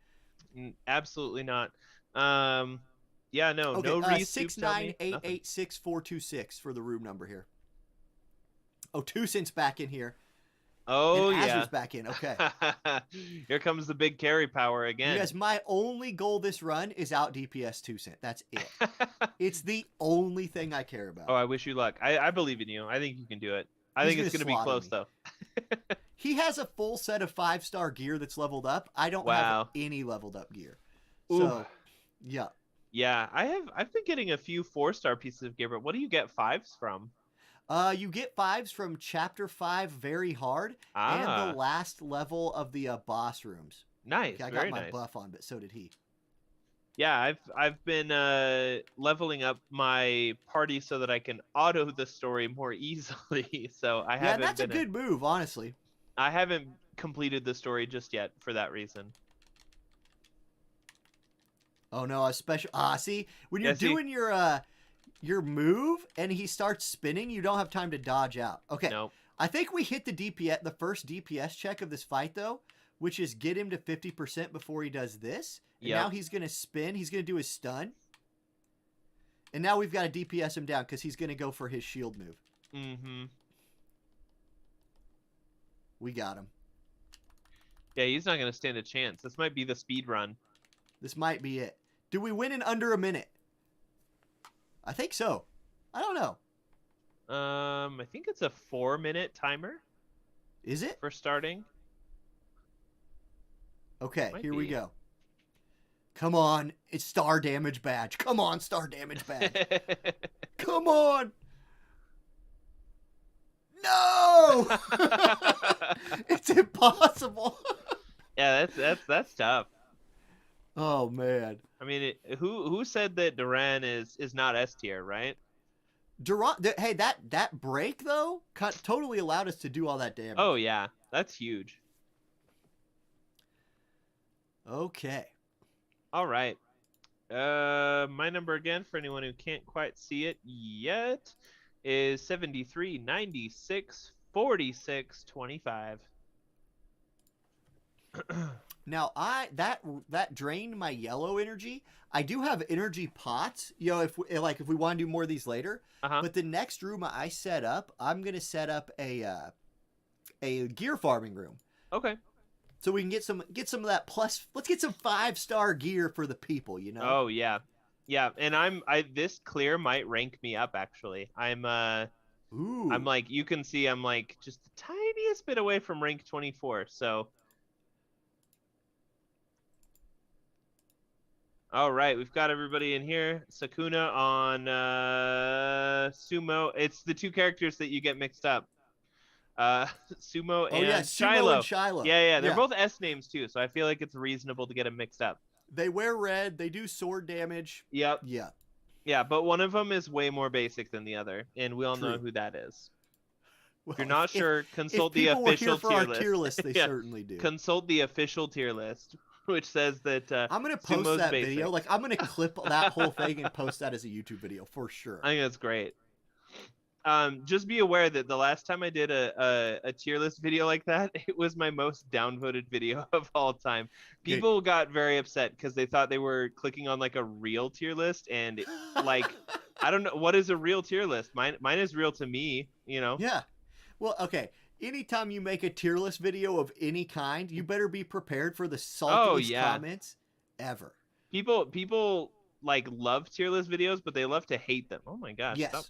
Absolutely not. Um, yeah, no, Okay, no Reese six soups. Tell nine me eight nothing. eight six 426 for the room number here. Oh, 2 cents back in here. And Oh yeah. Azra's back in. Okay. Here comes the big carry power You again. guys, my only goal this run is out DPS 2 cent. That's it. It's the only thing I care Oh, about. I wish you luck. I believe in you. I think you can do it. I He's think going it's to going to be slaughter close me. though. He has a full set of 5-star gear that's leveled up. I don't have Wow. any leveled up gear. Ooh. So, yeah. Yeah, I've been getting a few 4-star pieces of gear, but what do you get 5s from? You get 5s from Chapter 5 very hard and the Ah, last level of the boss rooms. nice, Okay, I got very my nice. buff on, but so did he. Yeah, I've been leveling up my party so that I can auto the story more easily. So Yeah, and that's a good move, honestly. I haven't completed the story just yet for that reason. Oh no, a special. See, when you're Yeah, see, doing your move and he starts spinning, you don't have time to dodge out. Okay, no. I think we hit the first DPS check of this fight though, which is get him to 50% before he does this. And Yep. now he's gonna spin. He's gonna do his stun. And now we've got to DPS him down because he's gonna go for his shield move. Mm-hmm. We got him. Yeah, he's not gonna stand a chance. This might be the speed run. This might be it. Do we win in under a minute? I think so. I don't know. I think it's a 4-minute timer Is it? for starting. Okay, Might here we be. go. Come on. It's star damage badge. Come on, star damage badge. Come on. No! It's impossible. Yeah, that's tough. Oh man. I mean, who said that Duran is not S tier, right? Hey, that break though totally allowed us to do all that damage. Oh yeah, that's huge. Okay. All right. My number again for anyone who can't quite see it yet is 73 96 46 25. Now that drained my yellow energy. I do have energy pots, you know, if we want to do more of these later. Uh-huh. But the next room I set up, I'm gonna set up a gear farming room, Okay. so we can get some of that plus. Let's get some 5-star gear for the people, you know. Oh yeah. Yeah, and this clear might rank me up actually. I'm Ooh. like, you can see I'm like just the tiniest bit away from rank 24. So all right, we've got everybody in here. Sakuna on Sumo. It's the two characters that you get mixed up. Sumo Oh and yeah, Sumo Shiloh. and Shiloh. Yeah, they're both S names too, so I feel like it's reasonable to get them mixed up. They wear red. They do sword damage. Yep. Yeah. Yeah, but one of them is way more basic than the other, and we all know True. who that is. Well, If you're not sure, consult the people were official here for our tier list. tier list, they Yeah, certainly do. consult the official tier list, which says that I'm gonna post Sumo's that basic. video. Like I'm gonna clip that whole thing and post that as a YouTube video for sure. I think that's great. Just be aware that the last time I did a tier list video like that, it was my most downvoted video of all time. People got very upset because they thought they were clicking on like a real tier list, and like I don't know what is a real tier list. Mine is real to me, you know. Yeah. Well, okay. Anytime you make a tier list video of any kind, you better be prepared for the saltiest comments ever. People like love tier list videos, but they love to hate them. Oh my gosh. Yes. Stop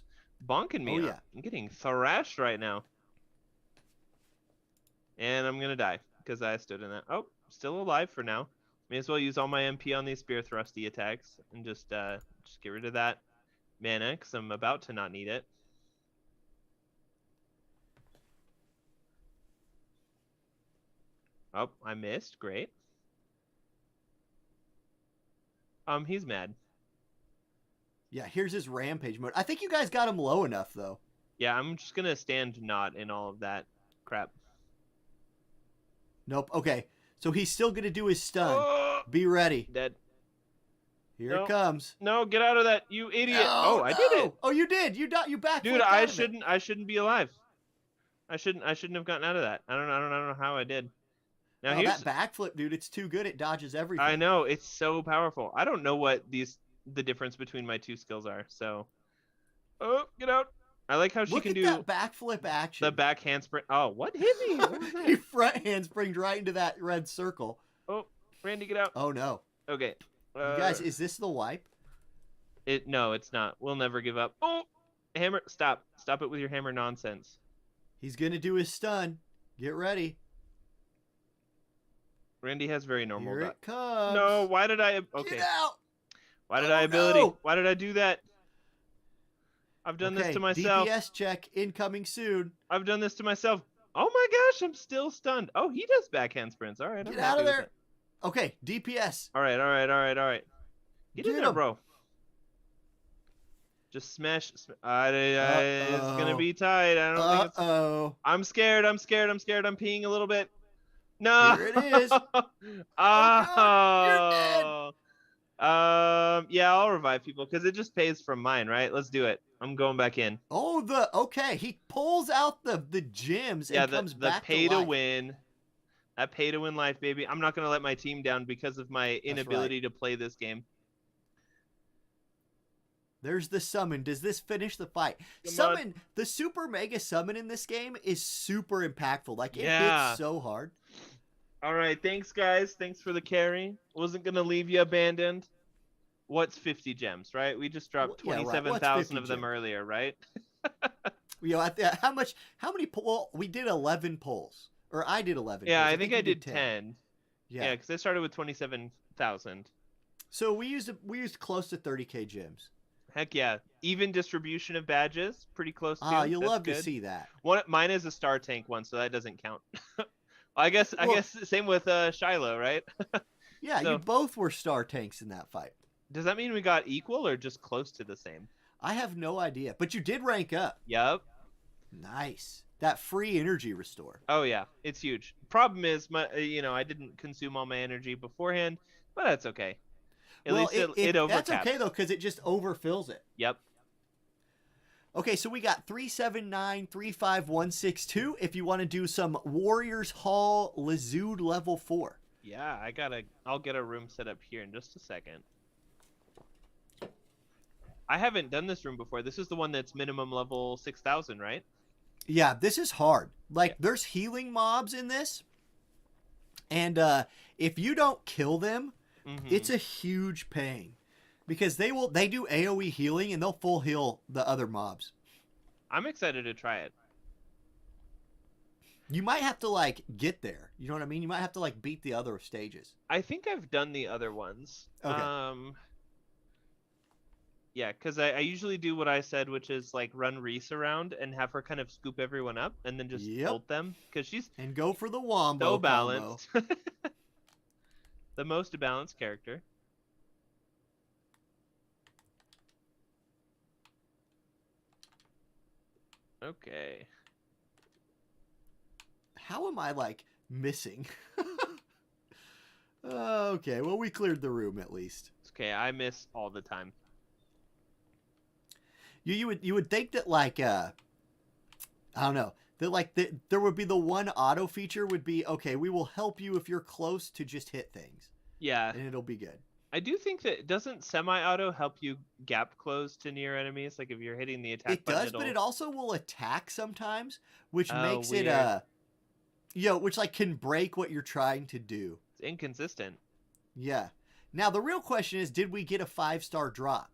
bonking me up. Yeah. I'm getting thrashed right now. And I'm gonna die because I stood in that. Oh, still alive for now. May as well use all my MP on these spear thrusty attacks and just get rid of that mana because I'm about to not need it. Oh, I missed. Great. He's mad. Yeah, here's his rampage mode. I think you guys got him low enough though. Yeah, I'm just gonna stand not in all of that crap. Nope. Okay. So he's still gonna do his stun. Oh, Be ready. dead. Here it comes. No, get out of that, you idiot! No, I did it. Oh, you did. You back. Dude, I shouldn't be alive. I shouldn't have gotten out of that. I don't know how I did. Now Oh, that here's backflip, dude, it's too good. It dodges I everything. know it's so powerful. I don't know what the difference between my two skills are. So, oh, get out. I like how she Look can at do that backflip the action. back handspring. Oh, what hit me? What was He that? front handspringed right into that red circle. Oh, Randy, get out. Oh no. Okay. You guys, is this the wipe? No, it's not. We'll never give up. Oh, hammer! Stop it with your hammer nonsense. He's gonna do his stun. Get ready. Randy has very normal Here dot. it comes. No, why did I? Okay. Get out. Why did Oh, I ability? no. Why did I do that? I've done this to myself. DPS check incoming soon. I've done this to myself. Oh my gosh, I'm still stunned. Oh, he does backhand sprints. All right, I'm Get happy out of with there. it. Okay, DPS. All right, all right, all right, all right. Get in there, him. bro. Just smash. It's gonna be tight. I don't think it's. Uh-oh. I'm scared. I'm scared. I'm scared. I'm peeing a little bit. No. Here it is. Oh. God, you're dead. Yeah, I'll revive people because it just pays from mine, right? Let's do it. I'm going back in. Oh, okay. He pulls out the gems Yeah, and comes the back pay to to life. win. That pay to win life, baby. I'm not gonna let my team down because of my inability to play this game. There's the summon. Does this finish the fight? Summon, the super mega summon in this game is super impactful. Like, it hits so hard. All right, thanks, guys. Thanks for the carry. Wasn't going to leave you abandoned. What's 50 gems, right? We just dropped 27,000 of them earlier, right? You know, how many, well, we did 11 polls. Or I did 11 Yeah, polls. I think I did 10. Yeah, because I started with 27,000. So we used close to 30k gems. Heck yeah. Even distribution of badges, pretty close to. You'll love to see that. Mine is a star tank one, so that doesn't count. I guess same with Shiloh, right? Yeah, so, you both were star tanks in that fight. Does that mean we got equal or just close to the same? I have no idea, but you did rank up. Yep. Nice. That free energy restore. Oh yeah, it's huge. Problem is, I didn't consume all my energy beforehand, but that's okay. At least it overcaps. That's okay though, because it just overfills it. Yep. Okay, so we got 379-35162 if you want to do some Warriors Hall Lizude level 4. Yeah, I'll get a room set up here in just a second. I haven't done this room before. This is the one that's minimum level 6,000, right? Yeah, this is hard. Like, there's healing mobs in this, and if you don't kill them, it's a huge pain. Because they do AoE healing and they'll full heal the other mobs. I'm excited to try it. You might have to like get there. You know what I mean? You might have to like beat the other stages. I think I've done the other ones. Okay. Yeah, because I usually do what I said, which is like run Reese around and have her kind of scoop everyone up and then just ult them because she's and go for the wombo. So balanced. The most balanced character. Okay. How am I like missing? Okay, well we cleared the room at least. Okay, I miss all the time. You would think that like I don't know, that like there would be the one auto feature would be okay, we will help you if you're close to just hit things. Yeah. And it'll be good. I do think that doesn't semi-auto help you gap close to near enemies? Like if you're hitting the attack button, it does, but it also will attack sometimes, which makes weird. it which like can break what you're trying to do. It's inconsistent. Yeah. Now the real question is, did we get a 5-star drop?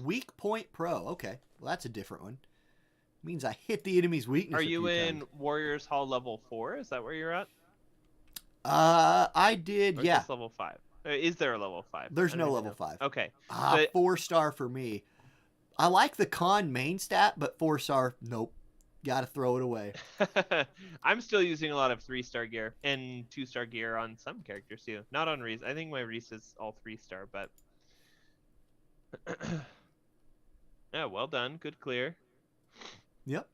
Weak point pro. Okay, well that's a different one. Means I hit the enemy's weakness. Are you in Warriors Hall level 4? Is that where you're at? I did. Or yeah. Is level 5? Is there a level 5? There's no level 5. Okay. 4-star for me. I like the con main stat, but 4-star, nope. Got to throw it away. I'm still using a lot of 3-star gear and 2-star gear on some characters too. Not on Reese. I think my Reese is all 3-star, but yeah, well done. Good clear. Yep.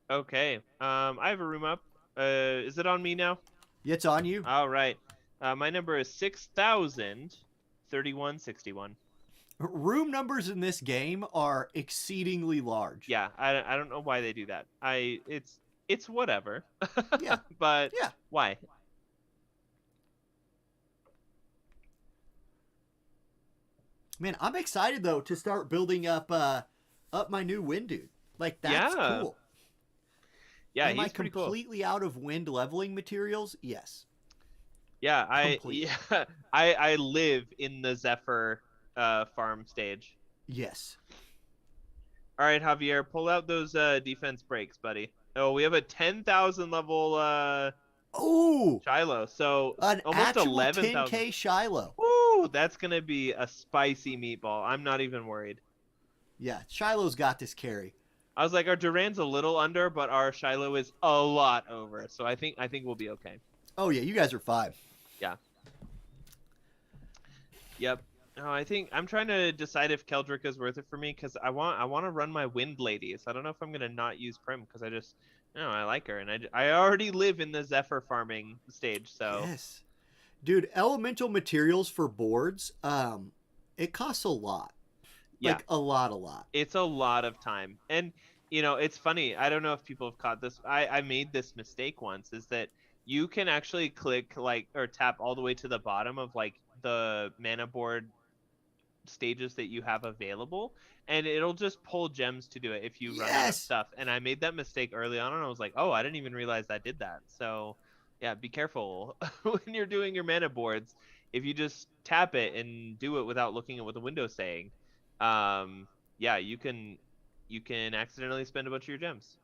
Okay. I have a room up. Is it on me now? Yeah, it's on you. All right. My number is 6,031.61. Room numbers in this game are exceedingly large. Yeah, I don't know why they do that. It's whatever. Yeah, But yeah. why? Man, I'm excited though to start building up my new wind dude. Like that's Yeah. cool. Yeah, Am I he's pretty cool. completely out of wind leveling materials? Yes. Yeah, Completely. I live in the Zephyr farm stage. Yes. All right, Javier, pull out those defense breaks, buddy. Oh, we have a 10,000 level Oh, Shiloh, so an almost actual 11,000. 10K Shiloh. Woo, that's gonna be a spicy meatball. I'm not even worried. Yeah, Shiloh's got this carry. I was like, our Duran's a little under, but our Shiloh is a lot over. So I think we'll be okay. Oh yeah, you guys are fine. Yeah. Yep. No, I think I'm trying to decide if Keldrick is worth it for me because I want to run my Wind Ladies. I don't know if I'm gonna not use Prim because I just no I like her and I already live in the Zephyr farming stage. So Yes. Dude, elemental materials for boards, it costs a lot. yeah, Like a lot, a lot. it's a lot of time. And it's funny. I don't know if people have caught this. I made this mistake once. Is that you can actually click like or tap all the way to the bottom of like the mana board stages that you have available, and it'll just pull gems to do it if you run out of Yes. stuff. And I made that mistake early on, and I was like, oh, I didn't even realize I did that. So yeah, be careful when you're doing your mana boards. If you just tap it and do it without looking at what the window's saying, yeah, you can accidentally spend a bunch of your gems.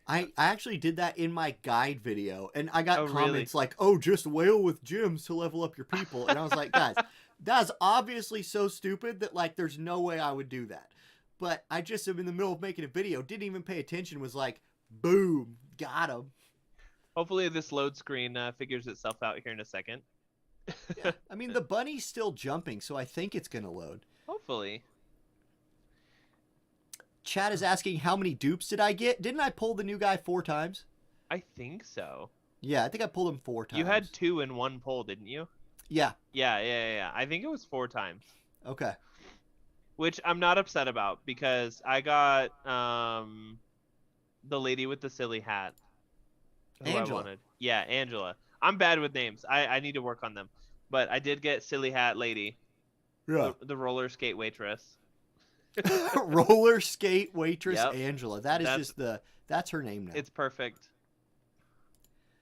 I actually did that in my guide video, and I got Oh, really? comments like, "Oh, just whale with gems to level up your people," and I was like, "Guys, that's obviously so stupid that like there's no way I would do that." But I just am in the middle of making a video, didn't even pay attention, was like, "Boom, got him." Hopefully this load screen figures itself out here in a second. Yeah, I mean the bunny's still jumping, so I think it's gonna load. Hopefully. Chad is asking how many dupes did I get? Didn't I pull the new guy 4 times? I think so. Yeah, I think I pulled him 4 times. You had 2 in one pull, didn't you? Yeah. Yeah. I think it was 4 times. Okay. Which I'm not upset about because I got the lady with the silly hat who Angela. I wanted. Yeah, Angela. I'm bad with names. I need to work on them. But I did get silly hat lady. Yeah. The roller skate waitress. Roller skate waitress Yep. Angela. That's her name now. It's perfect.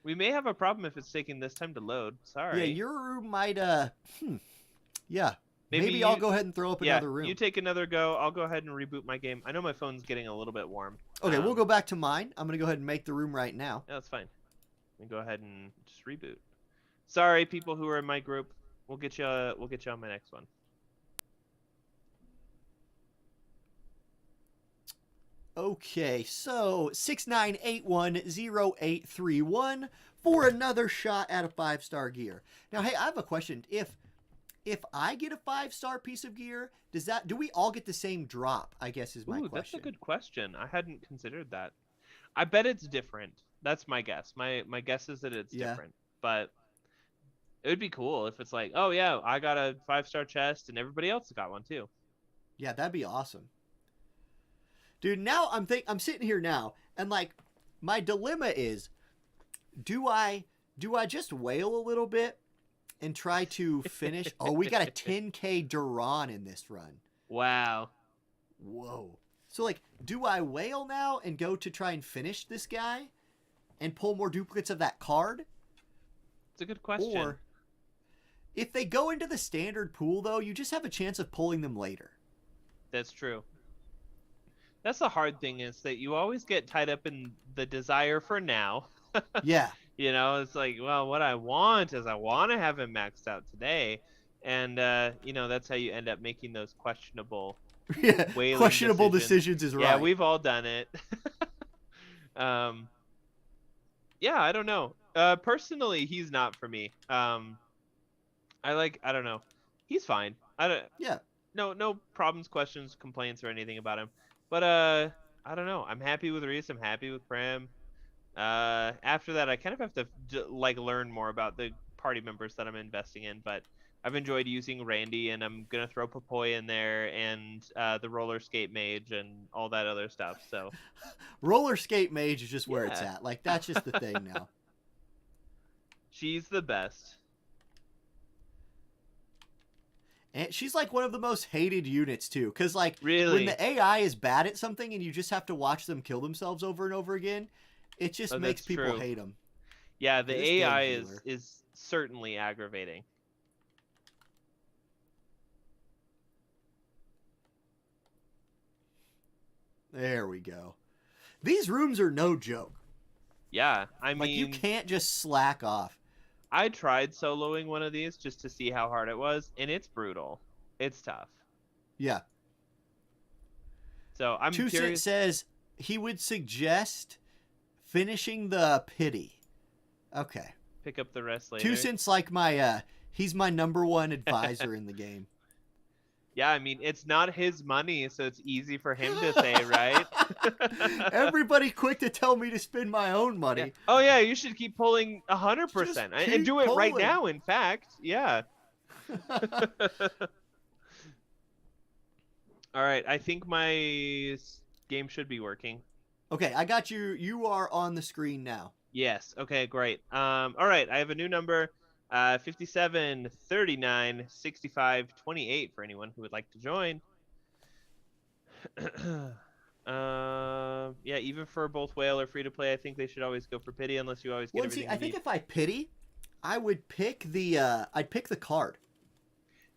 We may have a problem if it's taking this time to load. Sorry. Yeah, your room might yeah. Maybe Maybe I'll go ahead and throw up another room. You take another go. I'll go ahead and reboot my game. I know my phone's getting a little bit warm. Okay, we'll go back to mine. I'm gonna go ahead and make the room right now. Yeah, that's fine. Let me go ahead and just reboot. Sorry, people who are in my group. We'll get you. We'll get you on my next one. Okay, so 69810831 for another shot at a 5-star gear. Now, hey, I have a question. If I get a 5-star piece of gear, do we all get the same drop? I guess is my Ooh, question. that's a good question. I hadn't considered that. I bet it's different. That's my guess. My guess is that it's different. But it would be cool if it's like, oh yeah, I got a 5-star chest and everybody else got one too. Yeah, that'd be awesome. Dude, now I'm sitting here now and like my dilemma is do I just wail a little bit and try to finish? Oh, we got a 10K Duran in this run. Wow. Whoa. So like, do I wail now and go to try and finish this guy and pull more duplicates of that card? It's a good question. Or if they go into the standard pool though, you just have a chance of pulling them later. That's true. That's the hard thing is that you always get tied up in the desire for now. Yeah. It's like, well, what I want is I want to have him maxed out today. And, that's how you end up making those questionable Yeah. Questionable decisions is right. Yeah, we've all done it. Yeah, I don't know. Personally, he's not for me. I don't know. He's fine. Yeah. No problems, questions, complaints, or anything about him. But I don't know. I'm happy with Reese. I'm happy with Prim. After that, I kind of have to learn more about the party members that I'm investing in. But I've enjoyed using Randy, and I'm gonna throw Papoy in there, and the roller skate mage, and all that other stuff. So Roller skate mage is just where it's Yeah. at. Like that's just the thing now. she's the best. And she's like one of the most hated units too, because like Really? when the AI is bad at something and you just have to watch them kill themselves over and over again, it just Oh, makes that's people true. hate them. Yeah, the This AI damn is healer. is certainly aggravating. There we go. These rooms are no joke. Yeah, I Like you mean, can't just slack off. I tried soloing one of these just to see how hard it was, and it's brutal. It's tough. Yeah. So I'm 2 Cent curious. says he would suggest finishing the pity. Okay. Pick up the rest 2 later. Cent's like my he's my #1 advisor in the game. Yeah, I mean, it's not his money, so it's easy for him to say, right? Everybody quick to tell me to spend my own money. Yeah. Oh yeah, you should keep pulling 100% Just and keep do it right pulling. now. In fact, yeah. All right, I think my game should be working. Okay, I got you. You are on the screen now. Yes. Okay, great. All right, I have a new number, 57 39 65 28 for anyone who would like to join. Yeah, even for both whale or free to play, I think they should always go for pity unless you always get Well, everything see, I you think need. if I pity, I would pick the I'd pick the card.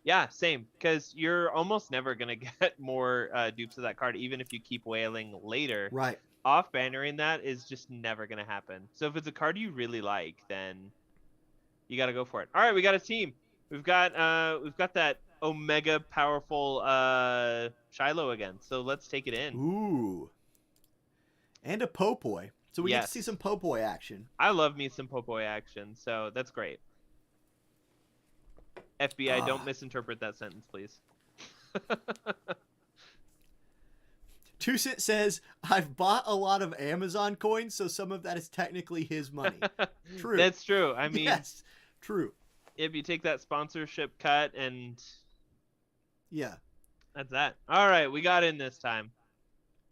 Yeah, same, because you're almost never gonna get more dupes of that card, even if you keep whaling later. Right. Off bannering that is just never gonna happen. So if it's a card you really like, then you got to go for it. All right, we got a team. We've got that omega powerful Shiloh again. So let's take it in. Ooh. And a Popoy. So we get Yes. to see some Popoy action. I love me some Popoy action, so that's great. FBI, don't misinterpret that sentence, please. 2 Cent says, I've bought a lot of Amazon coins, so some of that is technically his money. True. That's true. I mean, yes, true. if you take that sponsorship cut, and Yeah, that's that. All right, we got in this time.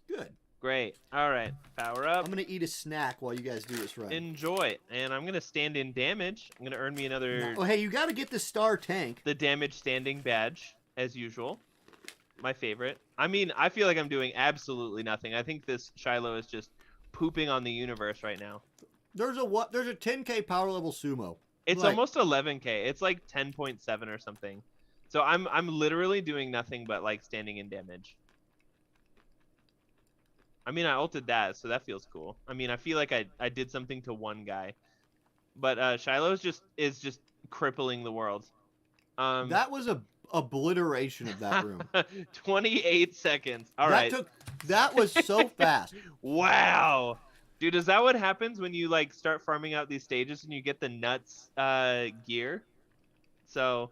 good. Great. All right, power up. I'm going to eat a snack while you guys do this run. Enjoy. And I'm going to stand in damage. I'm going to earn me another... Oh, hey, you got to get the star tank. The damage standing badge, as usual. My favorite. I mean, I feel like I'm doing absolutely nothing. I think this Shiloh is just pooping on the universe right now. There's a 10k power level sumo. It's Like- almost 11k. It's like 10.7 or something. So I'm literally doing nothing but like standing in damage. I mean, I ulted that, so that feels cool. I mean, I feel like I did something to one guy. But Shiloh is just crippling the world. That was a obliteration of that room. 28 seconds. All right. That was so fast. Wow. Dude, is that what happens when you like start farming out these stages and you get the nuts gear? So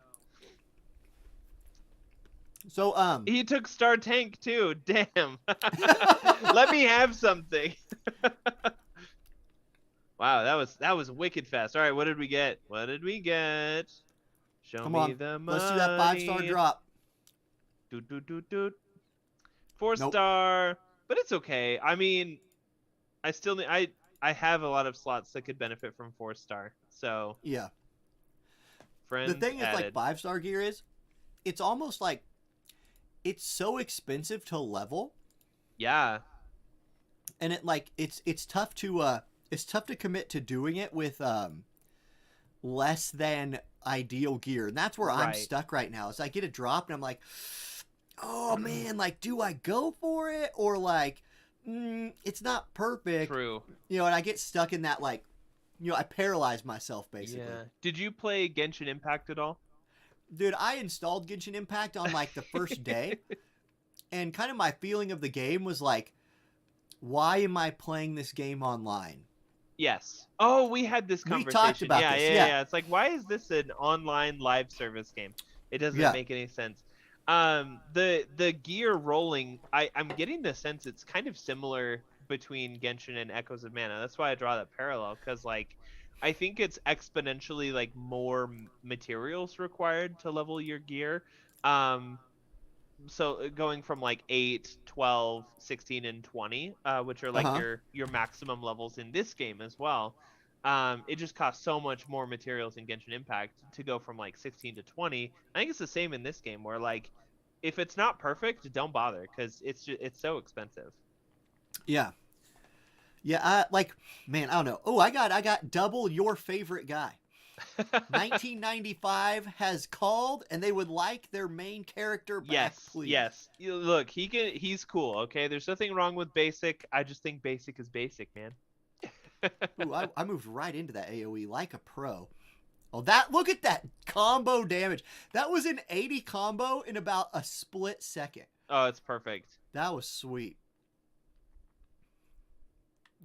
he took Star Tank too. Damn. Let me have something. Wow, that was wicked fast. All right, what did we get? What did we get? Show Come me on, the money. let's do that 5-star drop. Doot, doot, doot, doot. 4 Nope. star, but it's okay. I mean, I still need, I have a lot of slots that could benefit from 4 star. So Yeah. friends The thing is, like, added. 5-star gear is, it's almost like, it's so expensive to level, Yeah, and it's tough to commit to doing it with less than ideal gear, and that's where I'm Right. stuck right now. Is I get a drop and I'm like, oh man, like, do I go for it or like, it's not perfect, true. you know? And I get stuck in that, like, you know, I paralyze myself basically. Yeah. Did you play Genshin Impact at all? Dude, I installed Genshin Impact on like the first day, and kind of my feeling of the game was like, why am I playing this game online? Yes. Oh, we had this We conversation. talked about yeah, this, yeah, yeah. yeah. It's like, why is this an online live service game? It doesn't Yeah. make any sense. The gear rolling, I'm getting the sense it's kind of similar between Genshin and Echoes of Mana. That's why I draw that parallel, because like I think it's exponentially like more materials required to level your gear. Um, so going from like 8, 12, 16, and 20, which are like Uh-huh. your maximum levels in this game as well. It just costs so much more materials in Genshin Impact to go from like 16 to 20. I think it's the same in this game, where like if it's not perfect, don't bother, because it's so expensive. Yeah. Yeah, like, man, I don't know. Oh, I got double your favorite guy. 1995 has called, and they would like their main character back, Yes, please. yes. Look, he's cool. Okay, there's nothing wrong with basic. I just think basic is basic, man. Ooh, I moved right into that AoE like a pro. Oh, look at that combo damage. That was an 80 combo in about a split second. Oh, it's perfect. That was sweet.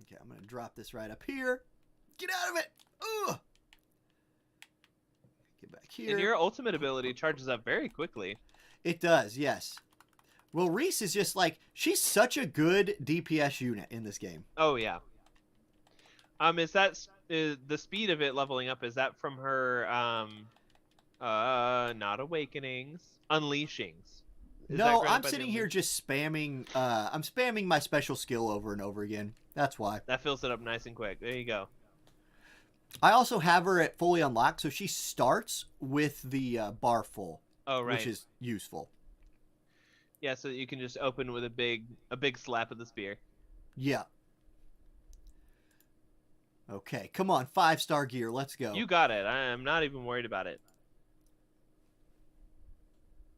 Okay, I'm going to drop this right up here. Get out of it. Ugh. Get back here. And your ultimate ability charges up very quickly. It does, yes. Well, Reese is just like, she's such a good DPS unit in this game. Oh yeah. Is that the speed of it leveling up? Is that from her not awakenings, unleashings? No, I'm sitting here just spamming. I'm spamming my special skill over and over again. That's why. That fills it up nice and quick. There you go. I also have her at fully unlocked, so she starts with the bar full. Oh right. Which is useful. Yeah, so you can just open with a big slap of the spear. Yeah. Okay, come on, 5-star gear. Let's go. You got it. I'm not even worried about it.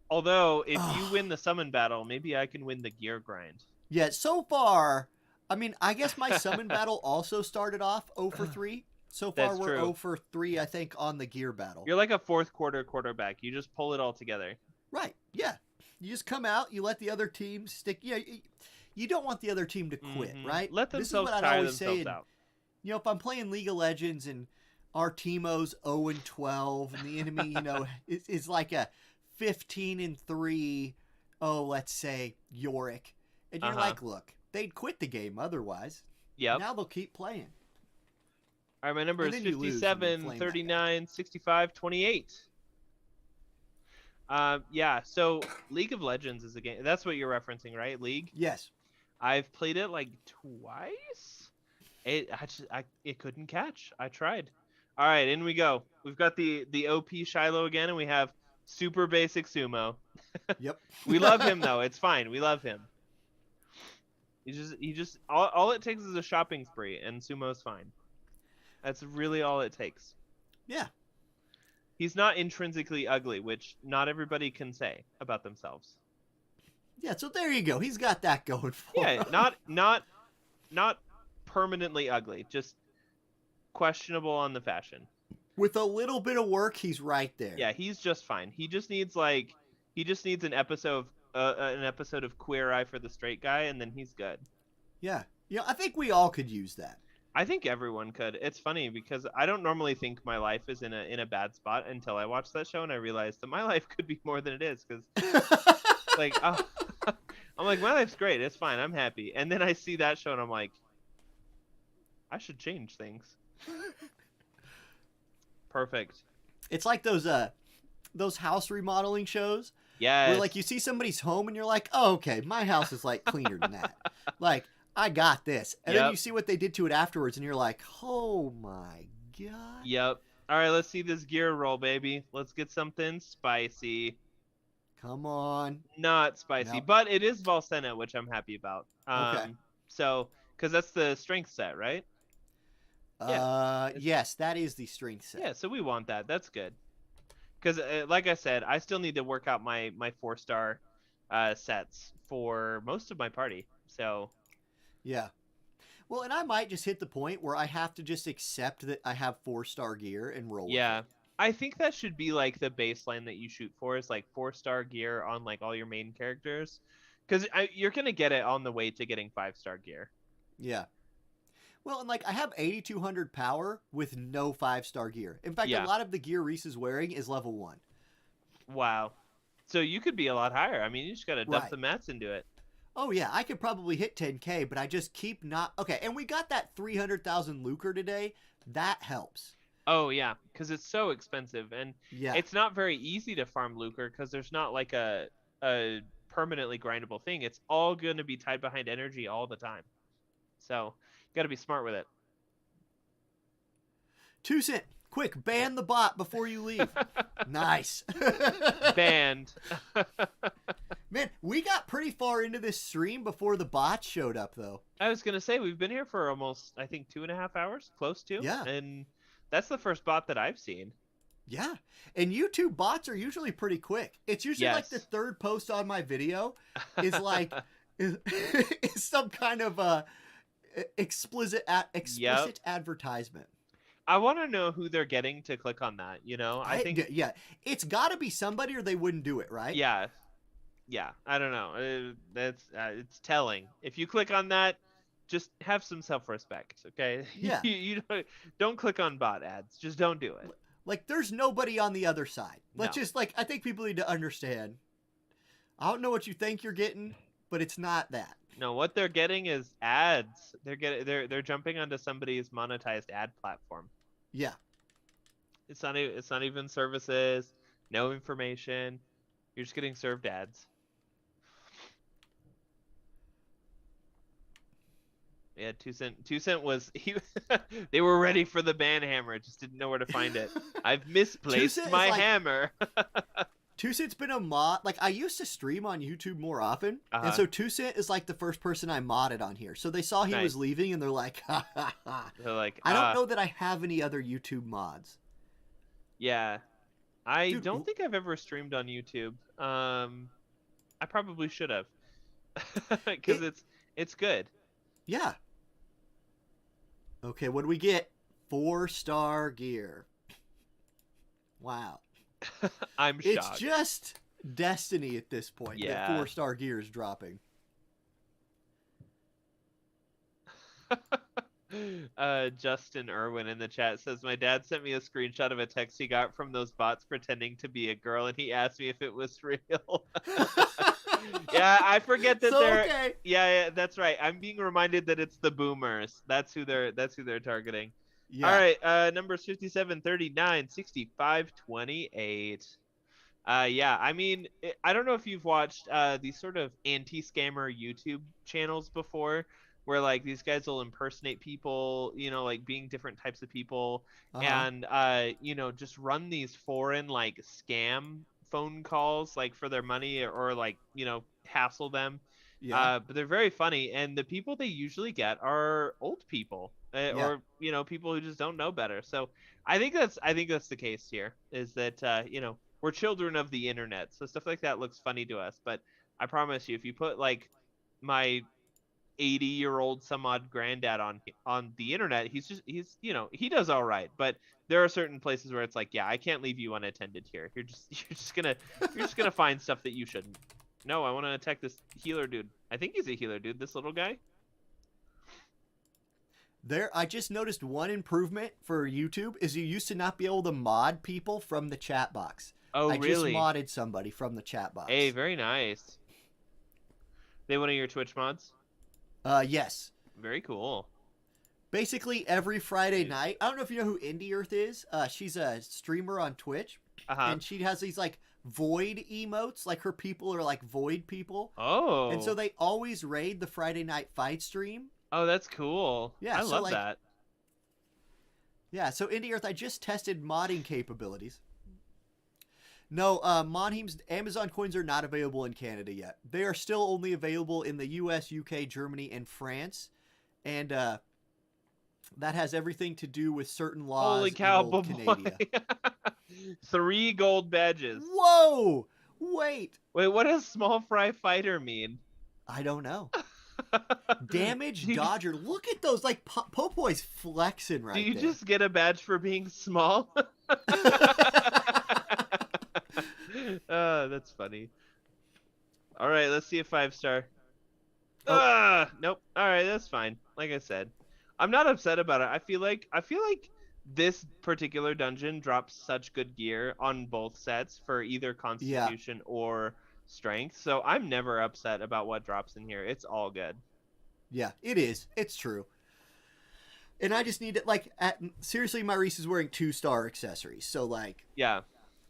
Although, if you win the summon battle, maybe I can win the gear grind. Yeah, so far, I mean, I guess my summon battle also started off 0 for 3. So far, That's we're true. 0 for 3, I think, on the gear battle. You're like a fourth quarter quarterback. You just pull it all together. Right, yeah. You just come out, you let the other team stick. Yeah, you don't want the other team to quit, right? Let themselves tire themselves out. You know, if I'm playing League of Legends and our Teemo's 0 and 12, and the enemy, you know, is like a 15 and 3. Oh, let's say Yorick, and you're like, look, they'd quit the game otherwise. Yep. Now they'll keep playing. All right, my number is 57, 39, 65, 28. Yeah, so League of Legends is a game. That's what you're referencing, right? League? Yes. I've played it like twice. It couldn't catch. I tried. All right, in we go. We've got the OP Shiloh again, and we have super basic Sumo. Yep. We love him though. It's fine. We love him. He just all it takes is a shopping spree, and Sumo's fine. That's really all it takes. Yeah. He's not intrinsically ugly, which not everybody can say about themselves. Yeah, so there you go. He's got that going for him. Yeah, not permanently ugly, just questionable on the fashion. With a little bit of work, he's right there. Yeah, he's just fine. He just needs an episode of Queer Eye for the Straight Guy, and then he's good. Yeah. You know, I think we all could use that. I think everyone could. It's funny because I don't normally think my life is in a bad spot until I watch that show and I realize that my life could be more than it is, because like I'm like, my life's great, it's fine, I'm happy, and then I see that show and I'm like, I should change things. Perfect. It's like those house remodeling shows. Yeah. Where like you see somebody's home and you're like, oh, okay, my house is like cleaner than that. Like, I got this. And then you see what they did to it afterwards and you're like, oh my God. Yep. All right, let's see this gear roll, baby. Let's get something spicy. Come on. Not spicy, but it is Volsena, which I'm happy about. Okay. So, because that's the strength set, right? Yes, that is the strength set. Yeah, so we want that. That's good. Because, like I said, I still need to work out my 4-star sets for most of my party. So. Yeah. Well, and I might just hit the point where I have to just accept that I have 4-star gear and roll. Yeah. I think that should be like the baseline that you shoot for, is like 4-star gear on like all your main characters. Because you're going to get it on the way to getting 5-star gear. Yeah. Well, and like I have 8,200 power with no 5-star gear. In fact, a lot of the gear Reese is wearing is level 1. Wow. So you could be a lot higher. I mean, you just got to dump the mats into it. Oh yeah, I could probably hit 10K, but I just keep not. Okay, and we got that 300,000 lucre today. That helps. Oh yeah, because it's so expensive, and Yeah. it's not very easy to farm lucre because there's not like a permanently grindable thing. It's all going to be tied behind energy all the time. So you got to be smart with it. 2 cent. Quick, ban the bot before you leave. Nice. Banned. Man, we got pretty far into this stream before the bots showed up, though. I was gonna say we've been here for almost, I think, 2.5 hours, close to. Yeah. And that's the first bot that I've seen. Yeah. And YouTube bots are usually pretty quick. It's usually like the Yes. third post on my video is like is some kind of explicit Yep. advertisement. I want to know who they're getting to click on that. You know, I think, yeah, it's got to be somebody or they wouldn't do it, right? yeah, yeah. I don't know. That's it's telling. If you click on that, just have some self-respect, okay? Yeah. You don't click on bot ads. Just don't do it. Like there's nobody on the other side. Let's No. just like I think people need to understand. I don't know what you think you're getting, but it's not that. No, what they're getting is ads. They're jumping onto somebody's monetized ad platform. Yeah. It's not even services, no information. You're just getting served ads. Yeah, 2 cent was they were ready for the ban hammer, just didn't know where to find it. I've misplaced 2cent my is like- hammer. 2cent's been a mod. Like I used to stream on YouTube more often, Uh-huh. and so 2cent is like the first person I modded on here. So they saw he Nice. was leaving, and they're like, ha ha ha. They're like, I don't know that I have any other YouTube mods. Yeah. I Dude, don't think I've ever streamed on YouTube. I probably should have. Because it's good. Yeah. Okay, what do we get? 4-star gear. Wow. I'm It's shocked. just destiny at this point Yeah. that 4-star gear is dropping. Justin Irwin in the chat says, my dad sent me a screenshot of a text he got from those bots pretending to be a girl, and he asked me if it was real. Yeah, I forget that So, they're okay. yeah, that's right. I'm being reminded that it's the boomers. That's who they're targeting. Yeah. All right, numbers 57, 39, 65, 28. Yeah, I mean, I don't know if you've watched these sort of anti-scammer YouTube channels before, where like these guys will impersonate people, you know, like being different types of people, Uh-huh. and you know, just run these foreign like scam phone calls like for their money, or like, you know, hassle them. Yeah. But they're very funny, and the people they usually get are old people, Yeah. or you know, people who just don't know better. So I think that's the case here, is that you know, we're children of the internet, so stuff like that looks funny to us. But I promise you, if you put like my 80-year-old some odd granddad on the internet, he's you know, he does all right. But there are certain places where it's like, yeah, I can't leave you unattended here. You're just gonna find stuff that you shouldn't. No, I want to attack this healer dude. I think he's a healer dude, this little guy. I just noticed one improvement for YouTube is you used to not be able to mod people from the chat box. Oh, I really? just modded somebody from the chat box. Hey, very nice. They one of your Twitch mods? Yes. Very cool. Basically every Friday night. I don't know if you know who Indie Earth is. She's a streamer on Twitch, Uh-huh. and she has these like void emotes. Like her people are like void people, Oh. and so they always raid the Friday night fight stream. Oh, that's cool. Yeah, I so, love like, that. Yeah, so Indie Earth, I just tested modding capabilities. No, Monheim's Amazon coins are not available in Canada yet. They are still only available in the US, UK, Germany, and France. And that has everything to do with certain laws Holy cow, in old Canada. 3 gold badges. Whoa! Wait! Wait, what does small fry fighter mean? I don't know. Damage Do you- Dodger. Look at those. Like, Popoy's flexing right Do you there. just get a badge for being small? That's funny. All right, let's see a 5-star. Oh. Nope. All right, that's fine. Like I said, I'm not upset about it. I feel like this particular dungeon drops such good gear on both sets for either Constitution or strength, so I'm never upset about what drops in here. It's all good. Yeah, it is. It's true. And I just need to seriously, my Reese is wearing 2-star accessories, so like Yeah,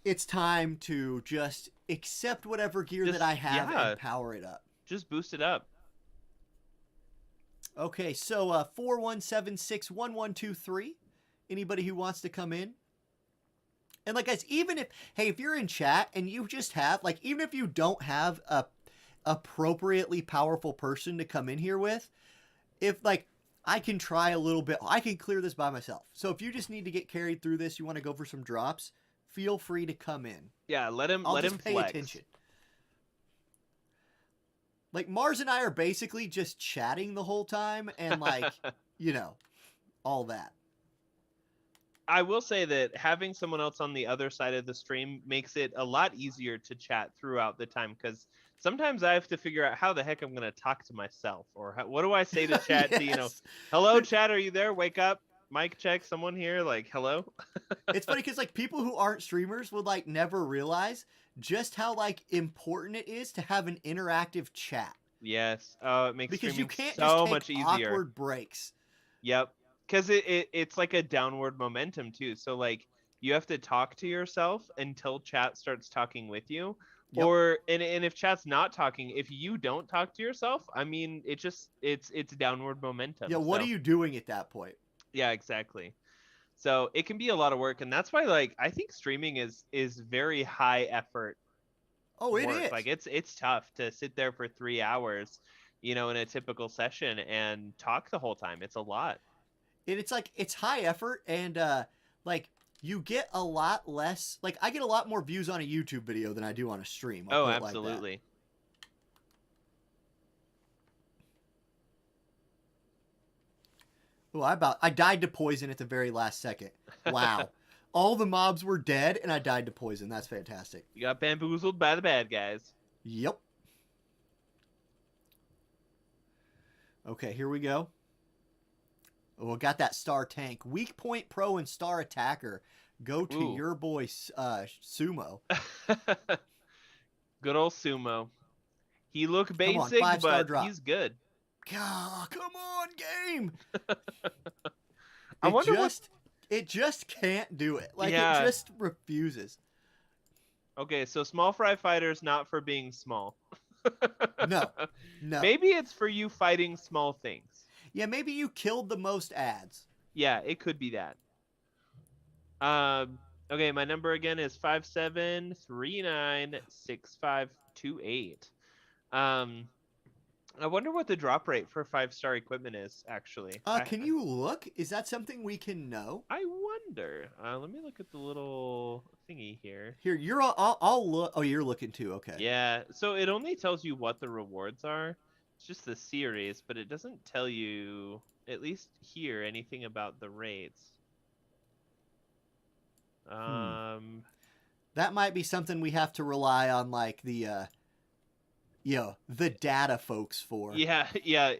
it's time to just accept whatever gear that just I have yeah, and power it up. just boost it up. Okay, so 41761123. Anybody who wants to come in? And like guys, even if you're in chat and you just have like even if you don't have a appropriately powerful person to come in here with, if like I can try a little bit, I can clear this by myself. So if you just need to get carried through this, you want to go for some drops, feel free to come in. Yeah, I'll let just him pay flex. attention. Like Mars and I are basically just chatting the whole time and like, you know, all that. I will say that having someone else on the other side of the stream makes it a lot easier to chat throughout the time, because sometimes I have to figure out how the heck I'm going to talk to myself, or what do I say to chat to, Yes. hello chat, are you there? Wake up. Mic check, someone here, like, hello. It's funny because like people who aren't streamers would like never realize just how like important it is to have an interactive chat. Yes. Oh, it makes Because you streaming can't just so take much easier. awkward breaks. Yep. Because it's like a downward momentum too. So like you have to talk to yourself until chat starts talking with you. Yep. Or and if chat's not talking, if you don't talk to yourself, I mean it's downward momentum. Yeah, what are you doing at that point? Yeah, exactly. So it can be a lot of work, and that's why like I think streaming is very high effort Oh, work. it is. Like it's tough to sit there for 3 hours, in a typical session and talk the whole time. It's a lot. And it's like it's high effort and like you get a lot less like I get a lot more views on a YouTube video than I do on a stream. I'll Oh, put it like that. absolutely. Oh, I died to poison at the very last second. Wow. All the mobs were dead and I died to poison. That's fantastic. You got bamboozled by the bad guys. Yep. Okay, here we go. Oh, got that star tank. Weak point pro and star attacker. Go to Ooh. your boy Sumo. Good old Sumo. He look Come on, basic, 5-star but drop. he's good. God, come on, game. I wonder it just can't do it. Like Yeah. it just refuses. Okay, so small fry fighter's not for being small. No. Maybe it's for you fighting small things. Yeah, maybe you killed the most ads. Yeah, it could be that. Okay, my number again is 57396528. I wonder what the drop rate for 5-star equipment is actually. Can you look? Is that something we can know? I wonder. Let me look at the little thingy here. Here, I'll look. Oh, you're looking too. Okay. Yeah, so it only tells you what the rewards are. It's just the series, but it doesn't tell you, at least here, anything about the rates. That might be something we have to rely on, like the data folks for. Yeah,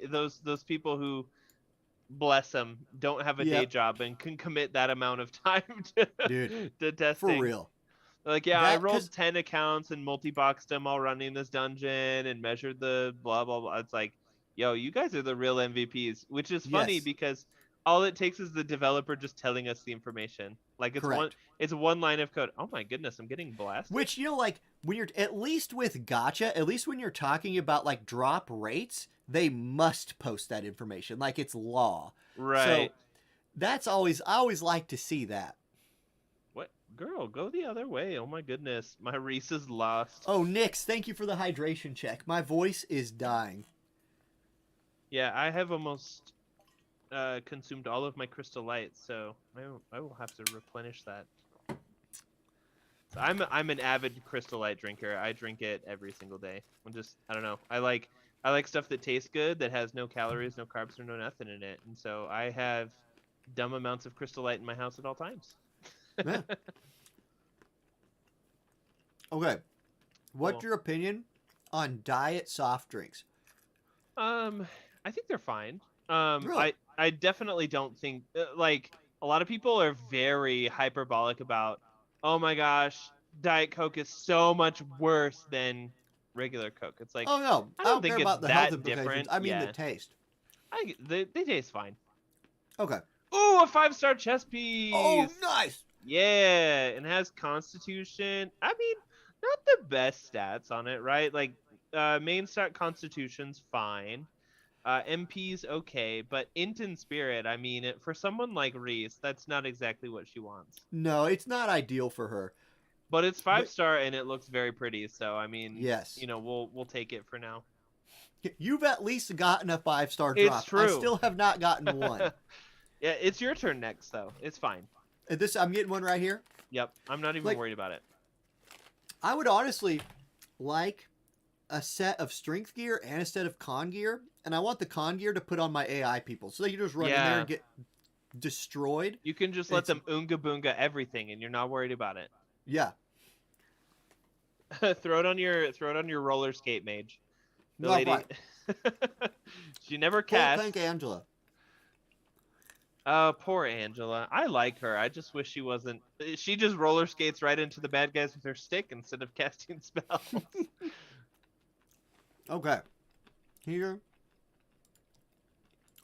those people who, bless them, don't have a day job and can commit that amount of time to testing. For real. Like, yeah, I rolled 10 accounts and multi-boxed them all running this dungeon and measured the blah, blah, blah. It's like, yo, you guys are the real MVPs, which is funny because all it takes is the developer just telling us the information. Like it's one line of code. Oh my goodness, I'm getting blasted. Which, like when you're, at least with gacha, at least when you're talking about like drop rates, they must post that information. Like it's law. Right. So that's I always like to see that. What? Girl, go the other way. Oh my goodness. My Reese is lost. Oh, Nix, thank you for the hydration check. My voice is dying. Yeah, I have almost consumed all of my crystal light, so I will have to replenish that. So I'm an avid crystal light drinker. I drink it every single day. I don't know. I like stuff that tastes good, that has no calories, no carbs, or no nothing in it. And so I have dumb amounts of crystal light in my house at all times. Yeah. Okay. What's your opinion on diet soft drinks? I think they're fine. Really? I definitely don't think like a lot of people are very hyperbolic about, oh my gosh, Diet Coke is so much worse than regular Coke. It's like, Oh no, I I don't don't care think it's about the health that implications. different. I mean the Yeah, taste. they taste fine. Okay. Ooh, a 5-star chess Oh, piece. nice. Yeah, and has Constitution. I mean, not the best stats on it, right? Like, main stat Constitution's fine. MP's okay, but Int and Spirit, I mean, for someone like Reese, that's not exactly what she wants. No, it's not ideal for her. But it's But 5-star and it looks very pretty, so I mean, yes, we'll take it for now. you've at least gotten a 5-star It's drop. I true. still have not gotten one. Yeah, it's your turn next though. It's fine. This I'm getting one right here. Yep, I'm not even Like, worried about it. I would honestly like a set of strength gear and a set of con gear, and I want the con gear to put on my AI people so they can just run in there Yeah. and get destroyed. You can just let them oonga boonga everything, and you're not worried about it. Yeah. throw it on your roller skate mage. The No, lady. right. She never Full casts. tank Angela. Poor Angela. I like her. I just wish she wasn't. She just roller skates right into the bad guys with her stick instead of casting spells. Okay. Here.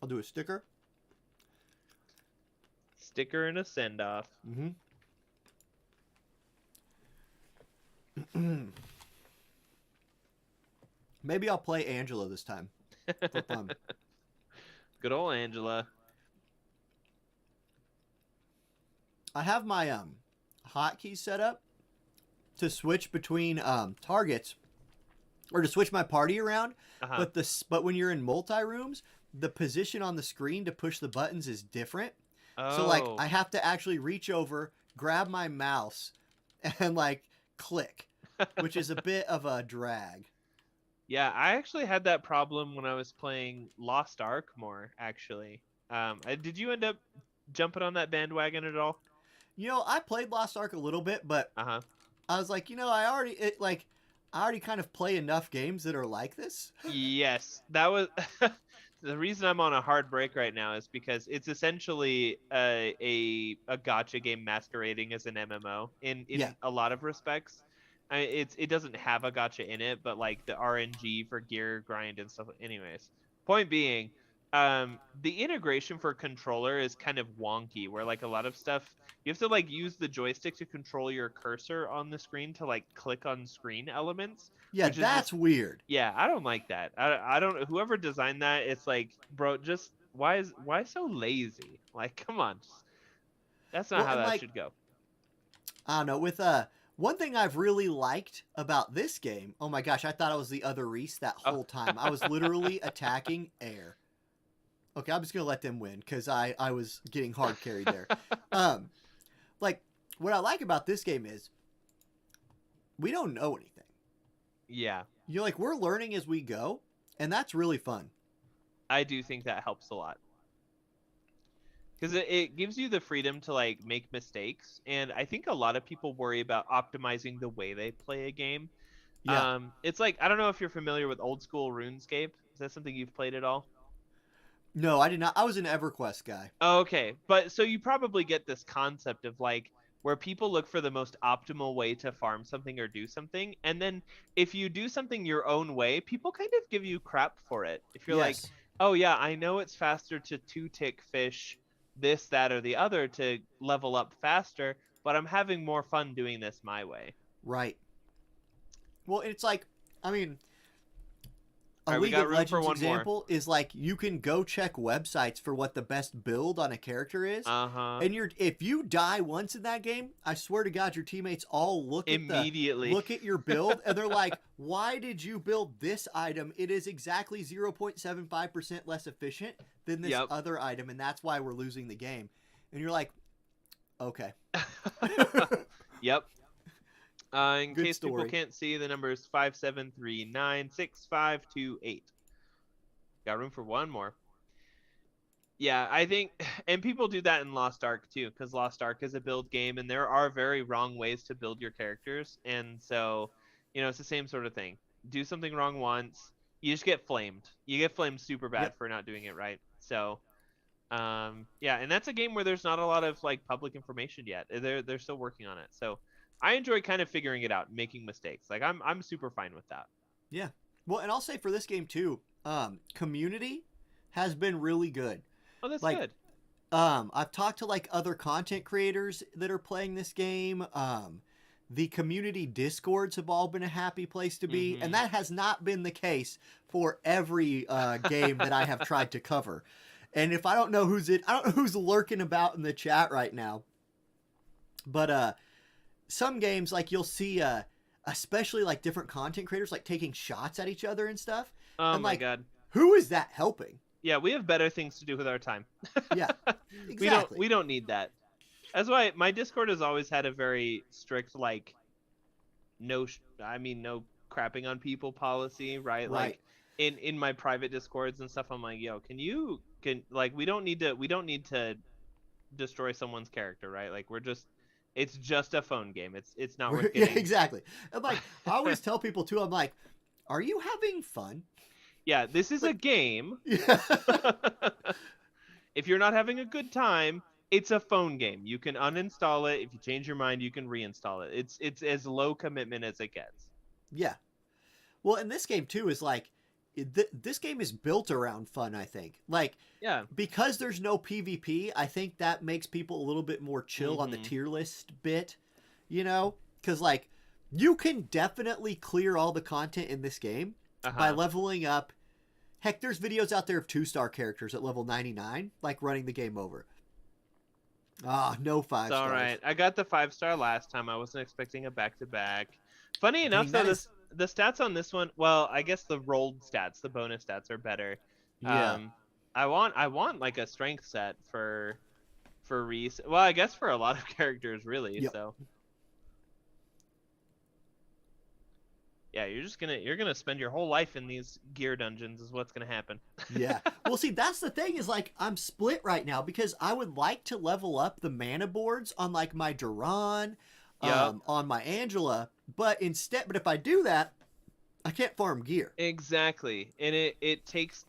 I'll do a sticker. Sticker and a send off. Maybe I'll play Angela this time for fun. Good old Angela. I have my hotkey set up to switch between targets or to switch my party around. Uh-huh. But when you're in multi rooms, the position on the screen to push the buttons is different. Oh. So like I have to actually reach over, grab my mouse, and like click, which is a bit of a drag. Yeah, I actually had that problem when I was playing Lost Ark more. Actually, did you end up jumping on that bandwagon at all? You know, I played Lost Ark a little bit, but Uh-huh. I was like, I already kind of play enough games that are like this. Yes, that was the reason I'm on a hard break right now is because it's essentially a gacha game masquerading as an MMO in Yeah. a lot of respects. It doesn't have a gacha in it, but like the RNG for gear grind and stuff. Anyways, point being, the integration for controller is kind of wonky, where like a lot of stuff you have to like use the joystick to control your cursor on the screen to like click on screen elements. Yeah, which is that's just, weird. yeah, I don't like that. I don't. Whoever designed that, it's like, bro, just why so lazy? Like, come on, that's not how that should go. I don't know. With one thing I've really liked about this game. Oh my gosh, I thought I was the other Reese that whole time. I was literally attacking air. Okay, I'm just gonna let them win because I was getting hard carried there. Like what I like about this game is we don't know anything. Yeah. Like we're learning as we go, and that's really fun. I do think that helps a lot. Because it gives you the freedom to like make mistakes, and I think a lot of people worry about optimizing the way they play a game. Yeah. It's like, I don't know if you're familiar with old school RuneScape. Is that something you've played at all? No, I did not. I was an EverQuest guy. Oh, okay, but so you probably get this concept of like where people look for the most optimal way to farm something or do something, and then if you do something your own way, people kind of give you crap for it. If you're like, oh yeah, I know it's faster to 2-tick fish this, that, or the other to level up faster, but I'm having more fun doing this my way. Right. Well, it's like, I mean, a All right, League we got of room for Legends one example is like you can go check websites for what the best build on a character is. Uh-huh. And if you die once in that game, I swear to God, your teammates all look immediately look at your build and they're like, "Why did you build this item? It is exactly 0.75% less efficient than this other item, and that's why we're losing the game." And you're like, "Okay." Yep. In Good case story. people can't see, the number is 573965528. Got room for one more. Yeah, I think, and people do that in Lost Ark too, because Lost Ark is a build game, and there are very wrong ways to build your characters, and so, it's the same sort of thing. Do something wrong once, you just get flamed. You get flamed super bad for not doing it right. So, yeah, and that's a game where there's not a lot of like public information yet. They're still working on it. So I enjoy kind of figuring it out, making mistakes. Like I'm super fine with that. Yeah. Well, and I'll say for this game too, community has been really good. Oh, that's Like, good. I've talked to like other content creators that are playing this game. The community discords have all been a happy place to be, and that has not been the case for every game that I have tried to cover. And if I don't know I don't know who's lurking about in the chat right now. But some games, like you'll see, especially like different content creators, like taking shots at each other and stuff. Oh And my like, god. who is that helping? Yeah, we have better things to do with our time. Yeah, exactly. We don't need that. That's why my Discord has always had a very strict like no no crapping on people policy, right? Right. Like in my private Discords and stuff, I'm like, yo, can like we don't need to destroy someone's character, right? Like it's just a phone game. It's not worth Yeah, getting. exactly. And like, I always tell people too, I'm like, are you having fun? Yeah, this is Like, a game. yeah. If you're not having a good time, it's a phone game. You can uninstall it. If you change your mind, you can reinstall it. It's as low commitment as it gets. Yeah. Well, and this game too is like, this game is built around fun, I think. Like, Yeah. because there's no PvP, I think that makes people a little bit more chill on the tier list bit, you know? Because, like, you can definitely clear all the content in this game by leveling up. Heck, there's videos out there of 2-star characters at level 99, like, running the game over. Ah, no 5 stars. All right. I got the 5-star last time. I wasn't expecting a back-to-back. Funny enough, though, the stats on this one, well, I guess the rolled stats, the bonus stats are better. Yeah. I want like a strength set for Reese. Well, I guess for a lot of characters, really. Yep. So. Yeah, you're gonna spend your whole life in these gear dungeons is what's gonna happen. Yeah. Well, see, that's the thing is like I'm split right now because I would like to level up the mana boards on like my Duran, on my Angela, but if I do that, I can't farm gear. Exactly, and it takes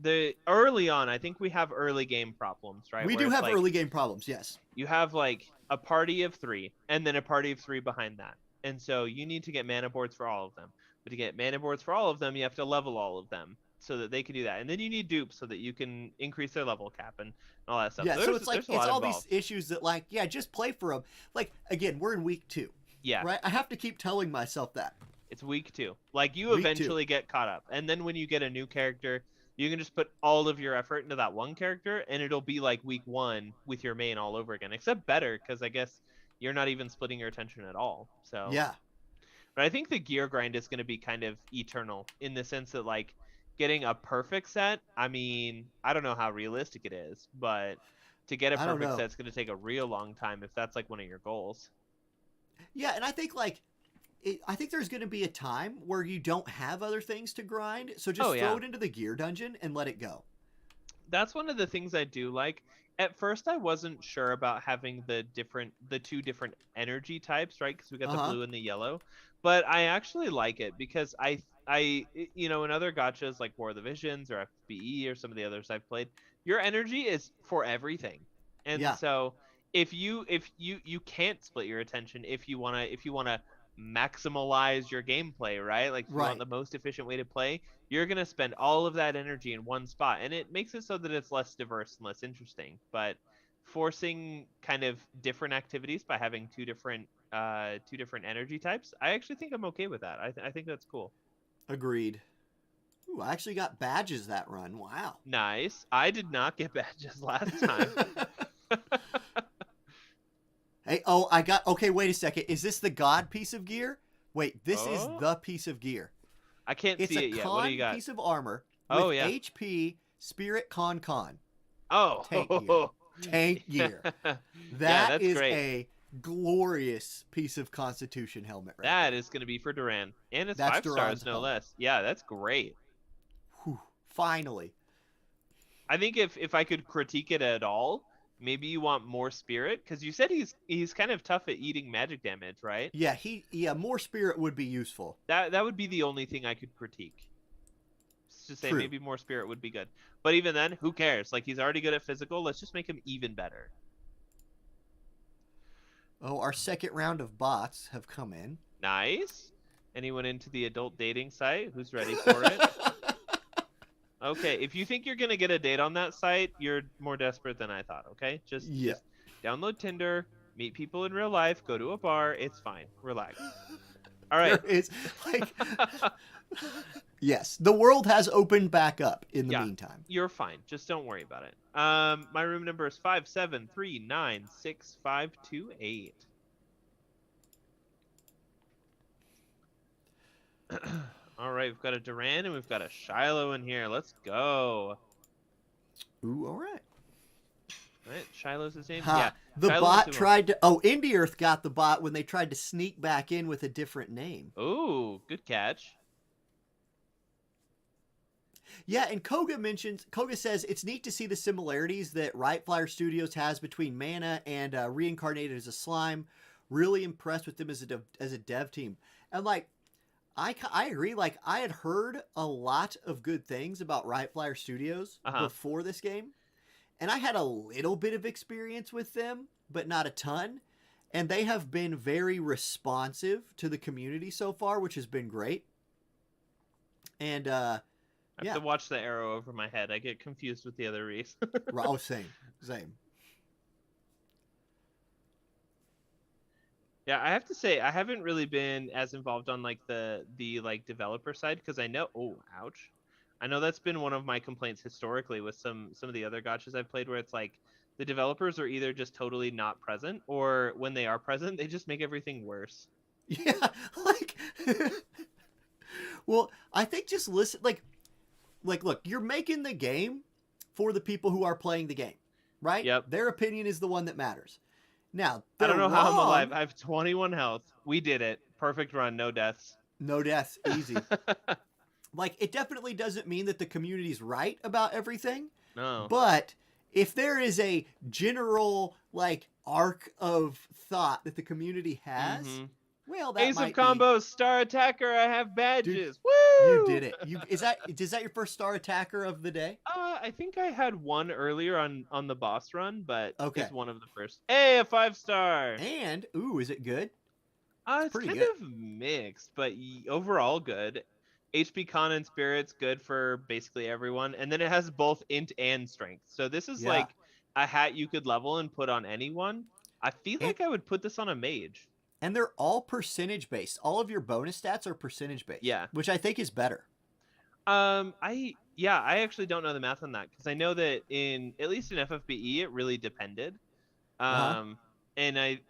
the early on. I think we have early game problems, right? We do have early game problems. Yes. You have like a party of 3, and then a party of 3 behind that. And so you need to get mana boards for all of them. But to get mana boards for all of them, you have to level all of them so that they can do that. And then you need dupes so that you can increase their level cap and all that stuff. Yeah, so it's like it's all these issues that like, yeah, just play for them. Like, again, we're in week 2. Yeah. Right? I have to keep telling myself that. It's week 2. Like, you eventually get caught up. And then when you get a new character, you can just put all of your effort into that one character, and it'll be like week 1 with your main all over again. Except better, because I guess you're not even splitting your attention at all. So yeah. But I think the gear grind is going to be kind of eternal in the sense that, like, getting a perfect set, I mean, I don't know how realistic it is, but to get a perfect set, it's going to take a real long time if that's, like, one of your goals. Yeah, and I think, like, I think there's going to be a time where you don't have other things to grind, so just throw it into the gear dungeon and let it go. That's one of the things I do like. At first, I wasn't sure about having the 2 different energy types, right? Because we got the blue and the yellow. But I actually like it because I in other gachas like War of the Visions or FBE or some of the others I've played, your energy is for everything. And so if you can't split your attention if you wanna maximize your gameplay, right? Like if you want the most efficient way to play, you're going to spend all of that energy in one spot, and it makes it so that it's less diverse and less interesting. But forcing kind of different activities by having two different energy types, I actually think I'm okay with that. I think that's cool. Agreed. Ooh, I actually got badges that run. Wow. Nice. I did not get badges last time. Hey, okay, wait a second. Is this the god piece of gear? Wait, this is the piece of gear. I can't see it yet. What do you got? It's a con piece of armor with HP, Spirit, Con. Oh. Tank gear. That is great. A glorious piece of Constitution helmet right That is going to be for Duran. And it's 5 stars, no less. Yeah, that's great. Whew, finally. I think if I could critique it at all, maybe you want more spirit, because you said he's kind of tough at eating magic damage, right? Yeah, more spirit would be useful. That would be the only thing I could critique. Just say maybe more spirit would be good. But even then, who cares? Like, he's already good at physical. Let's just make him even better. Oh, our second round of bots have come in. Nice. Anyone into the adult dating site who's ready for it? Okay, if you think you're gonna get a date on that site, you're more desperate than I thought. Okay, just Yeah. just download Tinder, meet people in real life, go to a bar. It's fine. Relax. All right. There is like yes, the world has opened back up in the Yeah, meantime. you're fine. Just don't worry about it. My room number is 573965528. All right, we've got a Duran and we've got a Shiloh in here. Let's go. Ooh, all right. All right, Shiloh's his name. Ha. Yeah, The Shiloh bot Matsumoto. tried to Indie Earth got the bot when they tried to sneak back in with a different name. Ooh, good catch. Yeah, and Koga says it's neat to see the similarities that Right Flyer Studios has between Mana and Reincarnated as a Slime. Really impressed with them as a dev team. And like I agree. Like I had heard a lot of good things about Right Flyer Studios before this game, and I had a little bit of experience with them, but not a ton. And they have been very responsive to the community so far, which has been great. And I have to watch the arrow over my head. I get confused with the other Reese. oh, same. Yeah, I have to say I haven't really been as involved on like the like developer side because I know ouch. I know that's been one of my complaints historically with some of the other gotchas I've played where it's like the developers are either just totally not present or when they are present they just make everything worse. Yeah, like well, I think just listen like look, you're making the game for the people who are playing the game, right? Yep. Their opinion is the one that matters. Now, I don't know wrong. how I'm alive. I have 21 health. We did it. Perfect run, no deaths. No deaths, easy. Like, it definitely doesn't mean that the community's right about everything. No. But if there is a general, like, arc of thought that the community has, well, that Ace might of combos, star attacker, I have badges. Woo! You did it. Is that your first star attacker of the day? I think I had one earlier on the boss run, but okay. It's one of the first. Hey, a 5-star. And is it good? It's kind good. of mixed, but overall good. HP con and spirits good for basically everyone, and then it has both int and strength. So this is like a hat you could level and put on anyone. I feel like I would put this on a mage. And they're all percentage based. All of your bonus stats are percentage based. Yeah. Which I think is better. I actually don't know the math on that because I know that at least in FFBE it really depended. And I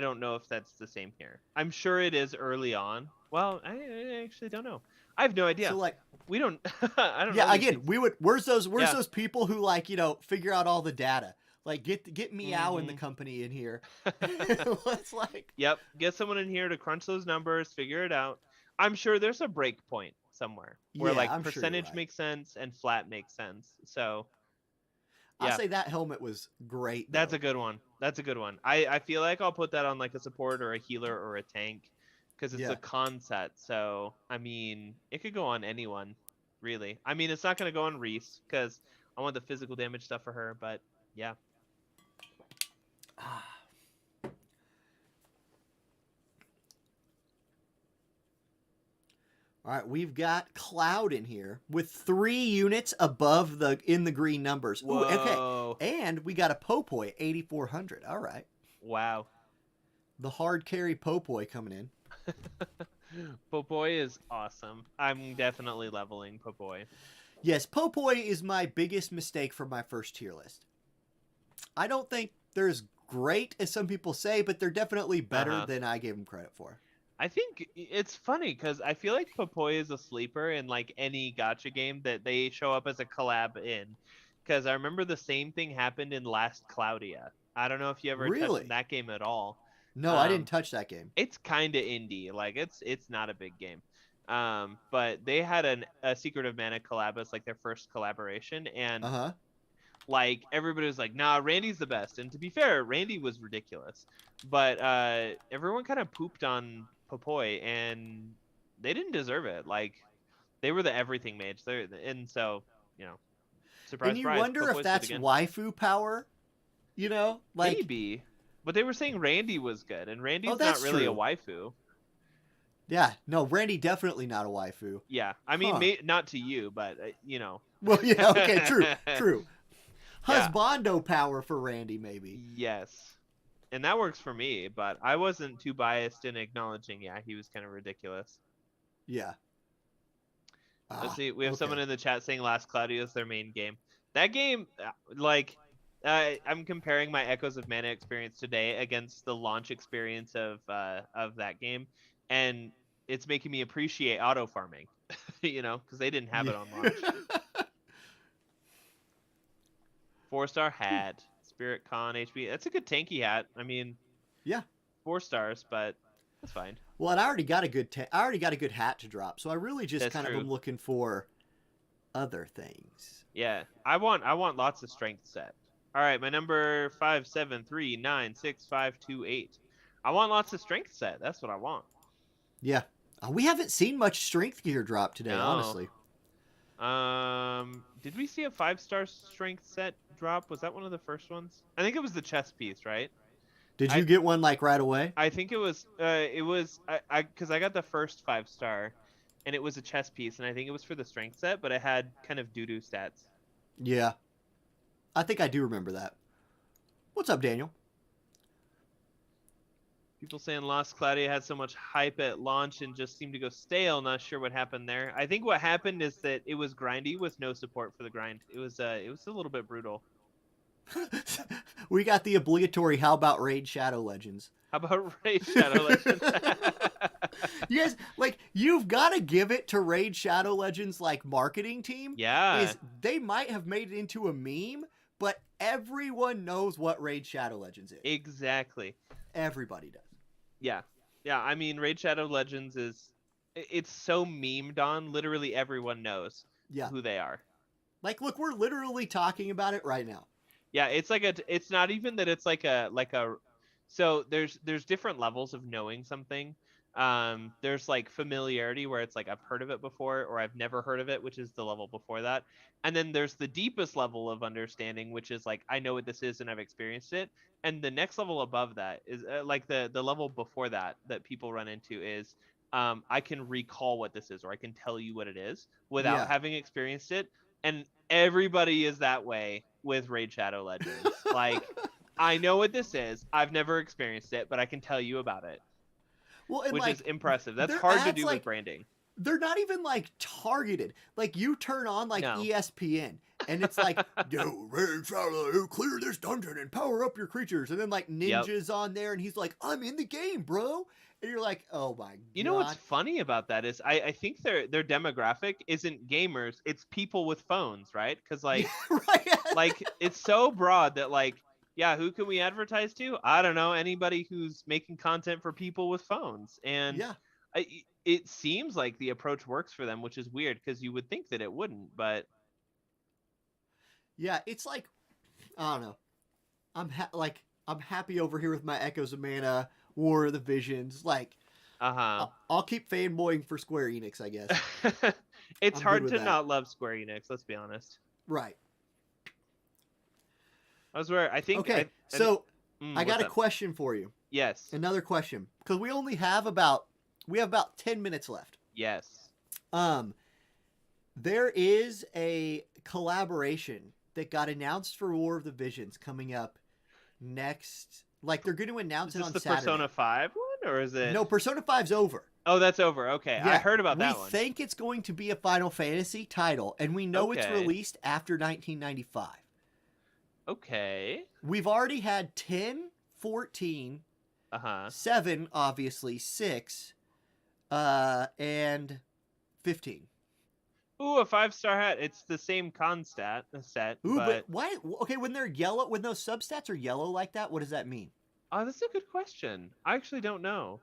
don't know if that's the same here. I'm sure it is early on. Well, I actually don't know. I have no idea. So like we don't I don't know. Yeah, again, we would where's those people who like, figure out all the data? Like get Meow in the company in here. Let's like Yep, get someone in here to crunch those numbers, figure it out. I'm sure there's a break point somewhere where like percentage makes sense and flat makes sense. So I'll say that helmet was great. That's a good one. I feel like I'll put that on like a support or a healer or a tank because it's a con set. So I mean, it could go on anyone, really. I mean, it's not gonna go on Reese because I want the physical damage stuff for her, but yeah. All right, we've got Cloud in here with 3 units above in the green numbers. Whoa. Ooh, okay. And we got a Popoi at 8,400. All right. Wow. The hard carry Popoi coming in. Popoi is awesome. I'm definitely leveling Popoi. Yes, Popoi is my biggest mistake for my first tier list. I don't think they're as great as some people say, but they're definitely better than I gave them credit for. I think it's funny because I feel like Popoi is a sleeper in like any gacha game that they show up as a collab in. Because I remember the same thing happened in Last Claudia. I don't know if you ever touched that game at all. No, I didn't touch that game. It's kind of indie. Like it's not a big game. But they had a Secret of Mana collab as like their first collaboration, and like everybody was like, nah, Randy's the best. And to be fair, Randy was ridiculous. But everyone kind of pooped on Popoi, and they didn't deserve it. Like they were the everything mage. And so, surprise, and you surprise, wonder Popoi's if that's waifu power, like maybe. But they were saying Randy was good, and Randy's not really a waifu. Yeah, no, Randy definitely not a waifu. Yeah, I mean, Huh. not to you, but you know. Well, yeah, okay, true, true. Yeah. Husbando power for Randy, maybe. Yes. And that works for me, but I wasn't too biased in acknowledging, yeah, he was kind of ridiculous. Yeah. Let's Ah, see. We have someone okay. in the chat saying Last Claudio is their main game. That game, I'm comparing my Echoes of Mana experience today against the launch experience of that game, and it's making me appreciate auto farming, you know, because they didn't have Yeah. it on launch. 4-star hat, Spirit Con HB. That's a good tanky hat. I mean, Yeah. 4 stars, but that's fine. Well, and I already got a I already got a good hat to drop, so I really just That's kind of true. am looking for other things. Yeah, I want lots of strength set. All right, my number 573965528. I want lots of strength set. That's what I want. Yeah. We haven't seen much strength gear drop today, No. honestly. Did we see a 5-star strength set drop? Was that one of the first ones? I think it was the chess piece, right? Did I you get one like right away? I think it was because I got the first 5-star, and it was a chess piece, and I think it was for the strength set, but it had kind of doo-doo stats. Yeah. I think I do remember that. What's up, Daniel? People saying Lost Claudia had so much hype at launch and just seemed to go stale. Not sure what happened there. I think what happened is that it was grindy with no support for the grind. It was a little bit brutal. We got the obligatory how about Raid Shadow Legends? How about Raid Shadow Legends? You guys, like, you've got to give it to Raid Shadow Legends, like, marketing team. Yeah. Is they might have made it into a meme, but everyone knows what Raid Shadow Legends is. Exactly. Everybody does. Yeah. Yeah, I mean, Raid Shadow Legends it's so memed on, literally everyone knows who they are. Like, look, we're literally talking about it right now. Yeah, it's not even that it's like a so there's different levels of knowing something. There's like familiarity where it's like I've heard of it before or I've never heard of it, which is the level before that. And then there's the deepest level of understanding, which is like I know what this is and I've experienced it. And the next level above that is like the level before that people run into is I can recall what this is or I can tell you what it is without having experienced it. And everybody is that way with Raid Shadow Legends. Like, I know what this is. I've never experienced it, but I can tell you about it. Well, and which like, is impressive. That's hard to do like, with branding. They're not even like targeted. Like you turn on like ESPN and it's like, yo, Raid Shadow, clear this dungeon and power up your creatures. And then like Ninja's on there and he's like, I'm in the game, bro. And you're like, oh my god. You know what's funny about that is I think their demographic isn't gamers, it's people with phones, right? Because like like it's so broad that like, yeah, who can we advertise to? I don't know, anybody who's making content for people with phones. And it seems like the approach works for them, which is weird because you would think that it wouldn't, but yeah, it's like, I don't know. I'm happy over here with my Echoes of Mana, War of the Visions. Like, I'll keep fanboying for Square Enix, I guess. It's hard to not love Square Enix, let's be honest. Right. I think. Okay, I got a question for you. Yes. Another question, because we only have about 10 minutes left. Yes. There is a collaboration that got announced for War of the Visions coming up next. Like they're going to announce it on Saturday. Is this the Persona 5 one, or is it? No, Persona 5's over. Oh, that's over. Okay, yeah, I heard about that one. We think it's going to be a Final Fantasy title, and we know it's released after 1995. Okay. We've already had 10, 14, 7, obviously, 6, and 15. Ooh, a 5-star hat. It's the same set. Ooh, but why? Okay, when they're yellow, when those substats are yellow like that, what does that mean? Oh, that's a good question. I actually don't know.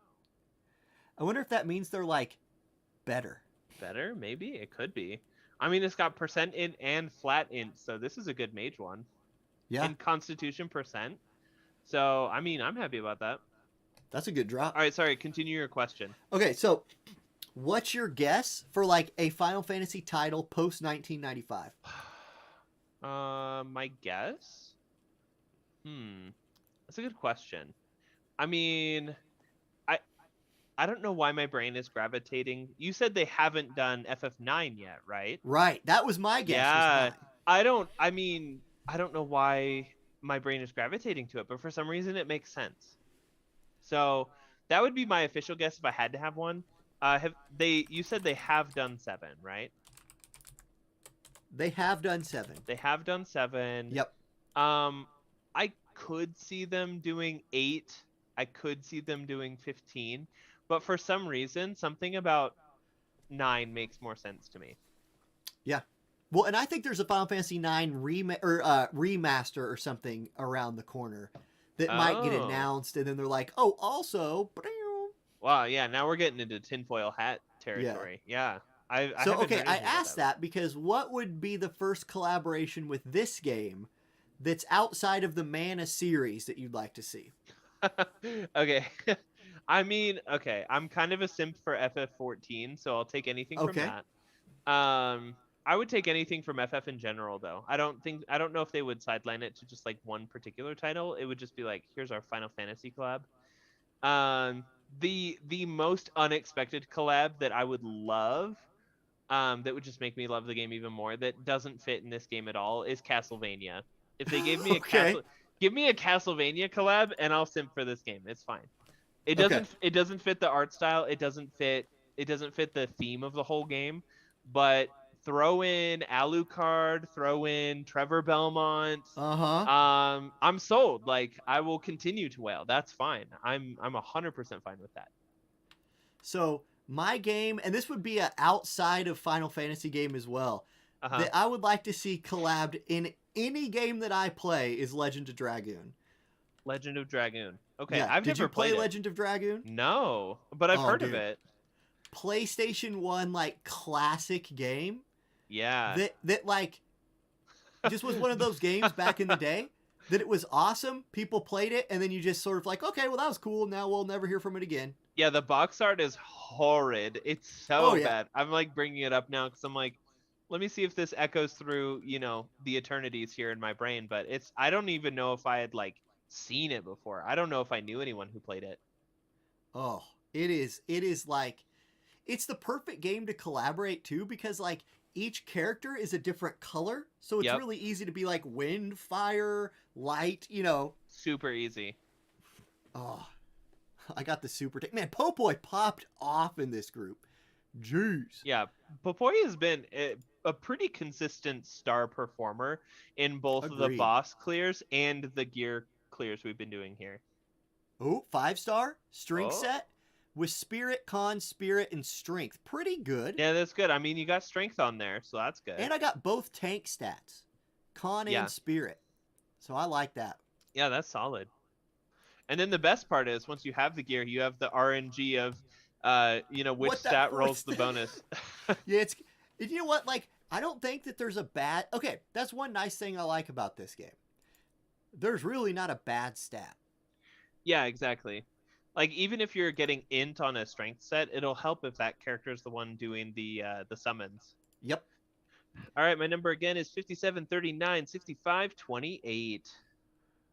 I wonder if that means they're like better. Better? Maybe it could be. I mean, it's got percent int and flat int, so this is a good mage one. Yeah. And Constitution percent. So, I mean, I'm happy about that. That's a good drop. All right, sorry. Continue your question. Okay, so what's your guess for like a Final Fantasy title post 1995? My guess? That's a good question. I mean, I don't know why my brain is gravitating. You said they haven't done FF9 yet, right? Right. That was my guess. Was Yeah. 9. I mean, I don't know why my brain is gravitating to it, but for some reason it makes sense. So that would be my official guess if I had to have one. Have they? You said they have done 7, right? They have done 7. They have done 7. Yep. I could see them doing 8. I could see them doing 15, but for some reason, something about 9 makes more sense to me. Yeah. Well, and I think there's a Final Fantasy 9 remaster or something around the corner that might get announced, and then they're like, oh, also. Wow, yeah, now we're getting into tinfoil hat territory. Yeah. I So, haven't okay, heard I anything about asked that because what would be the first collaboration with this game that's outside of the Mana series that you'd like to see? Okay. I mean, okay, I'm kind of a simp for FF14, so I'll take anything from Okay. that. I would take anything from FF in general, though. I don't know if they would sideline it to just like one particular title. It would just be like, here's our Final Fantasy collab. The most unexpected collab that I would love, that would just make me love the game even more, that doesn't fit in this game at all, is Castlevania. If they gave me Okay. give me a Castlevania collab, and I'll simp for this game. It's fine. Okay. It doesn't fit the art style. It doesn't fit the theme of the whole game. But throw in Alucard, throw in Trevor Belmont. Uh-huh. I'm sold. Like, I will continue to wail. That's fine. I'm 100% fine with that. So, my game, and this would be a outside of Final Fantasy game as well, Uh-huh. that I would like to see collabed in any game that I play is Legend of Dragoon. Legend of Dragoon. Okay, Yeah. I've Did never you play played it. Legend of Dragoon? No, but I've Oh, heard dude. of it. PlayStation 1 like classic game Yeah. that like just was one of those games back in the day that it was awesome. People played it, and then you just sort of like, okay, well that was cool. Now we'll never hear from it again. Yeah, the box art is horrid. It's so yeah. bad. I'm like bringing it up now because I'm like, let me see if this echoes through, the eternities here in my brain. But I don't even know if I had like seen it before. I don't know if I knew anyone who played it. Oh, it is like, it's the perfect game to collaborate too, because like each character is a different color, so it's Yep. really easy to be like wind, fire, light. Super easy. Oh, I got the super man. Popoy popped off in this group. Jeez. Yeah, Popoy has been a pretty consistent star performer in both of the Agreed. boss clears and the gear clears we've been doing here. Oh, 5-star strength Oh. set with spirit, con, spirit, and strength. Pretty good. Yeah, that's good. I mean, you got strength on there, so that's good. And I got both tank stats, con Yeah. and spirit. So I like that. Yeah, that's solid. And then the best part is once you have the gear, you have the RNG of, which What that stat fourth rolls the stat- bonus. Yeah, you know what? Like, I don't think that there's a bad. Okay, that's one nice thing I like about this game. There's really not a bad stat. Yeah, exactly. Like, even if you're getting int on a strength set, it'll help if that character is the one doing the summons. Yep. All right, my number again is 57, 39, 65, 28.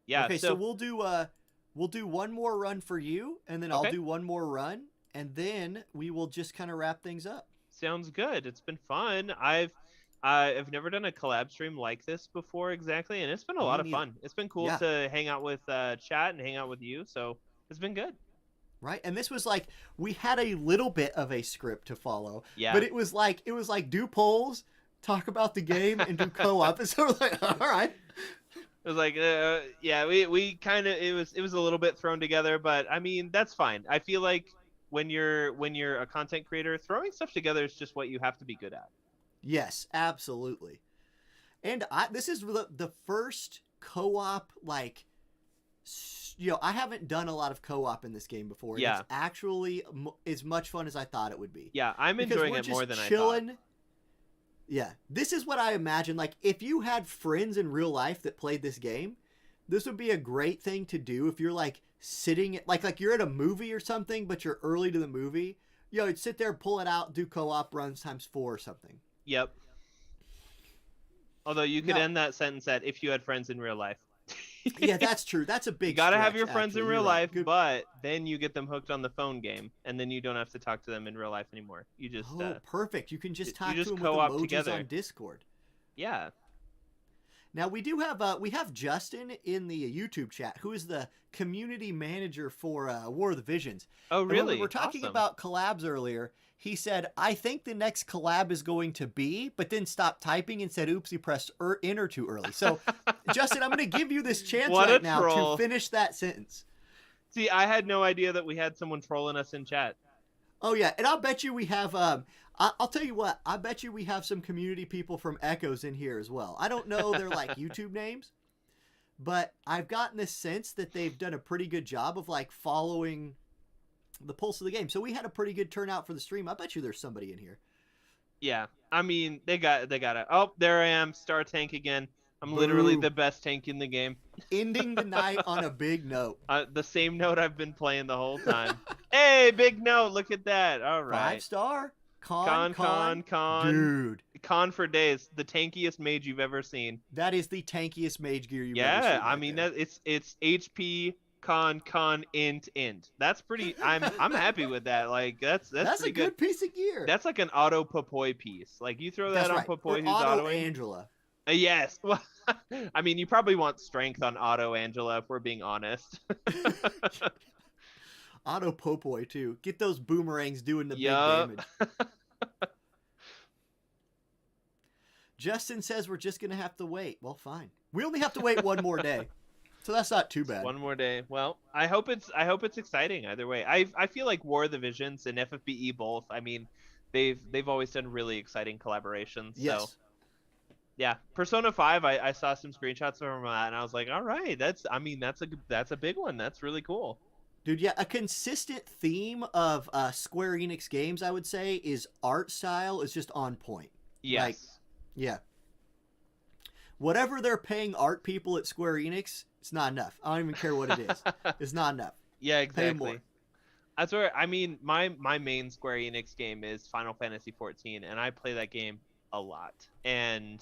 Yeah. Okay, so we'll do one more run for you, and then I'll Okay. do one more run, and then we will just kind of wrap things up. Sounds good. It's been fun. I've never done a collab stream like this before exactly, and it's been a Me lot of neither. fun. It's been cool Yeah. to hang out with chat and hang out with you, so it's been good. Right, and this was like, we had a little bit of a script to follow, Yeah. but it was like do polls, talk about the game, and do co-op. And so we're like, all right. It was like, yeah, we kind of, it was a little bit thrown together, but I mean, that's fine. I feel like when you're a content creator, throwing stuff together is just what you have to be good at. Yes, absolutely. And this is the first co-op, like, I haven't done a lot of co-op in this game before. Yeah. It's actually as much fun as I thought it would be. Yeah, I'm Because enjoying we're it more just than I chilling. thought. Yeah, this is what I imagine. Like, if you had friends in real life that played this game, this would be a great thing to do if you're like sitting like you're at a movie or something, but you're early to the movie. You'd sit there, pull it out, do co-op runs ×4 or something. Yep. Although you could No. end that sentence at if you had friends in real life. Yeah, that's true. That's a You big gotta have stretch, your friends in actually. real You're right. life, Good. but then you get them hooked on the phone game, and then you don't have to talk to them in real life anymore. You just Oh, perfect. You can just you talk to just him with co-op emojis together. on Discord. Yeah. Now we have Justin in the YouTube chat, who is the community manager for War of the Visions. Oh, And when we were really? talking Awesome. about collabs earlier, he said, "I think the next collab is going to be," but then stopped typing and said, "Oops, he pressed enter too early." So, Justin, I'm going to give you this chance What a right now to troll. finish that sentence. See, I had no idea that we had someone trolling us in chat. Oh yeah, and I'll bet you we have. I'll tell you what. I bet you we have some community people from Echoes in here as well. I don't know their like YouTube names, but I've gotten this sense that they've done a pretty good job of like following the pulse of the game. So we had a pretty good turnout for the stream. I bet you there's somebody in here. Yeah. I mean, they got it. Oh, there I am, Star Tank again. I'm literally Boom. the best tank in the game. Ending the night on a big note. The same note I've been playing the whole time. Hey, big note. Look at that. All right. 5-star. Con. Dude. Con for days. The tankiest mage you've ever seen. That is the tankiest mage gear you've ever Yeah, seen. I Right mean there. it's HP con int. That's pretty. I'm happy with that. Like that's That's pretty a good piece of gear. That's like an auto Popoy piece. Like you throw that That's on right. Popoy Or who's Auto autoing. Angela. Yes. Well, I mean, you probably want strength on Auto Angela if we're being honest. Auto Popoy too. Get those boomerangs doing the Yup. big damage. Justin says we're just gonna have to wait. Well, fine. We only have to wait one more day, so that's not too bad. One more day. Well, I hope it's exciting either way. I feel like War of the Visions and FFBE both. I mean, they've always done really exciting collaborations. Yes. So yeah, Persona 5. I saw some screenshots from that, and I was like, all right, that's a big one. That's really cool. Dude, yeah, a consistent theme of Square Enix games, I would say, is art style is just on point. Yes. Like, yeah. Whatever they're paying art people at Square Enix, it's not enough. I don't even care what it is. It's not enough. Yeah, Pay exactly. more. That's where I mean my main Square Enix game is Final Fantasy 14, and I play that game a lot. And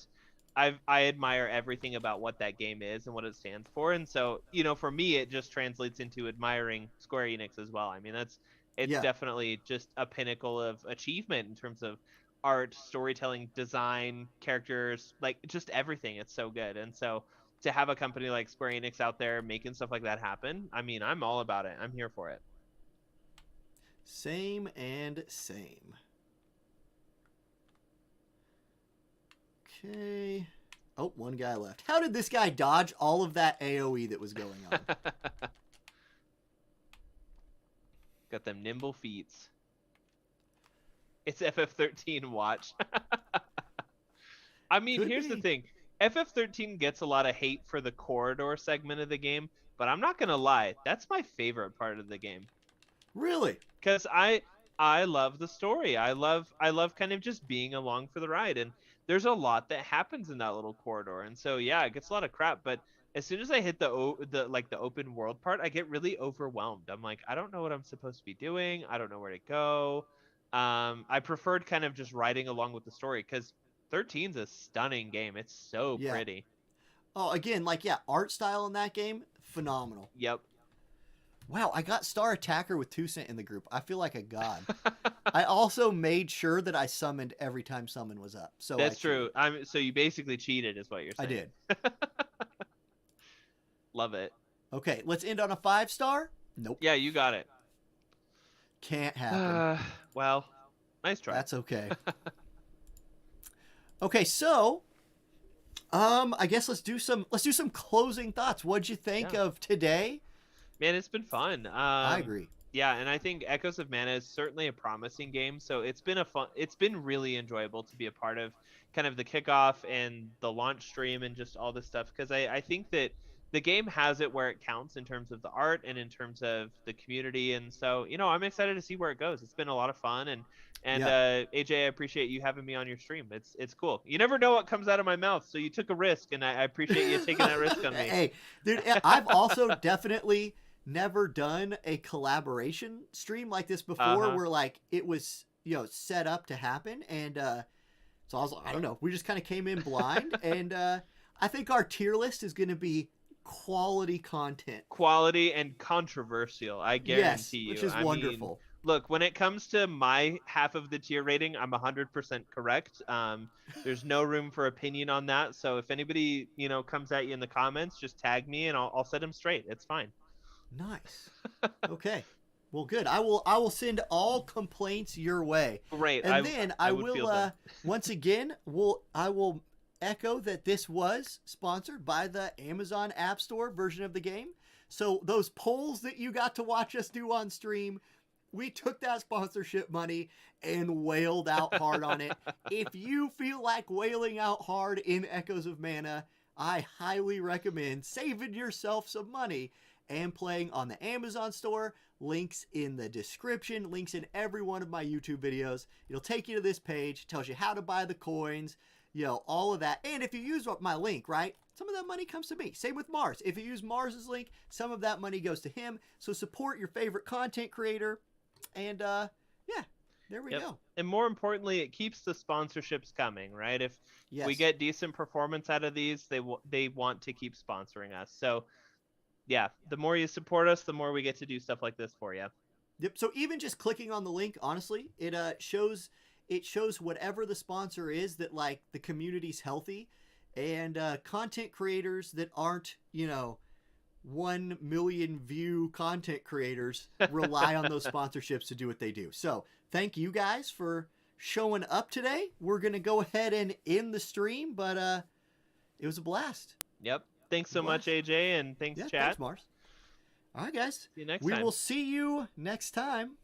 I admire everything about what that game is and what it stands for. And so, for me it just translates into admiring Square Enix as well. I mean, it's Yeah. definitely just a pinnacle of achievement in terms of art, storytelling, design, characters, like just everything. It's so good. And so to have a company like Square Enix out there making stuff like that happen, I mean, I'm all about it. I'm here for it. Same and same. Okay. Oh, one guy left. How did this guy dodge all of that AoE that was going on? Got them nimble feats. It's FF13 watch. I mean, Could here's be. the thing. FF13 gets a lot of hate for the corridor segment of the game, but I'm not going to lie. That's my favorite part of the game. Really? Cuz I love the story. I love kind of just being along for the ride, and there's a lot that happens in that little corridor. And so yeah, it gets a lot of crap, but as soon as I hit the open world part, I get really overwhelmed. I'm like, I don't know what I'm supposed to be doing. I don't know where to go. I preferred kind of just riding along with the story because 13's a stunning game. It's so Yeah. pretty. Oh, again, like, yeah, art style in that game, phenomenal. Yep. Wow, I got Star Attacker with 2 cent in the group. I feel like a god. I also made sure that I summoned every time summon was up. So That's true. So you basically cheated is what you're I saying. did. Love it. Okay, let's end on a 5-star. Nope. Yeah, you got it. Can't happen. Well, nice try. That's okay. Okay, so I guess let's do some closing thoughts. What'd you think of today? Man, it's been fun. I agree. Yeah, and I think Echoes of Mana is certainly a promising game. So it's been really enjoyable to be a part of kind of the kickoff and the launch stream and just all this stuff, because I think that the game has it where it counts in terms of the art and in terms of the community. And so, I'm excited to see where it goes. It's been a lot of fun, and AJ, I appreciate you having me on your stream. It's cool. You never know what comes out of my mouth, so you took a risk, and I appreciate you taking that risk on me. Hey, dude, I've also definitely never done a collaboration stream like this before, where like it was set up to happen, and so I was like, I don't know, we just kind of came in blind, and I think our tier list is going to be quality content. Quality and controversial, I Yes, guarantee which you. is I mean, wonderful. look, when it comes to my half of the tier rating, I'm 100% correct. There's no room for opinion on that. So if anybody, comes at you in the comments, just tag me and I'll set them straight. It's fine. Nice. Okay. Well, good. I will send all complaints your way. Great. And then I would will feel them. once again, I will echo that this was sponsored by the Amazon App Store version of the game. So those polls that you got to watch us do on stream, we took that sponsorship money and wailed out hard on it. If you feel like wailing out hard in Echoes of Mana, I highly recommend saving yourself some money and playing on the Amazon store. Links in the description, links in every one of my YouTube videos. It'll take you to this page, tells you how to buy the coins, all of that. And if you use my link, right, some of that money comes to me. Same with Mars. If you use Mars's link, some of that money goes to him. So support your favorite content creator. And yeah, there we go. And more importantly, it keeps the sponsorships coming, right? If we get decent performance out of these, they want to keep sponsoring us. So yeah, the more you support us, the more we get to do stuff like this for you. Yep. So even just clicking on the link, honestly, it shows whatever the sponsor is that like the community's healthy, and content creators that aren't 1 million view content creators rely on those sponsorships to do what they do. So thank you guys for showing up today. We're gonna go ahead and end the stream, but it was a blast. Yep. Thanks so much, AJ, and thanks, chat. Thanks, Mars. All right, guys. See you next we time. will see you next time.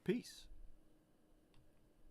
Peace.